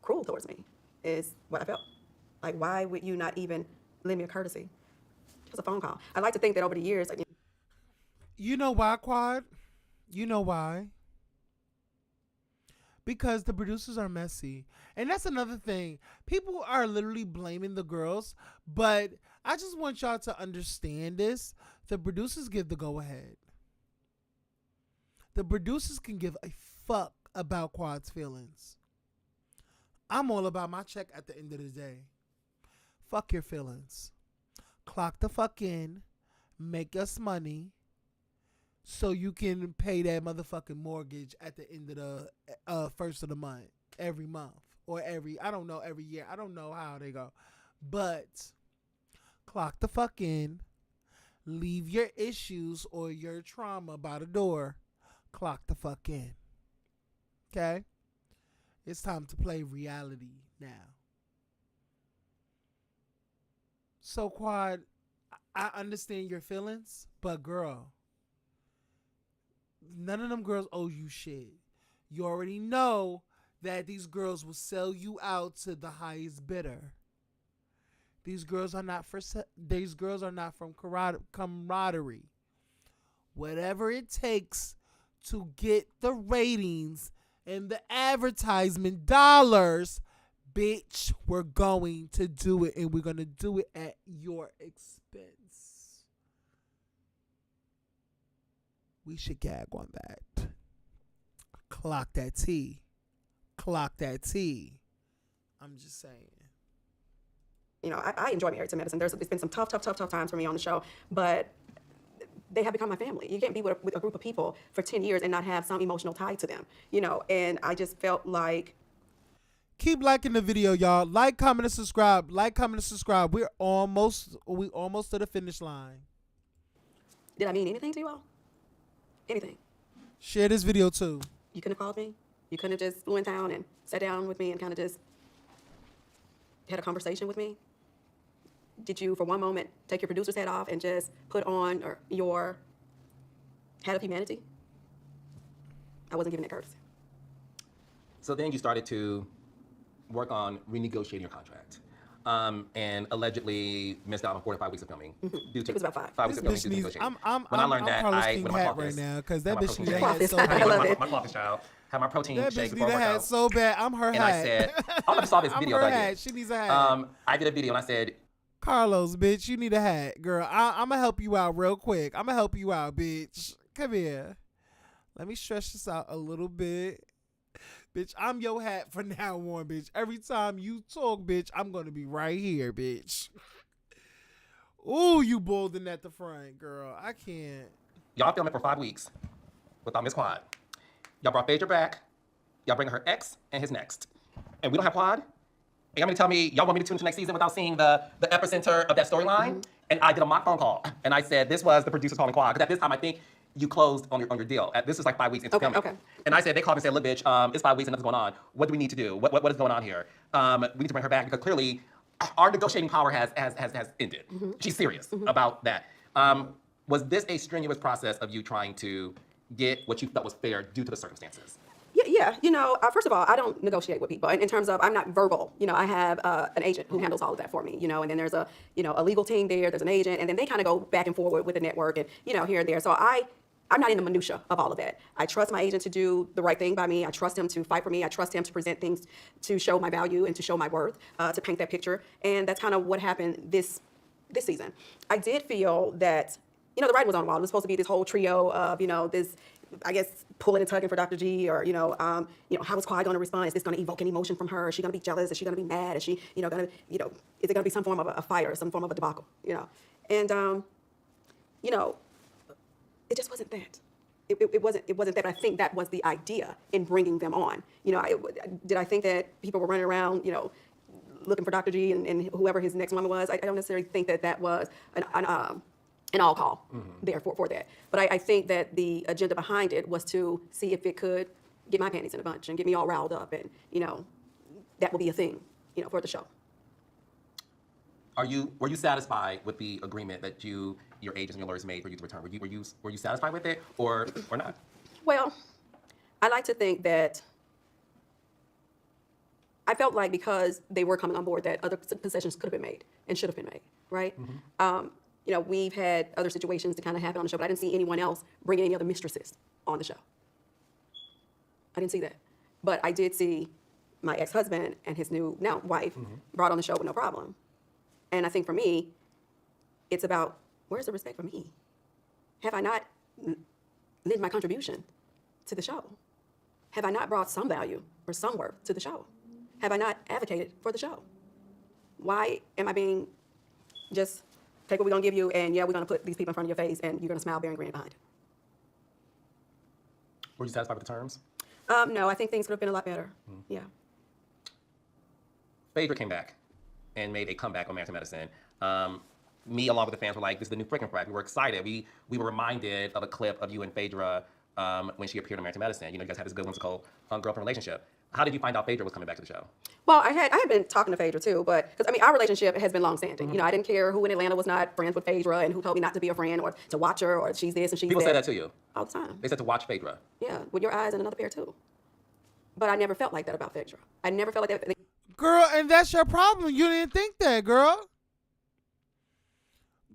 cruel towards me? Is what I felt. Like, why would you not even lend me a courtesy? Just a phone call. I like to think that over the years, You know why, Quad? You know why? Because the producers are messy. And that's another thing. People are literally blaming the girls, but I just want y'all to understand this. The producers give the go-ahead. The producers can give a fuck about Quad's feelings. I'm all about my check at the end of the day. Fuck your feelings. Clock the fuck in. Make us money. So you can pay that motherfucking mortgage at the end of the first of the month. Every month. Or every year. I don't know how they go. But clock the fuck in. Leave your issues or your trauma by the door. Clock the fuck in. Okay? It's time to play reality now. So, Quad, I understand your feelings, but girl, none of them girls owe you shit. You already know that these girls will sell you out to the highest bidder. These girls are not from camaraderie. Whatever it takes to get the ratings and the advertisement dollars, bitch, we're going to do it, and we're going to do it at your expense. We should gag on that. Clock that T. Clock that T. I'm just saying. I enjoy Married to Medicine. It's been some tough times for me on the show, but they have become my family. You can't be with a group of people for 10 years and not have some emotional tie to them, and I just felt like. Keep liking the video, y'all. Like, comment, and subscribe. Like, comment, and subscribe. We almost to the finish line. Did I mean anything to you all? Anything? Share this video too. You couldn't have called me? You couldn't have just flew in town and sat down with me and kind of just had a conversation with me? Did you, for one moment, take your producer's hat off and just put on your hat of humanity? I wasn't given that courtesy. So then you started to work on renegotiating your contract. And allegedly missed out on 4 to 5 weeks of filming. It was about 5. 5 weeks of filming. Bitch needs. When I learned that, I went to my hat office. right now because that Had my bitch protein need a shake. hat so I bad. love it. My office child. Had my protein That shake bitch before need I a worked hat out. so bad. I'm her And hat. I said, I never saw this I'm video her that I hat. did. She needs a hat. I did a video and I said, Carlos, bitch, you need a hat, girl. I'm gonna help you out real quick. I'm gonna help you out, bitch. Come here. Let me stretch this out a little bit. Bitch, I'm your hat from now on, bitch. Every time you talk, bitch, I'm gonna be right here, bitch. Ooh, you balding at the front, girl. I can't. y'all filming for 5 weeks without Miss Quad. Y'all brought Phaedra back. Y'all bring her ex and his next. And we don't have Quad. And y'all mean to tell me y'all want me to tune into next season without seeing the epicenter of that storyline? And I did a mock phone call. And I said, this was the producers calling Quad. Because at this time, I think you closed on your deal. This is like 5 weeks into filming. Okay. And I said, they called me and said, look, bitch, it's 5 weeks and nothing's going on. What do we need to do? What is going on here? We need to bring her back because clearly our negotiating power has ended. She's serious about that. Was this a strenuous process of you trying to get what you felt was fair due to the circumstances? Yeah, Yeah, first of all, I don't negotiate with people in terms of I'm not verbal. I have an agent who handles all of that for me. And then there's a legal team there. There's an agent, and then they kind of go back and forward with the network and here and there. So I'm not in the minutia of all of that. I trust my agent to do the right thing by me. I trust him to fight for me. I trust him to present things to show my value and to show my worth, to paint that picture. And that's kind of what happened this season. I did feel that the writing was on the wall. It was supposed to be this whole trio of this, I guess, pulling and tugging for Dr. G, or how is Kawhi going to respond? Is this going to evoke any emotion from her? Is she going to be jealous? Is she going to be mad? Is she going to is it going to be some form of a fight or some form of a debacle? And it just wasn't that. It wasn't that. But I think that was the idea in bringing them on. Did I think that people were running around looking for Dr. G and whoever his next woman was? I don't necessarily think that was an all call there for that. But I think that the agenda behind it was to see if it could get my panties in a bunch and get me all riled up, and that will be a thing for the show. Were you satisfied with the agreement that your agents and your lawyers made for you to return? Were you satisfied with it or not? Well, I like to think that I felt like because they were coming on board that other concessions could have been made and should have been made, right? We've had other situations to kind of happen on the show, but I didn't see anyone else bringing any other mistresses on the show. I didn't see that. But I did see my ex-husband and his new now wife brought on the show with no problem. And I think for me, it's about, where's the respect for me? Have I not lent my contribution to the show? Have I not brought some value or some worth to the show? Have I not advocated for the show? Why am I being just, take what we're gonna give you, and yeah, we're gonna put these people in front of your face, and you're gonna smile, bearing grin behind it? Were you satisfied with the terms? No, I think things could have been a lot better. Yeah. Phaedra came back and made a comeback on Married to Medicine. Me, along with the fans, were like, this is the new freaking threat. We were excited. We were reminded of a clip of you and Phaedra when she appeared on Married to Medicine. You guys had this good whimsical girlfriend relationship. How did you find out Phaedra was coming back to the show? Well, I had been talking to Phaedra too, but because our relationship has been long-standing. I didn't care who in Atlanta was not friends with Phaedra and who told me not to be a friend or to watch her or she's this and she's People that. say that to you all the time. They said to watch Phaedra. Yeah, with your eyes and another pair too. But I never felt like that about Phaedra. I never felt like that. Girl, and that's your problem. You didn't think that, girl.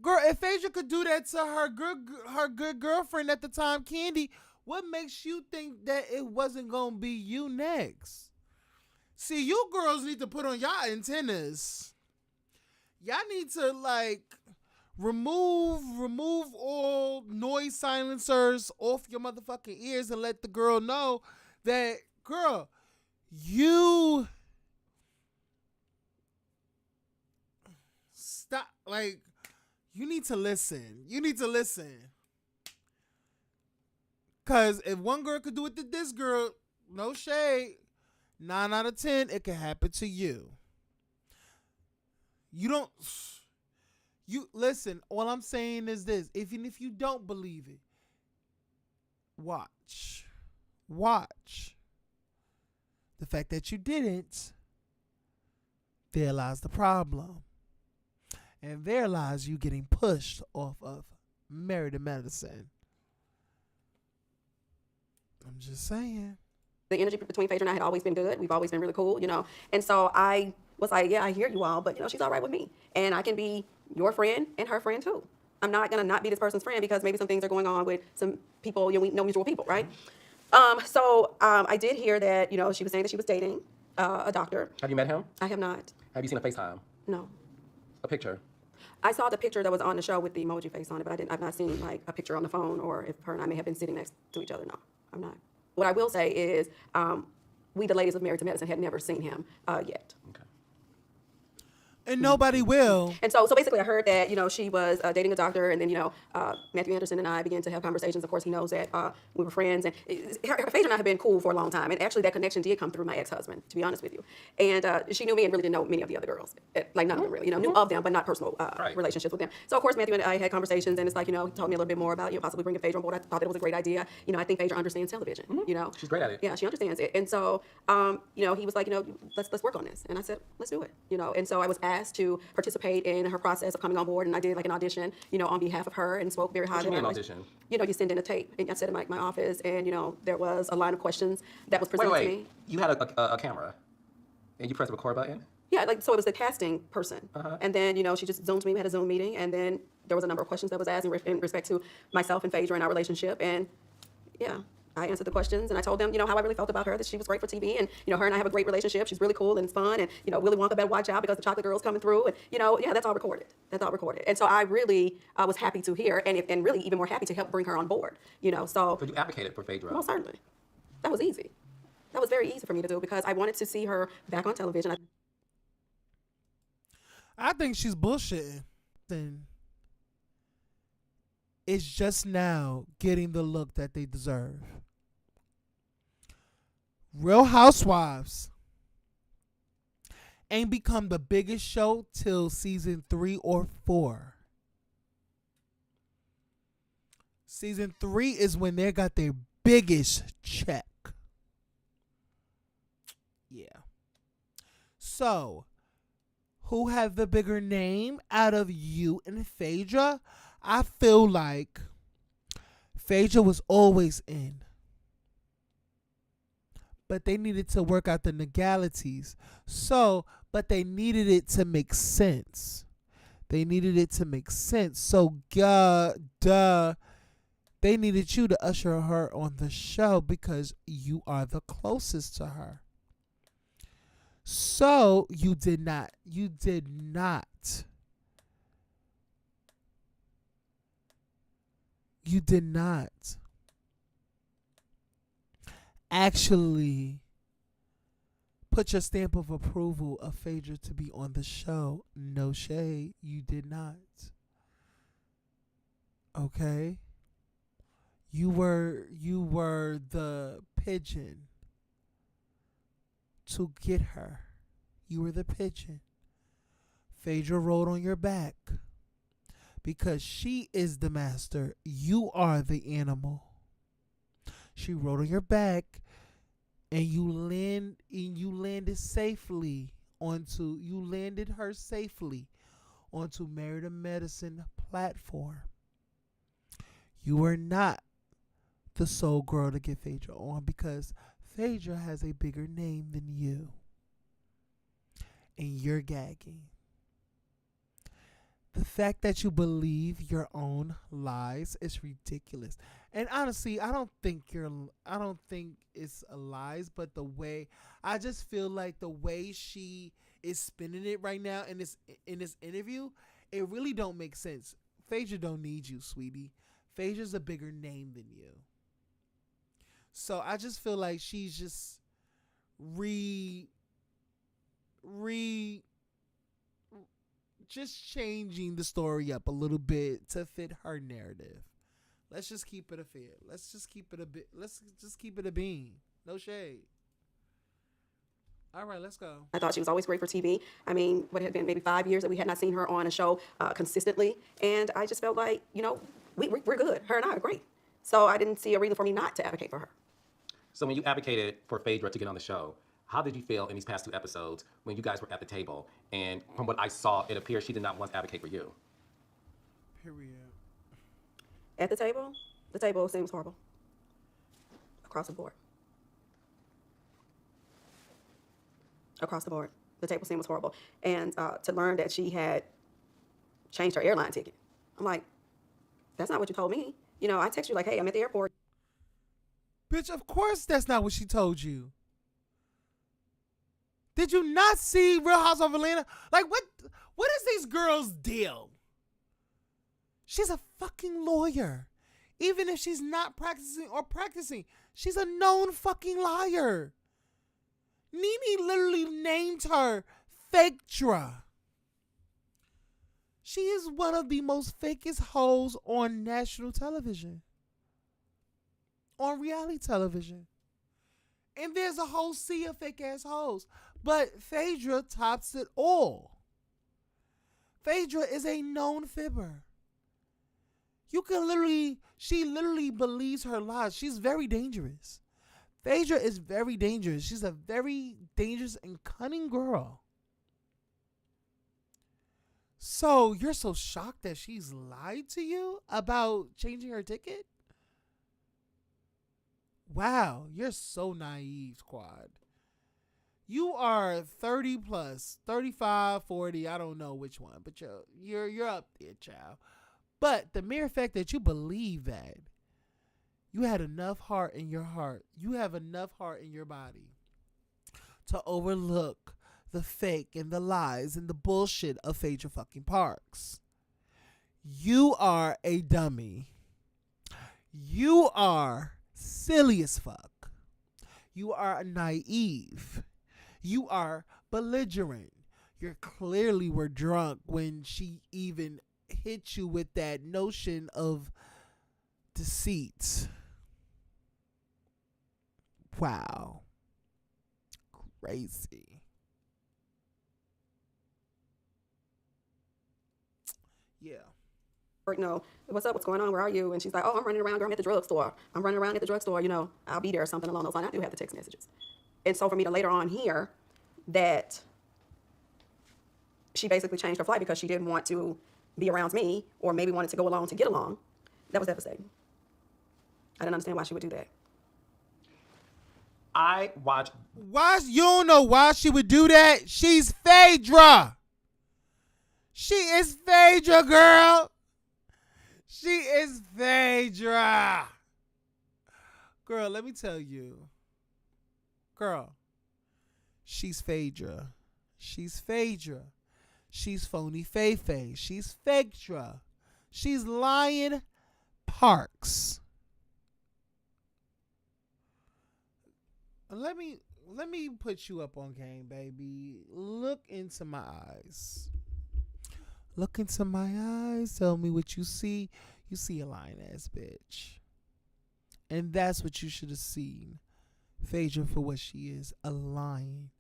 Girl, if Phaedra could do that to her good girlfriend at the time, Candy, what makes you think that it wasn't gonna be you next? See, you girls need to put on y'all antennas. Y'all need to remove all noise silencers off your motherfucking ears and let the girl know that, girl, you stop. You need to listen. You need to listen. Because if one girl could do it to this girl, no shade, 9 out of 10, it can happen to you. Listen, all I'm saying is this. Even if you don't believe it, watch. The fact that you didn't, there lies the problem. And there lies you getting pushed off of Married to Medicine. I'm just saying. The energy between Phaedra and I had always been good. We've always been really cool, And so I was like, yeah, I hear you all, but, she's all right with me. And I can be your friend and her friend, too. I'm not going to not be this person's friend because maybe some things are going on with some people, we know mutual people, right? So I did hear that, she was saying that she was dating a doctor. Have you met him? I have not. Have you seen a FaceTime? No. A picture? I saw the picture that was on the show with the emoji face on it, but I've not seen a picture on the phone or if her and I may have been sitting next to each other. No, I'm not. What I will say is we, the ladies of Married to Medicine, had never seen him yet. Okay. And nobody will. And so basically I heard that, she was dating a doctor, and then, Matthew Anderson and I began to have conversations. Of course, he knows that we were friends, and Phaedra and I have been cool for a long time. And actually that connection did come through my ex-husband, to be honest with you. And she knew me and really didn't know many of the other girls. None of them really, knew of them, but not personal relationships with them. So of course, Matthew and I had conversations, and it's like, he told me a little bit more about, possibly bringing Phaedra on board. I thought that it was a great idea. I think Phaedra understands television, She's great at it. Yeah, she understands it. And so, he was like, let's work on this. And I said, let's do it, And so I was asked asked to participate in her process of coming on board, and I did like an audition, on behalf of her, and spoke very highly. What you mean of her. audition? You send in a tape, and I sat in my office, and there was a line of questions that was presented to me. You had a camera, and you pressed the record button? Yeah, so it was the casting person. And then, she just Zoomed me, we had a Zoom meeting, and then there was a number of questions that was asked in respect to myself and Phaedra and our relationship. And yeah, I answered the questions, and I told them, how I really felt about her, that she was great for TV, and, her and I have a great relationship. She's really cool and it's fun, and, Willy Wonka better watch out because the chocolate girl's coming through, and, yeah, that's all recorded. That's all recorded. And so I really was happy to hear, and really even more happy to help bring her on board, so. But you advocated for Phaedra. Most certainly. That was easy. That was very easy for me to do because I wanted to see her back on television. I think she's bullshitting. Then it's just now getting the look that they deserve. Real Housewives ain't become the biggest show till season 3 or 4. Season 3 is when they got their biggest check. Yeah. So, who have the bigger name out of you and Phaedra? I feel like Phaedra was always in. But they needed to work out the legalities. But they needed it to make sense. They needed it to make sense. So, they needed you to usher her on the show because you are the closest to her. So you did not actually put your stamp of approval of Phaedra to be on the show. No shade. You did not. Okay? You were the pigeon to get her. You were the pigeon. Phaedra rode on your back because she is the master. You are the animal. She rode on your back, and you landed safely you landed her safely onto Married to Medicine platform. You were not the sole girl to get Phaedra on because Phaedra has a bigger name than you. And you're gagging. The fact that you believe your own lies is ridiculous. And honestly, I don't think it's a lies, but I just feel like the way she is spinning it right now in this interview, it really don't make sense. Phaedra don't need you, sweetie. Phaedra's a bigger name than you. So I just feel like she's just just changing the story up a little bit to fit her narrative. Let's just keep it a fit. Let's just keep it a bean. No shade. All right, let's go. I thought she was always great for TV. I mean, what had been maybe 5 years that we had not seen her on a show consistently. And I just felt like, we're good. Her and I are great. So I didn't see a reason for me not to advocate for her. So when you advocated for Phaedra to get on the show, how did you feel in these past 2 episodes when you guys were at the table? And from what I saw, it appears she did not once advocate for you. Period. At the table seems horrible. Across the board. Across the board. The table scene was horrible. And to learn that she had changed her airline ticket. I'm like, that's not what you told me. I text you like, hey, I'm at the airport. Bitch, of course that's not what she told you. Did you not see Real House of Atlanta? Like, what is these girls' deal? She's a fucking lawyer. Even if she's not practicing, she's a known fucking liar. Nene literally named her Phaedra. She is one of the most fakest hoes on national television. On reality television. And there's a whole sea of fake ass hoes. But Phaedra tops it all. Phaedra is a known fibber. She literally believes her lies. She's very dangerous. Phaedra is very dangerous. She's a very dangerous and cunning girl. So you're so shocked that she's lied to you about changing her ticket? Wow, you're so naive, Quad. You are 30 plus, 35, 40, I don't know which one, but you're up there, child. But the mere fact that you believe that, you had enough heart in your heart, you have enough heart in your body to overlook the fake and the lies and the bullshit of Phaedra fucking Parks. You are a dummy. You are silly as fuck. You are naive. You are belligerent. You clearly were drunk when she even hit you with that notion of deceit. Wow. Crazy. Yeah. You know, what's up? What's going on? Where are you? And she's like, oh, I'm running around, girl. I'm at the drugstore. I'm running around at the drugstore. You know, I'll be there or something along those lines. I do have the text messages. And so for me to later on hear that she basically changed her flight because she didn't want to be around me or maybe wanted to go along to get along, that was devastating. I didn't understand why she would do that. I watched. Why? You don't know why she would do that? She's Phaedra. She is Phaedra, girl. She is Phaedra. Girl, let me tell you. Girl, she's Phaedra. She's Phaedra. She's phony Faye. She's Phaedra. She's Lion Parks. Let me put you up on game, baby. Look into my eyes. Look into my eyes. Tell me what you see. You see a lying ass bitch. And that's what you should have seen Phaedra for what she is. A lying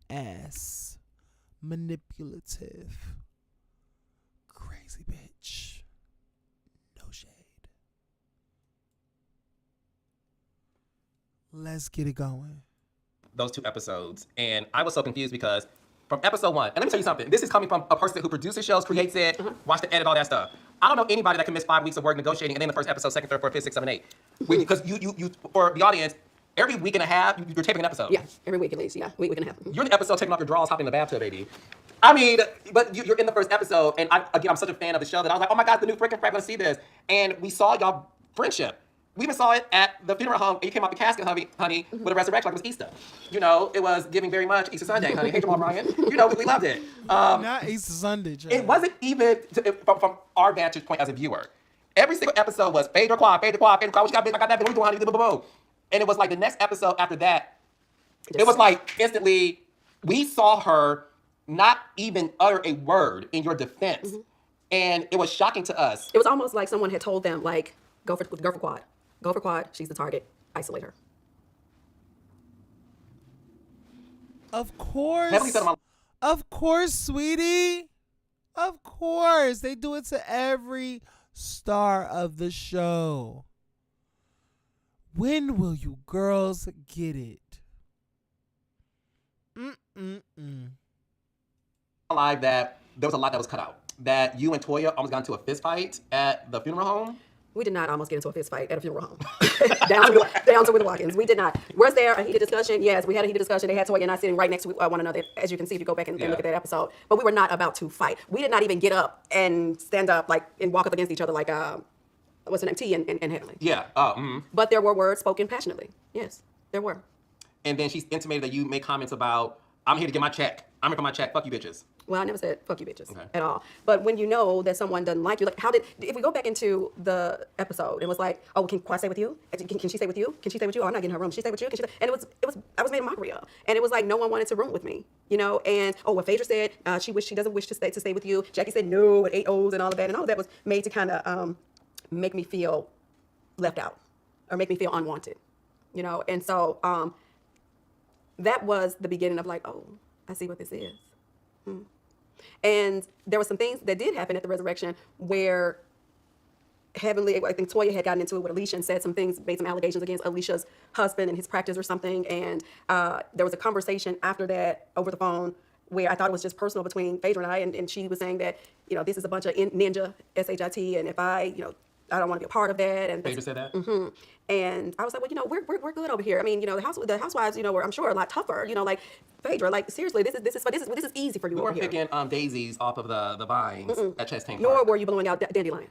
ass. Manipulative. Crazy bitch. No shade. Let's get it going. Those 2 episodes, and I was so confused because from episode 1, and let me tell you something, this is coming from a person who produces shows, creates it, wants to edit all that stuff. I don't know anybody that can miss 5 weeks of work negotiating and then the first episode, second, third, fourth, fifth, sixth, seven, eight. Because you for the audience, every week and a half, you're taping an episode. Yeah, every week at least. Yeah, week and a half. You're in the episode taking off your drawers, hopping in the bathtub, baby. I mean, but you're in the first episode, and I'm such a fan of the show that I was like, oh my God, the new freaking crap, I'm gonna see this. And we saw y'all friendship. We even saw it at the funeral home. You came out the casket, honey, with a resurrection like it was Easter. You know, it was giving very much Easter Sunday, honey. Hey, Jamal Ryan. You know, we loved it. Not Easter Sunday, Joe. It wasn't even from our vantage point as a viewer. Every single episode was Phaedra Quad, what you got, bitch? I got that, bitch. What you doing, honey? Blah, blah, blah. And it was like the next episode after that, it was like instantly, we saw her not even utter a word in your defense. And it was shocking to us. It was almost like someone had told them, like, go for Quad. Go for Quad. She's the target. Isolate her. Of course. Heavily said on my Of course, sweetie. Of course. They do it to every star of the show. When will you girls get it? live that there was a lot that was cut out. That you and Toya almost got into a fist fight at the funeral home. We did not almost get into a fist fight at a funeral home. down to with the walk-ins. We did not. Was there a heated discussion? Yes, we had a heated discussion. They had Toya and I sitting right next to one another, as you can see if you go back and look at that episode. But we were not about to fight. We did not even get up and stand up and walk up against each other like what's her name, T and Heavenly. Yeah. But there were words spoken passionately. Yes, there were. And then she's intimated that you make comments about, I'm here to get my check. I'm here for my check. Fuck you, bitches. Well, I never said fuck you bitches at all. But when you know that someone doesn't like you, like if we go back into the episode, it was like, oh, can Quad stay with you? Can she stay with you? Can she stay with you? Oh, I'm not getting her room. Can she stay with you? Can she stay? And I was made a mockery of. And it was like no one wanted to room with me, you know? And what Phaedra said, she doesn't wish to stay with you. Jackie said no with 8 O's and all of that. And all of that was made to kind of make me feel left out or make me feel unwanted, you know? And so that was the beginning of like, oh, I see what this is. And there were some things that did happen at the resurrection where Heavenly, I think Toya had gotten into it with Alicia and said some things, made some allegations against Alicia's husband and his practice or something. And there was a conversation after that over the phone where I thought it was just personal between Phaedra and I, and she was saying that, this is a bunch of ninja, SHIT, and if I don't want to be a part of that. And Phaedra said that? Mm-hmm. And I was like, well, we're good over here. I mean, the housewives, were, I'm sure, a lot tougher. Like Phaedra, like seriously, this is easy for you We over weren't here. picking daisies off of the vines at Chastain Park. Nor were you blowing out dandelions.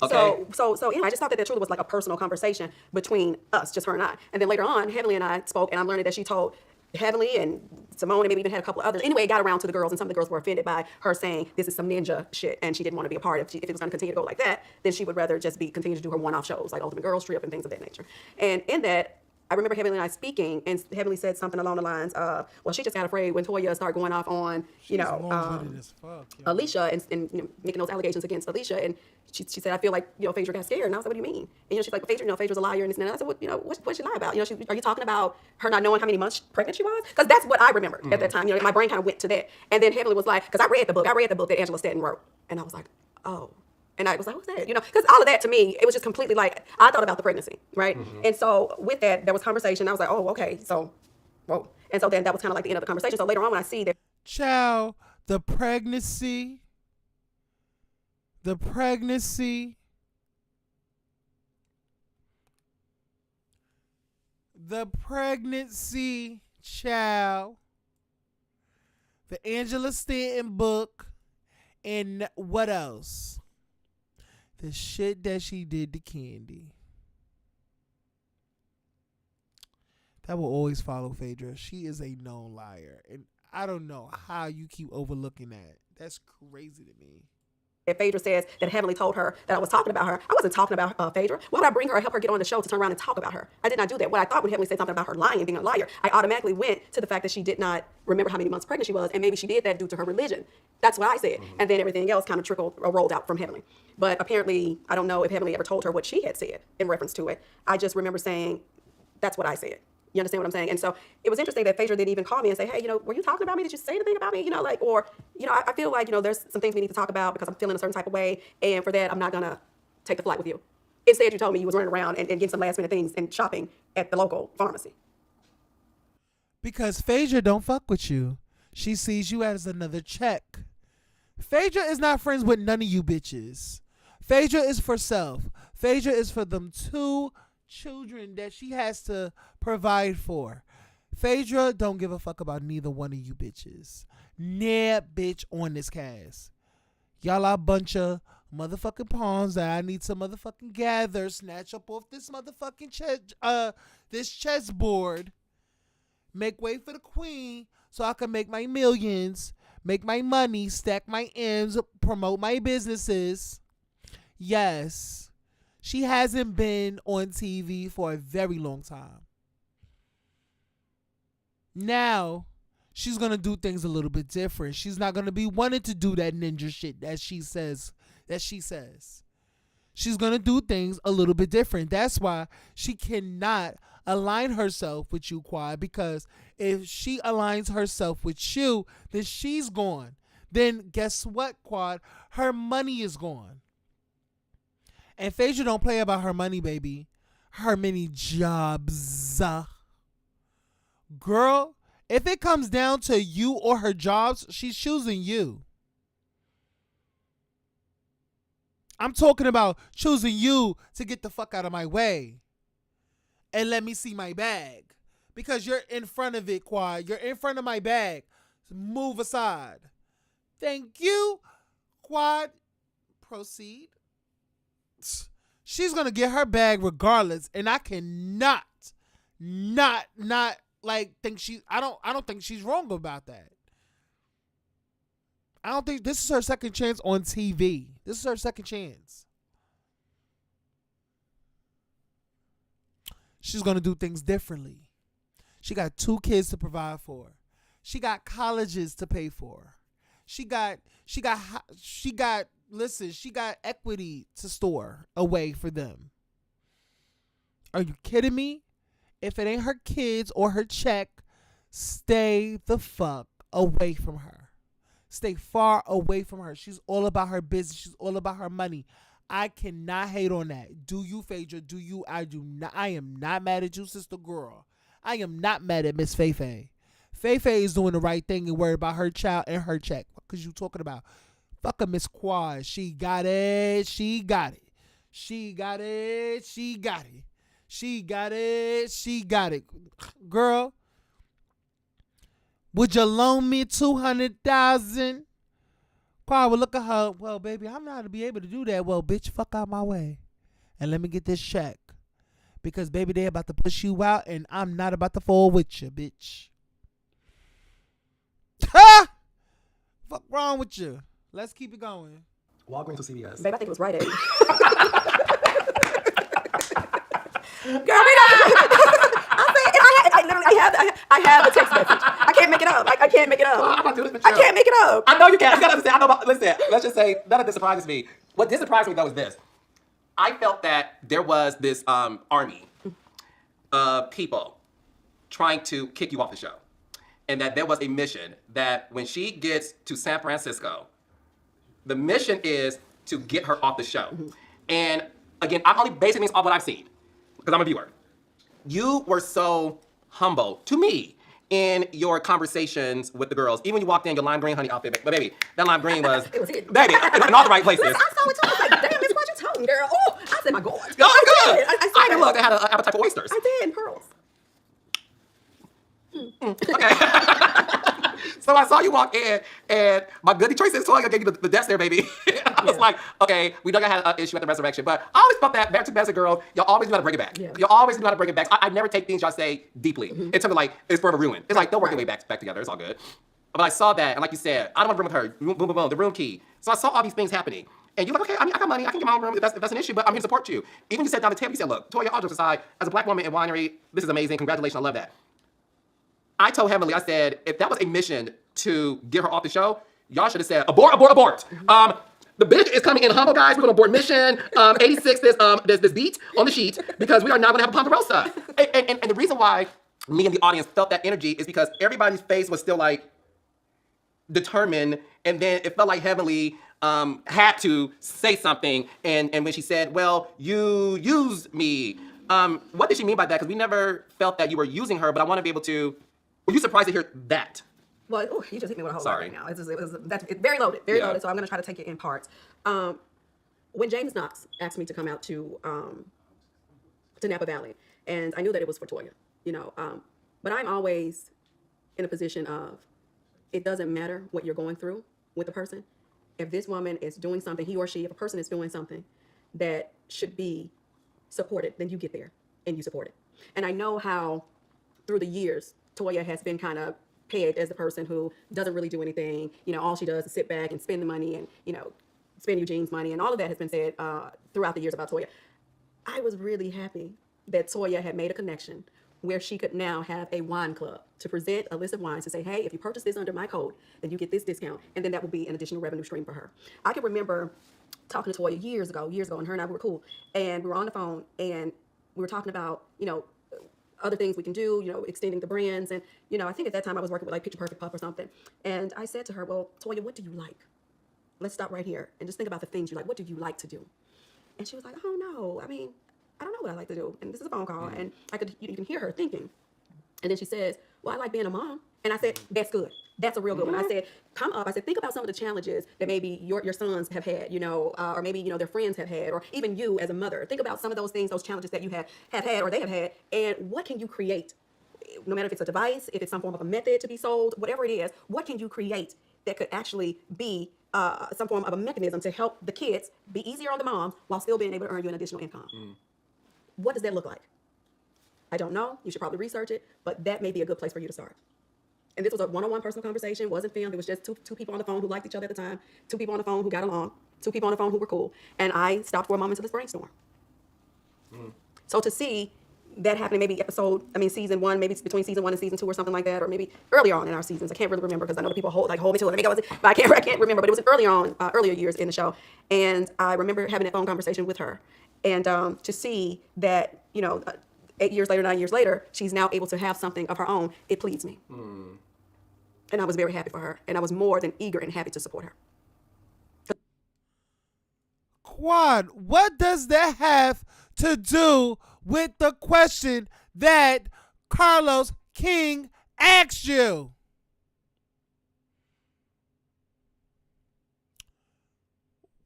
Okay. So anyway, I just thought that truly was like a personal conversation between us, just her and I. And then later on, Heavenly and I spoke, and I'm learning that she told Heavenly and Simone and maybe even had a couple of others. Anyway, it got around to the girls, and some of the girls were offended by her saying this is some ninja shit, and she didn't want to be a part of. If it was going to continue to go like that, then she would rather just continue to do her one-off shows like Ultimate Girls Trip and things of that nature. And in that, I remember Heavenly and I speaking, and Heavenly said something along the lines of, well, she just got afraid when Toya started going off on, Alicia and making those allegations against Alicia. And she said, I feel like, Phaedra got scared. And I was like, what do you mean? And she's like, Phaedra, Phaedra's a liar. And this and that. I said, what'd she lie about? Are you talking about her not knowing how many months pregnant she was? Because that's what I remembered at that time. My brain kind of went to that. And then Heavenly was like, because I read the book that Angela Stanton wrote. And I was like, oh. And I was like, what's that? Because all of that to me, it was just completely like, I thought about the pregnancy, right? Mm-hmm. And so with that, there was conversation. I was like, oh, okay. So, whoa. And so then that was kind of like the end of the conversation. So later on when I see that. Child, the pregnancy, child, the Angela Stanton book, and what else? The shit that she did to Candy. That will always follow Phaedra. She is a known liar. And I don't know how you keep overlooking that. That's crazy to me. If Phaedra says that Heavenly told her that I was talking about her, I wasn't talking about Phaedra. Why would I bring her or help her get on the show to turn around and talk about her? I did not do that. What I thought when Heavenly said something about her lying and being a liar, I automatically went to the fact that she did not remember how many months pregnant she was, and maybe she did that due to her religion. That's what I said. Mm-hmm. And then everything else kind of trickled or rolled out from Heavenly. But apparently, I don't know if Heavenly ever told her what she had said in reference to it. I just remember saying, that's what I said. You understand what I'm saying? And so it was interesting that Phaedra didn't even call me and say, hey, were you talking about me? Did you say anything about me? I feel like, there's some things we need to talk about because I'm feeling a certain type of way. And for that, I'm not going to take the flight with you. Instead, you told me you was running around and getting some last minute things and shopping at the local pharmacy. Because Phaedra don't fuck with you. She sees you as another check. Phaedra is not friends with none of you bitches. Phaedra is for self. Phaedra is for them two children that she has to provide for. Phaedra don't give a fuck about neither one of you bitches. Nah, bitch, on this cast. Y'all are a bunch of motherfucking pawns that I need to motherfucking gather, snatch up off this motherfucking this chessboard, make way for the queen so I can make my millions, make my money, stack my M's, promote my businesses. Yes. She hasn't been on TV for a very long time. Now, she's going to do things a little bit different. She's not going to be wanting to do that ninja shit that she says. She's going to do things a little bit different. That's why she cannot align herself with you, Quad, because if she aligns herself with you, then she's gone. Then guess what, Quad? Her money is gone. And Phaedra don't play about her money, baby. Her many jobs. Girl, if it comes down to you or her jobs, she's choosing you. I'm talking about choosing you to get the fuck out of my way and let me see my bag. Because you're in front of it, Quad. You're in front of my bag. Move aside. Thank you, Quad. Proceed. She's gonna get her bag regardless, and I cannot not think I don't think she's wrong about that. I don't think this is her second chance on TV. This is her second chance. She's gonna do things differently. She got 2 kids to provide for. She got colleges to pay for. She got equity to store away for them. Are you kidding me? If it ain't her kids or her check, stay the fuck away from her. Stay far away from her. She's all about her business. She's all about her money. I cannot hate on that. Do you, Phaedra? Do you? I do not. I am not mad at you, sister girl. I am not mad at Miss Feifei. Faye is doing the right thing and worried about her child and her check. What cause you talking about? Fuck a Miss Quad. She got it. She got it. She got it. She got it. She got it. She got it. Girl, would you loan me 200,000? Quad would look at her. Well, baby, I'm not to be able to do that. Well, bitch, fuck out my way. And let me get this check. Because, baby, they about to push you out, and I'm not about to fall with you, bitch. Ha! Fuck wrong with you? Let's keep it going. Walgreens or CVS? Babe, I think it was Rite Aid. Girl, I have a text message. I can't make it up. I can't make it up. I'm about to do this with I you. can't make it up. I know you can't. You gotta understand. I know about, listen, let's just say none of this surprises me. What did surprise me though is this. I felt that there was this army of people trying to kick you off the show. And that there was a mission that when she gets to San Francisco, the mission is to get her off the show. And again, I'm only basing this off what I've seen because I'm a viewer. You were so humble to me in your conversations with the girls. Even when you walked in your lime green honey outfit, but baby, that lime green was, It was hidden. baby, in all the right places. Listen, I saw it too. I was like, damn, Miss Quad, you told me, girl. Oh, I said, my God. Oh, good. I even looked. I had an appetite for oysters. I did, and pearls. Okay. So I saw you walk in, and my goody choices told you I gave you the desk there, baby. I was like, okay, we know I had an issue at the resurrection, but I always felt that Back to Best Girl, y'all always knew how to bring it back. Yeah. Y'all always knew how to bring it back. I never take things y'all say deeply. In terms of like, it's forever ruined. It's like, they'll work their way back together. It's all good. But I saw that, and like you said, I don't want to room with her. Boom, boom, boom, the room key. So I saw all these things happening. And you're like, okay, I mean, I got money. I can get my own room if that's an issue, but I'm here to support you. Even you sat down the table, you said, look, Toya, all jokes aside, as a black woman in winery, this is amazing. Congratulations, I love that. I told Heavenly, I said, if that was a mission to get her off the show, y'all should have said, abort, abort, abort. The bitch is coming in humble, guys. We're going to abort mission. 86, there's this beat on the sheet because we are not going to have a Ponderosa. And the reason why me and the audience felt that energy is because everybody's face was still like determined, and then it felt like Heavenly had to say something. And when she said, well, you used me, what did she mean by that? Because we never felt that you were using her, but I want to be able to. Were you surprised to hear that? Well, ooh, you just hit me with a whole lot Sorry. right now. It's very loaded, very loaded. So I'm going to try to take it in parts. When James Knox asked me to come out to Napa Valley, and I knew that it was for Toya, you know, but I'm always in a position of it doesn't matter what you're going through with a person. If this woman is doing something, he or she, if a person is doing something that should be supported, then you get there and you support it. And I know how through the years, Toya has been kind of pegged as the person who doesn't really do anything. You know, all she does is sit back and spend the money and, you know, spend Eugene's money. And all of that has been said throughout the years about Toya. I was really happy that Toya had made a connection where she could now have a wine club to present a list of wines to say, hey, if you purchase this under my code, then you get this discount. And then that will be an additional revenue stream for her. I can remember talking to Toya years ago, and her and I were cool. And we were on the phone and we were talking about, you know, other things we can do, you know, extending the brands. And, you know, I think at that time I was working with like Picture Perfect Puff or something. And I said to her, well, Toya, what do you like? Let's stop right here and just think about the things you like. What do you like to do? And she was like, oh no, I mean, I don't know what I like to do. And this is a phone call. And you can hear her thinking. And then she says, well, I like being a mom. And I said, that's good. That's a real good one. I said, come up. I said, think about some of the challenges that maybe your sons have had, you know, or maybe, you know, their friends have had, or even you as a mother. Think about some of those things, those challenges that you have had or they have had, and what can you create? No matter if it's a device, if it's some form of a method to be sold, whatever it is, what can you create that could actually be some form of a mechanism to help the kids be easier on the moms while still being able to earn you an additional income? What does that look like? I don't know. You should probably research it, but that may be a good place for you to start. And this was a one-on-one personal conversation. It wasn't filmed. It was just two people on the phone who liked each other at the time, two people on the phone who got along, two people on the phone who were cool. And I stopped for a moment to this brainstorm. So to see that happening, maybe season one, maybe it's between season 1 and season 2 or something like that, or maybe earlier on in our seasons. I can't really remember because I know the people hold me to it. But I can't remember. But it was earlier years in the show. And I remember having that phone conversation with her. And to see that, you know, 8 years later, 9 years later, she's now able to have something of her own, it pleased me. And I was very happy for her. And I was more than eager and happy to support her. Quad, what does that have to do with the question that Carlos King asked you.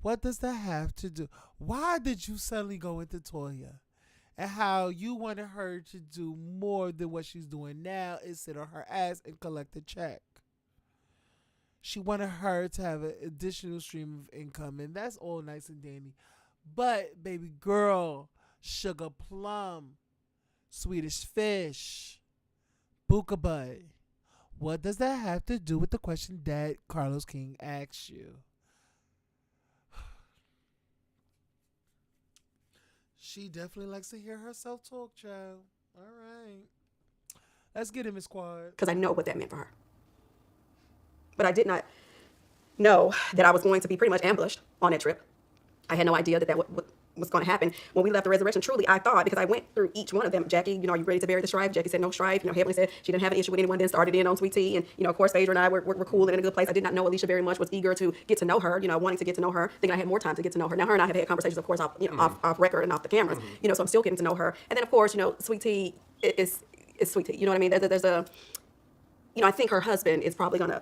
What does that have to do? Why did you suddenly go into Toya? And how you wanted her to do more than what she's doing now is sit on her ass and collect a check. She wanted her to have an additional stream of income, and that's all nice and dandy. But, baby girl, sugar plum, Swedish fish, buka butt, what does that have to do with the question that Carlos King asked you? She definitely likes to hear herself talk, child. All right. Let's get him in squad. Because I know what that meant for her. But I did not know that I was going to be pretty much ambushed on that trip. I had no idea that was going to happen. When we left the resurrection, truly, I thought, because I went through each one of them, Jackie, are you ready to bury the strife? Jackie said no strife. Heavenly said she didn't have an issue with anyone, then started in on Sweet Tea. And, of course, Phaedra and I were cool and in a good place. I did not know Alicia very much, was eager to get to know her, wanting to get to know her, thinking I had more time to get to know her. Now, her and I have had conversations, of course, off record and off the cameras, so I'm still getting to know her. And then, of course, Sweet Tea is Sweet Tea. You know what I mean? There's a, I think her husband is probably going to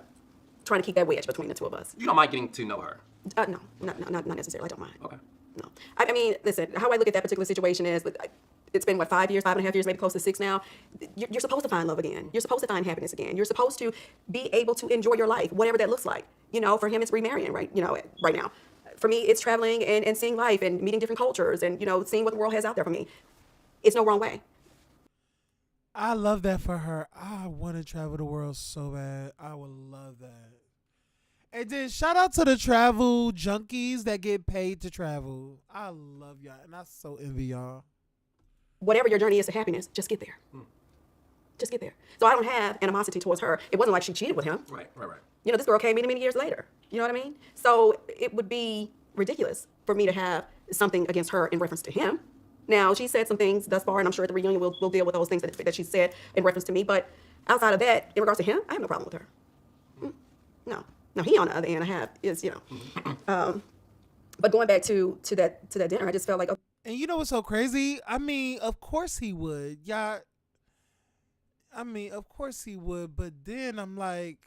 trying to keep that wedge between the two of us. You don't mind getting to know her? No, not necessarily. I don't mind. Okay. No. I mean, listen, how I look at that particular situation is, it's been, 5 years, 5.5 years, maybe close to 6 now. You're supposed to find love again. You're supposed to find happiness again. You're supposed to be able to enjoy your life, whatever that looks like. For him, it's remarrying right now. For me, it's traveling and seeing life and meeting different cultures and, seeing what the world has out there for me. It's no wrong way. I love that for her. I want to travel the world so bad. I would love that. And then shout out to the travel junkies that get paid to travel. I love y'all, and I so envy y'all. Whatever your journey is to happiness, just get there. Just get there. So I don't have animosity towards her. It wasn't like she cheated with him. Right. This girl came many years later. You know what I mean? So it would be ridiculous for me to have something against her in reference to him. Now, she said some things thus far, and I'm sure at the reunion we'll deal with those things that she said in reference to me. But outside of that, in regards to him, I have no problem with her. No. Now, he, on the other hand, I have is, but going back to that dinner, I just felt like, okay. And you know what's so crazy? I mean, of course he would. Yeah. Of course he would. But then I'm like,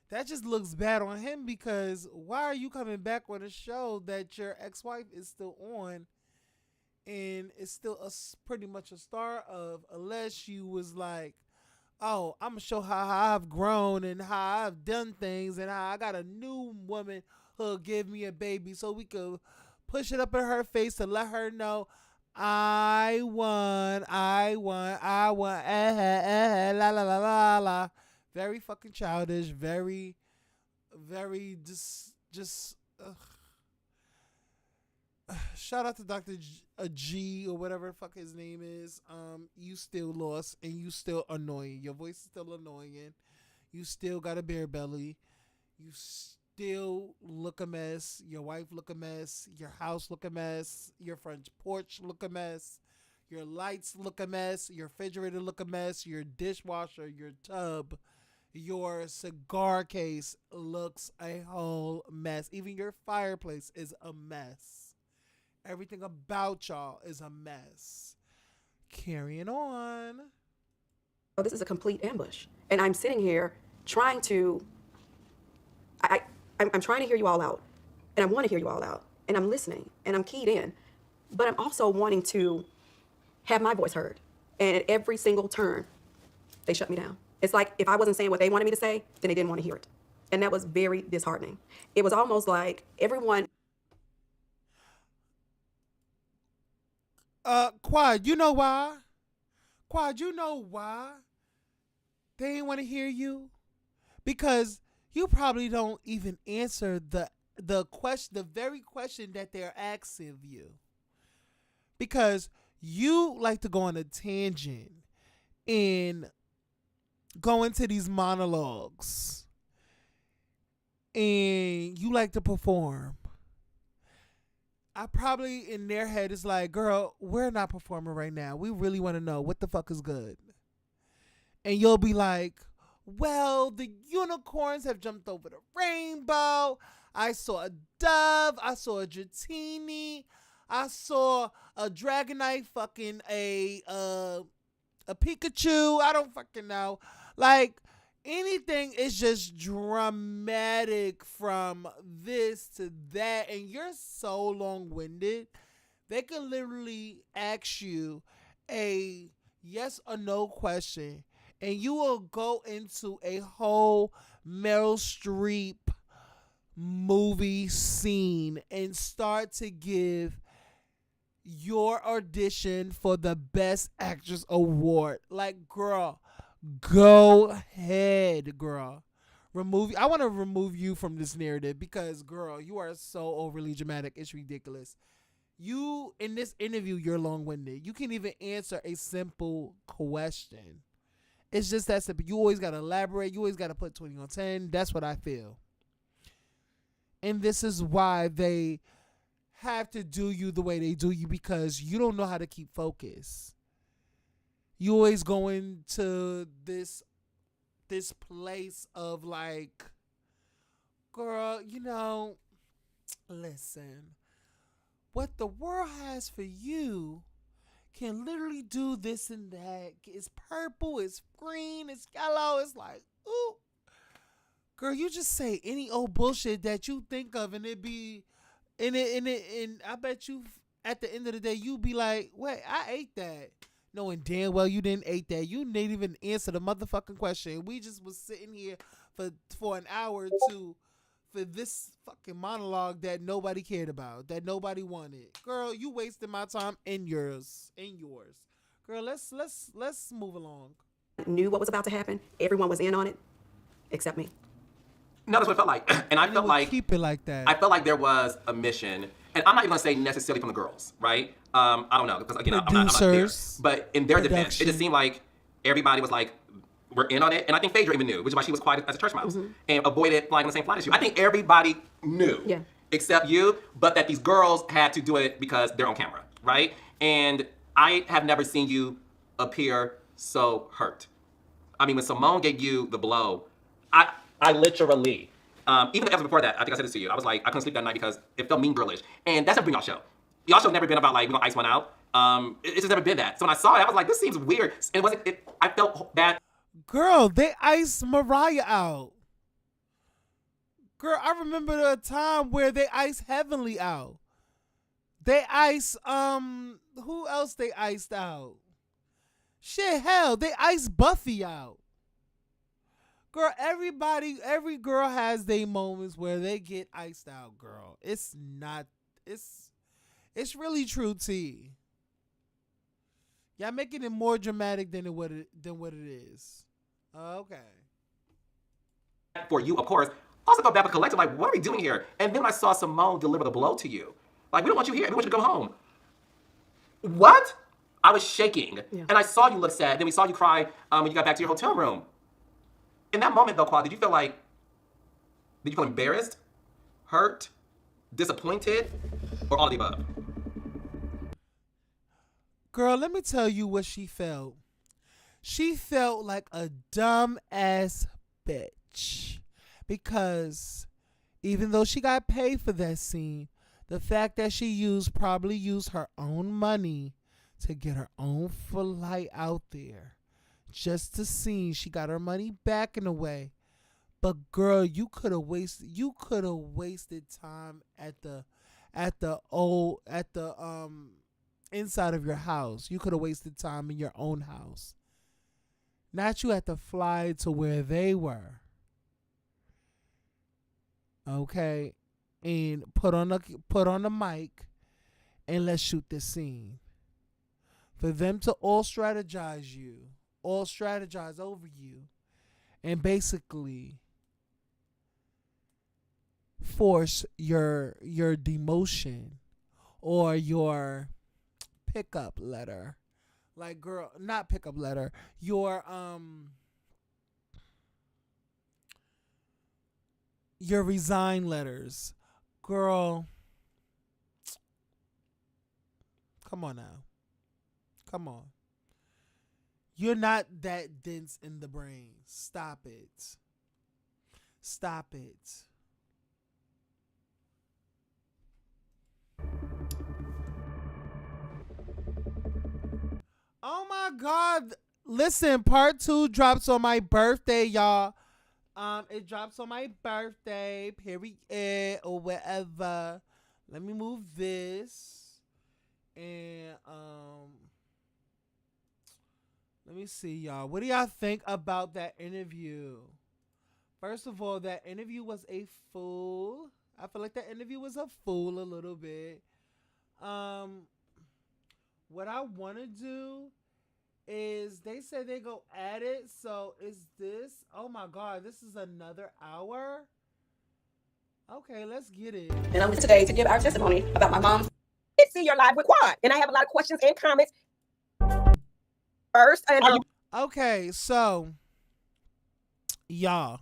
that just looks bad on him, because why are you coming back on a show that your ex-wife is still on and is still pretty much a star of, unless you was like, oh, I'm going to show how I've grown and how I've done things and how I got a new woman who'll give me a baby, so we could push it up in her face to let her know I won, la la la la la. Very fucking childish, very just shout out to Dr. G or whatever the fuck his name is. You still lost and you still annoying. Your voice is still annoying. You still got a bare belly. You still look a mess. Your wife look a mess. Your house look a mess. Your front porch look a mess. Your lights look a mess. Your refrigerator look a mess. Your dishwasher, your tub, your cigar case looks a whole mess. Even your fireplace is a mess. Everything about y'all is a mess. Carrying on. Oh, this is a complete ambush. And I'm sitting here trying to, I'm trying to hear you all out. And I want to hear you all out. And I'm listening. And I'm keyed in. But I'm also wanting to have my voice heard. And at every single turn, they shut me down. It's like if I wasn't saying what they wanted me to say, then they didn't want to hear it. And that was very disheartening. It was almost like everyone... Quad, you know why? Quad, you know why they ain't want to hear you? Because you probably don't even answer the question, the very question that they're asking you. Because you like to go on a tangent and go into these monologues, and you like to perform. I probably in their head is like, girl, we're not performing right now. We really want to know what the fuck is good. And you'll be like, well, the unicorns have jumped over the rainbow. I saw a dove. I saw a dratini. I saw a dragonite fucking a a Pikachu. I don't fucking know. Like anything is just dramatic from this to that, and you're so long-winded. They could literally ask you a yes or no question, and you will go into a whole Meryl Streep movie scene and start to give your audition for the Best Actress Award. Like, girl, go ahead, girl. I want to remove you from this narrative because, girl, you are so overly dramatic. It's ridiculous. You, in this interview, you're long-winded. You can't even answer a simple question. It's just that simple. You always got to elaborate. You always got to put 20 on 10. That's what I feel. And this is why they have to do you the way they do you, because you don't know how to keep focus. You always go into this place of like, girl, listen, what the world has for you can literally do this and that. It's purple, it's green, it's yellow. It's like, ooh. Girl, you just say any old bullshit that you think of, and it be, and I bet you at the end of the day you be like, wait, I ate that, knowing damn well you didn't eat that. You didn't even answer the motherfucking question. We just was sitting here for an hour or two for this fucking monologue that nobody cared about, that nobody wanted. Girl, you wasted my time and yours. Girl, let's move along. Knew what was about to happen. Everyone was in on it, except me. No, that's what it felt like. And I felt like keep it like that. I felt like there was a mission, and I'm not even gonna say necessarily from the girls, right? I don't know, because again, I'm not there. But in their defense, it just seemed like everybody was like, we're in on it. And I think Phaedra even knew, which is why she was quiet as a church mouse and avoided flying on the same flight as you. I think everybody knew, except you, but that these girls had to do it because they're on camera, right? And I have never seen you appear so hurt. I mean, when Simone gave you the blow, I literally, even the episode before that, I think I said this to you, I was like, I couldn't sleep that night because it felt mean girlish. And that's never been y'all show. Y'all show never been about like, we're gonna ice one out. It's just never been that. So when I saw it, I was like, this seems weird. And I felt bad. Girl, they iced Mariah out. Girl, I remember the time where they iced Heavenly out. They iced, who else they iced out? Shit, hell, they iced Buffy out. Girl, every girl has their moments where they get iced out, girl. It's really true tea. Y'all making it more dramatic than what it is. Okay. For you, of course. Also felt bad for Collective, like, what are we doing here? And then when I saw Simone deliver the blow to you, like, we don't want you here. We want you to go home. What? I was shaking. Yeah. And I saw you look sad. Then we saw you cry when you got back to your hotel room. In that moment, though, Claude, did you feel embarrassed, hurt, disappointed, or all of the above? Girl, let me tell you what she felt. She felt like a dumb ass bitch. Because even though she got paid for that scene, the fact that she probably used her own money to get her own flight out there. Just to see, she got her money back in a way. But girl, you could have wasted time at the inside of your house. You could have wasted time in your own house. Not you had to fly to where they were. Okay? And put on the mic and let's shoot this scene. For them to all strategize over you, and basically force your demotion or your pickup letter. Like, girl, not pickup letter, your resign letters. Girl, come on now. Come on. You're not that dense in the brain. Stop it. Stop it. Oh my God. listen, part 2 drops on my birthday, y'all. It drops on my birthday, period, or whatever. Let me move this. And let me see, y'all. What do y'all think about that interview? First of all, that interview was a fool. I feel like that interview was a fool a little bit. What I want to do is they said they go at it. So is this? Oh my God, this is another hour. Okay, let's get it. And I'm here today to give our testimony about my mom. I see your live with Quad, and I have a lot of questions and comments. First, Okay, so y'all,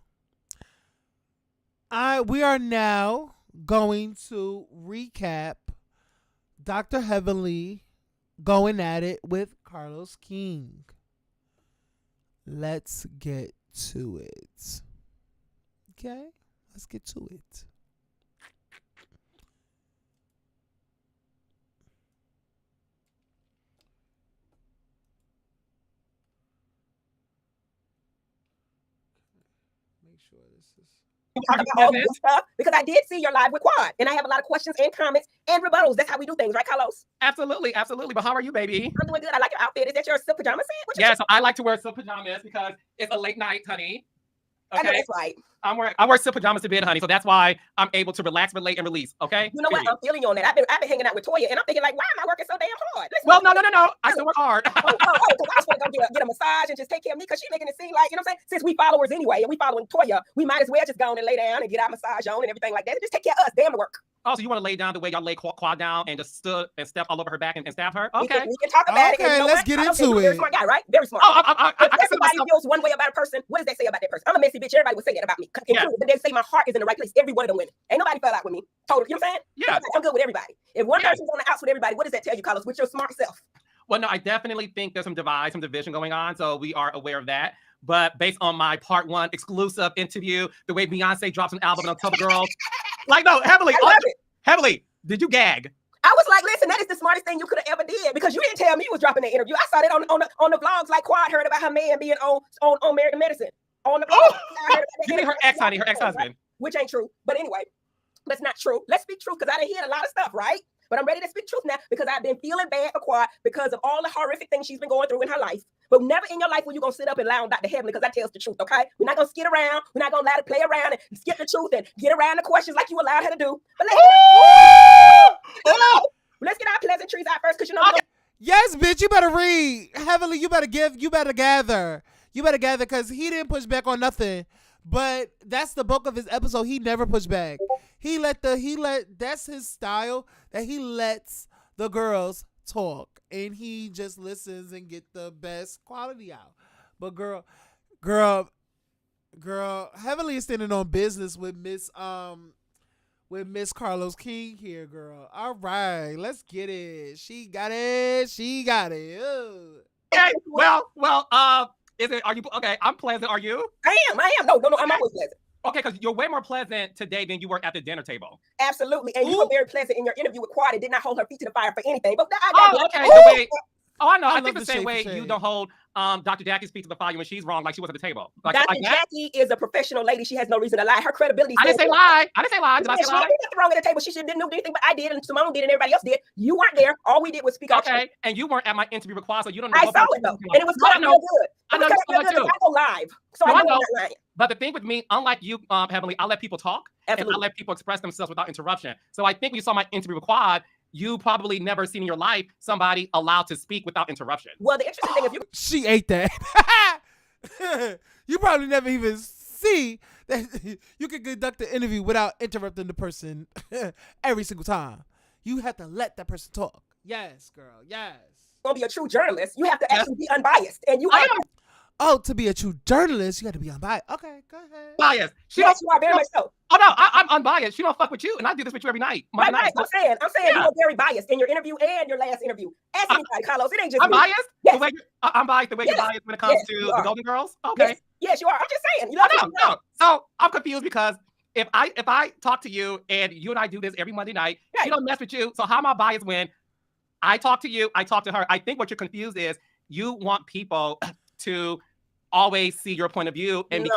we are now going to recap Dr. Heavenly going at it with Carlos King. Let's get to it. Okay, let's get to it. Make sure this is. Talk about all this stuff because I did see your live with Quad, and I have a lot of questions and comments and rebuttals. That's how we do things, right, Carlos? Absolutely. But how are you, baby? I'm doing good. I like your outfit. Is that your silk pajama set? Yeah, so I like to wear silk pajamas because it's a late night, honey. Okay, I know that's right. I wear silk pajamas to bed, honey. So that's why I'm able to relax, relate, and release. Okay. You know what? I'm feeling you on that. I've been hanging out with Toya, and I'm thinking like, why am I working so damn hard? Well, no. I still work hard. Because I just want to go get a massage and just take care of me because she's making it seem like, you know what I'm saying? Since we followers anyway, and we following Toya, we might as well just go on and lay down and get our massage on and everything like that. And just take care of us. Damn the work. Also, you want to lay down the way y'all lay Quad down and just stood and step all over her back and stab her? Okay. We can talk about it. Okay, let's get into it. Very smart guy, right? Very smart. I everybody feels one way about a person. What does that say about that person? I'm a messy bitch. Everybody would say that about me. Yeah. But they say my heart is in the right place. Every one of them women. Ain't nobody fell out with me. Totally. You know what I'm saying? Yeah. I'm good with everybody. If one person's on the outs with everybody, what does that tell you, Carlos? With your smart self? Well, no, I definitely think there's some division going on. So we are aware of that. But based on my part 1 exclusive interview, the way Beyonce drops an album on Cover Girls, like, no, heavily, did you gag? I was like, listen, that is the smartest thing you could have ever did because you didn't tell me you was dropping that interview. I saw that on the vlogs, like Quad heard about her man being on American Medicine. On the vlog. You mean her ex, honey, her ex-husband. Which ain't true. But anyway, that's not true. Let's speak truth because I done hear a lot of stuff, right? But I'm ready to speak truth now because I've been feeling bad for Quad because of all the horrific things she's been going through in her life. But never in your life will you going to sit up and lie on Dr. Heavenly because I tells the truth, okay? We're not going to skid around. We're not going to allow to play around and skip the truth and get around the questions like you allowed her to do. But let's get our pleasantries out first because you know. Yes, bitch, you better read. Heavenly, you better gather. You better gather because he didn't push back on nothing. But that's the bulk of his episode. He never pushed back. That's his style, that he lets the girls talk and he just listens and get the best quality out. But girl, Heavenly is standing on business with Miss Carlos King here, girl. All right, let's get it. She got it. Ugh. Okay, well, are you okay? I'm pleasant. Are you? I am. No, I'm always pleasant. Okay, because you're way more pleasant today than you were at the dinner table. Absolutely, and you were very pleasant in your interview with Quad and did not hold her feet to the fire for anything. But I know. I think the same way you don't hold Dr. Jackie's feet to the fire when she's wrong, like she was at the table. Dr. Jackie is a professional lady. She has no reason to lie. Her credibility. I didn't say lie. Did I say lie? She did nothing wrong at the table. She didn't do anything, but I did, and Simone did, and everybody else did. You weren't there. All we did was speak. Okay, and you weren't at my interview with Quad, so you don't know. I saw it though, and it was cut real good. I know you too. I go live, so I know I'm not lying. But the thing with me, unlike you, Heavenly, I let people talk. Absolutely. And I let people express themselves without interruption. So I think when you saw my interview with Quad, you probably never seen in your life somebody allowed to speak without interruption. Well, the interesting thing is she ate that. You probably never even see that you can conduct an interview without interrupting the person every single time. You have to let that person talk. Yes, girl. Yes. Gonna be a true journalist, you have to actually be unbiased, and you are. Oh, to be a true journalist, you got to be unbiased. Okay, go ahead. Biased. Yes, you are very much so. Oh no, I'm unbiased. She don't fuck with you, and I do this with you every night. Right. I'm saying you are very biased in your interview and your last interview. Ask anybody, Carlos. It ain't just I'm me. biased. Yes. I'm biased the way you're biased when it comes to the Golden Girls. Okay. Yes, you are. I'm just saying. No. So I'm confused because if I talk to you and you and I do this every Monday night, she don't mess with you. So how am I biased when I talk to you, I talk to her? I think what you're confused is you want people to always see your point of view, and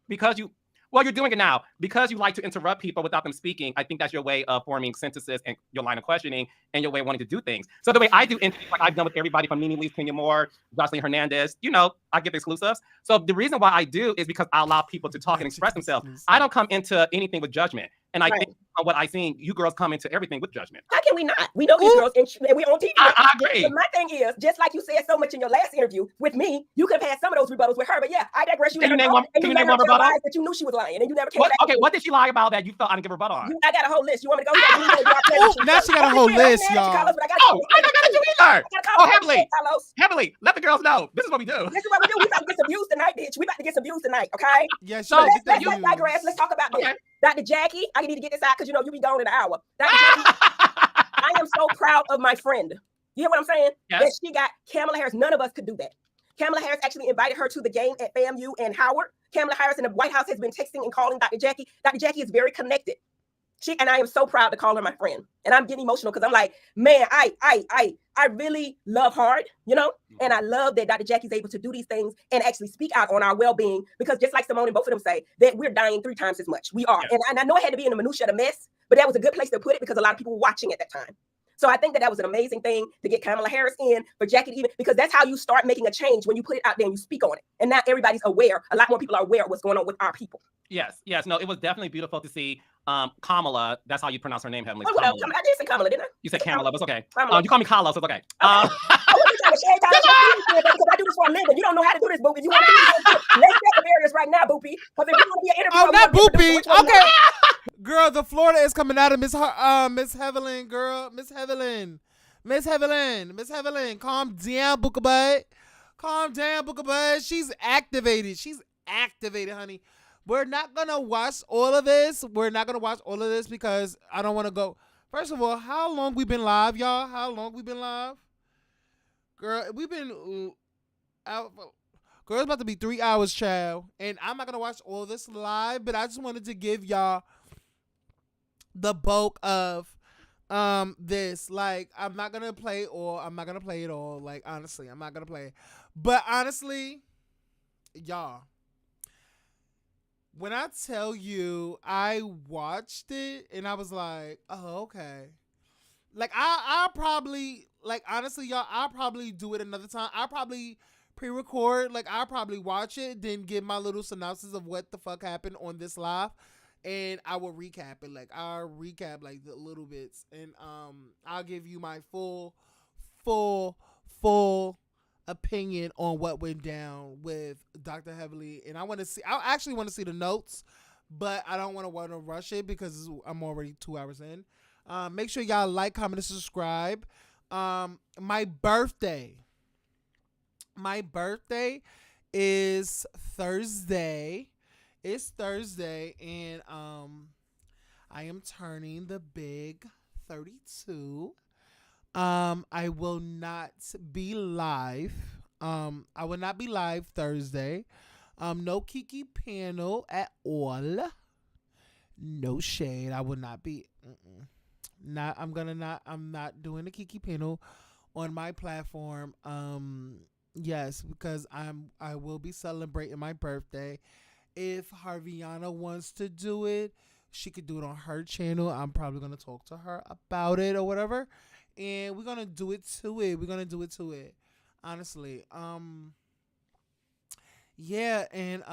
because you well, you're doing it now because you like to interrupt people without them speaking. I think that's your way of forming sentences and your line of questioning and your way of wanting to do things. So the way I do interviews, like I've done with everybody from Nene Lee's, Kenya Moore, Jocelyn Hernandez, I give exclusives. So the reason why I do is because I allow people to talk and express themselves. I don't come into anything with judgment. And I think on what I've seen, you girls come into everything with judgment. How can we not? We know these girls, and we're on TV. I agree. But my thing is, just like you said so much in your last interview with me, you could have had some of those rebuttals with her. But yeah, I digress. Can you name one rebuttal? That you knew she was lying, and you never came back. Okay, what did she lie about that you felt I didn't give a rebuttal on? I got a whole list. You want me to go? Now she got a whole list, y'all. I don't got to do either. Heavily. Let the girls know. This is what we do. This is what we do. We about to get some views tonight, bitch. We about to get some views tonight, okay? Yeah, so let's digress. Let's talk about this. Dr. Jackie, I need to get this out because you be gone in an hour. Dr. Jackie, I am so proud of my friend. You hear what I'm saying? Yes. That she got Kamala Harris. None of us could do that. Kamala Harris actually invited her to the game at FAMU and Howard. Kamala Harris in the White House has been texting and calling Dr. Jackie. Dr. Jackie is very connected. And I am so proud to call her my friend. And I'm getting emotional because I'm like, man, I really love hard, and I love that Dr. Jackie's able to do these things and actually speak out on our well-being, because just like Simone and both of them say, that we're dying 3 times as much. We are. Yeah. And I know it had to be in the minutia of the mess, but that was a good place to put it because a lot of people were watching at that time. So I think that was an amazing thing to get Kamala Harris in, for Jackie to even, because that's how you start making a change, when you put it out there and you speak on it. And now everybody's aware. A lot more people are aware of what's going on with our people. Yes. No, it was definitely beautiful to see Kamala. That's how you pronounce her name, Heavenly. Oh, well, I did say Kamala, didn't I? You said Kamala, but it's okay. You call me Kala, so it's okay. Because I do this for a living. You don't know how to do this, Boopy. You want to do this? Let's set the barriers right now, Boopy. Because if you want to be an interview, not Boopy. Okay. Girl, the Florida is coming out of Miss Hevelin, girl. Miss Hevelin. Calm down, Bookabud. Calm down, Bookabud. She's activated, honey. We're not going to watch all of this. Because I don't want to go. First of all, how long we been live, y'all? Girl, we've been out. Girl, it's about to be 3 hours, child. And I'm not going to watch all this live, but I just wanted to give y'all the bulk of this. Like, I'm not going to play it all. Like, honestly, I'm not going to play it. But honestly, y'all, when I tell you I watched it and I was like, oh, okay. Like, I'll probably, like, honestly, y'all, I'll probably do it another time. I'll probably pre-record. Like, I'll probably watch it, then give my little synopsis of what the fuck happened on this live. And I will recap it. Like, I'll recap, like, the little bits. And I'll give you my full opinion on what went down with Dr. Heavily. And I actually want to see the notes, but I don't want to rush it because I'm already 2 hours in. Make sure y'all like, comment, and subscribe. My birthday is Thursday. It's Thursday, and I am turning the big 32. I will not be live. I will not be live Thursday. No Kiki panel at all. No shade. I will not be. I'm not doing a Kiki panel on my platform. Yes, because I will be celebrating my birthday. If Harviana wants to do it, she could do it on her channel. I'm probably gonna talk to her about it or whatever. And we're gonna do it to it. Honestly. Yeah, and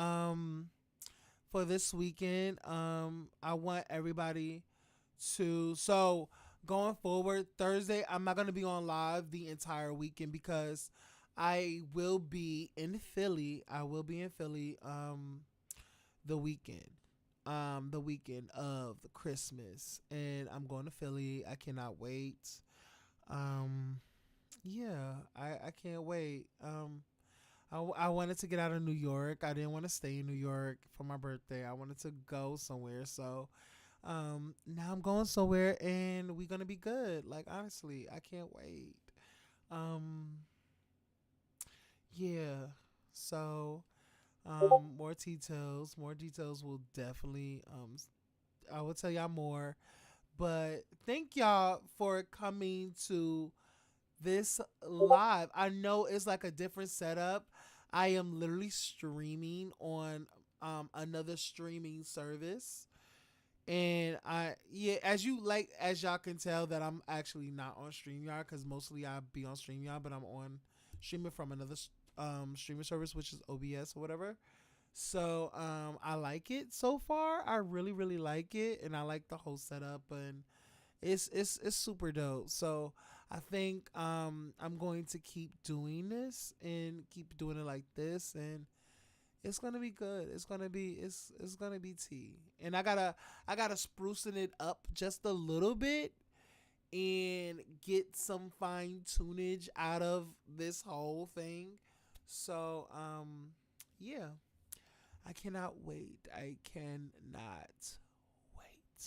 for this weekend, I want everybody to, so going forward, Thursday, I'm not gonna be on live the entire weekend because I will be in Philly. The weekend of Christmas, and I'm going to Philly. I cannot wait. Yeah, I can't wait. I wanted to get out of New York. I didn't want to stay in New York for my birthday. I wanted to go somewhere. So, now I'm going somewhere and we're going to be good. Like, honestly, I can't wait. Yeah. So, more details will definitely, I will tell y'all more, but thank y'all for coming to this live. I know it's like a different setup. I am literally streaming on another streaming service. And as y'all can tell that I'm actually not on StreamYard because mostly I be on StreamYard, but I'm on streaming from another streaming service, which is OBS or whatever. So I like it so far. I really really like it, and I like the whole setup, and it's super dope. So I think I'm going to keep doing this and keep doing it like this, and it's gonna be good. It's gonna be tea. And I gotta sprucing it up just a little bit and get some fine tunage out of this whole thing. So yeah. I cannot wait. I cannot wait.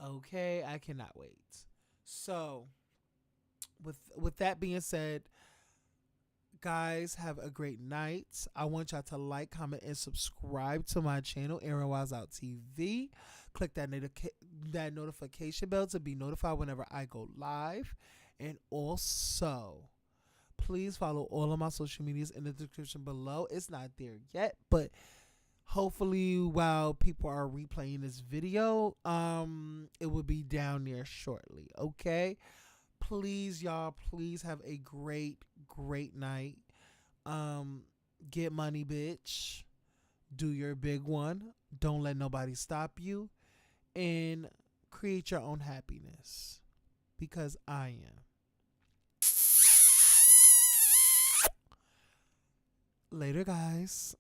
Okay, I cannot wait. So with that being said, guys, have a great night. I want y'all to like, comment, and subscribe to my channel, Aaron Wise Out TV. Click that notification bell to be notified whenever I go live. And also, please follow all of my social medias in the description below. It's not there yet, but hopefully while people are replaying this video, it will be down there shortly. Okay? Please, y'all, please have a great night. Get money, bitch. Do your big one. Don't let nobody stop you. And create your own happiness. Because I am. Later, guys.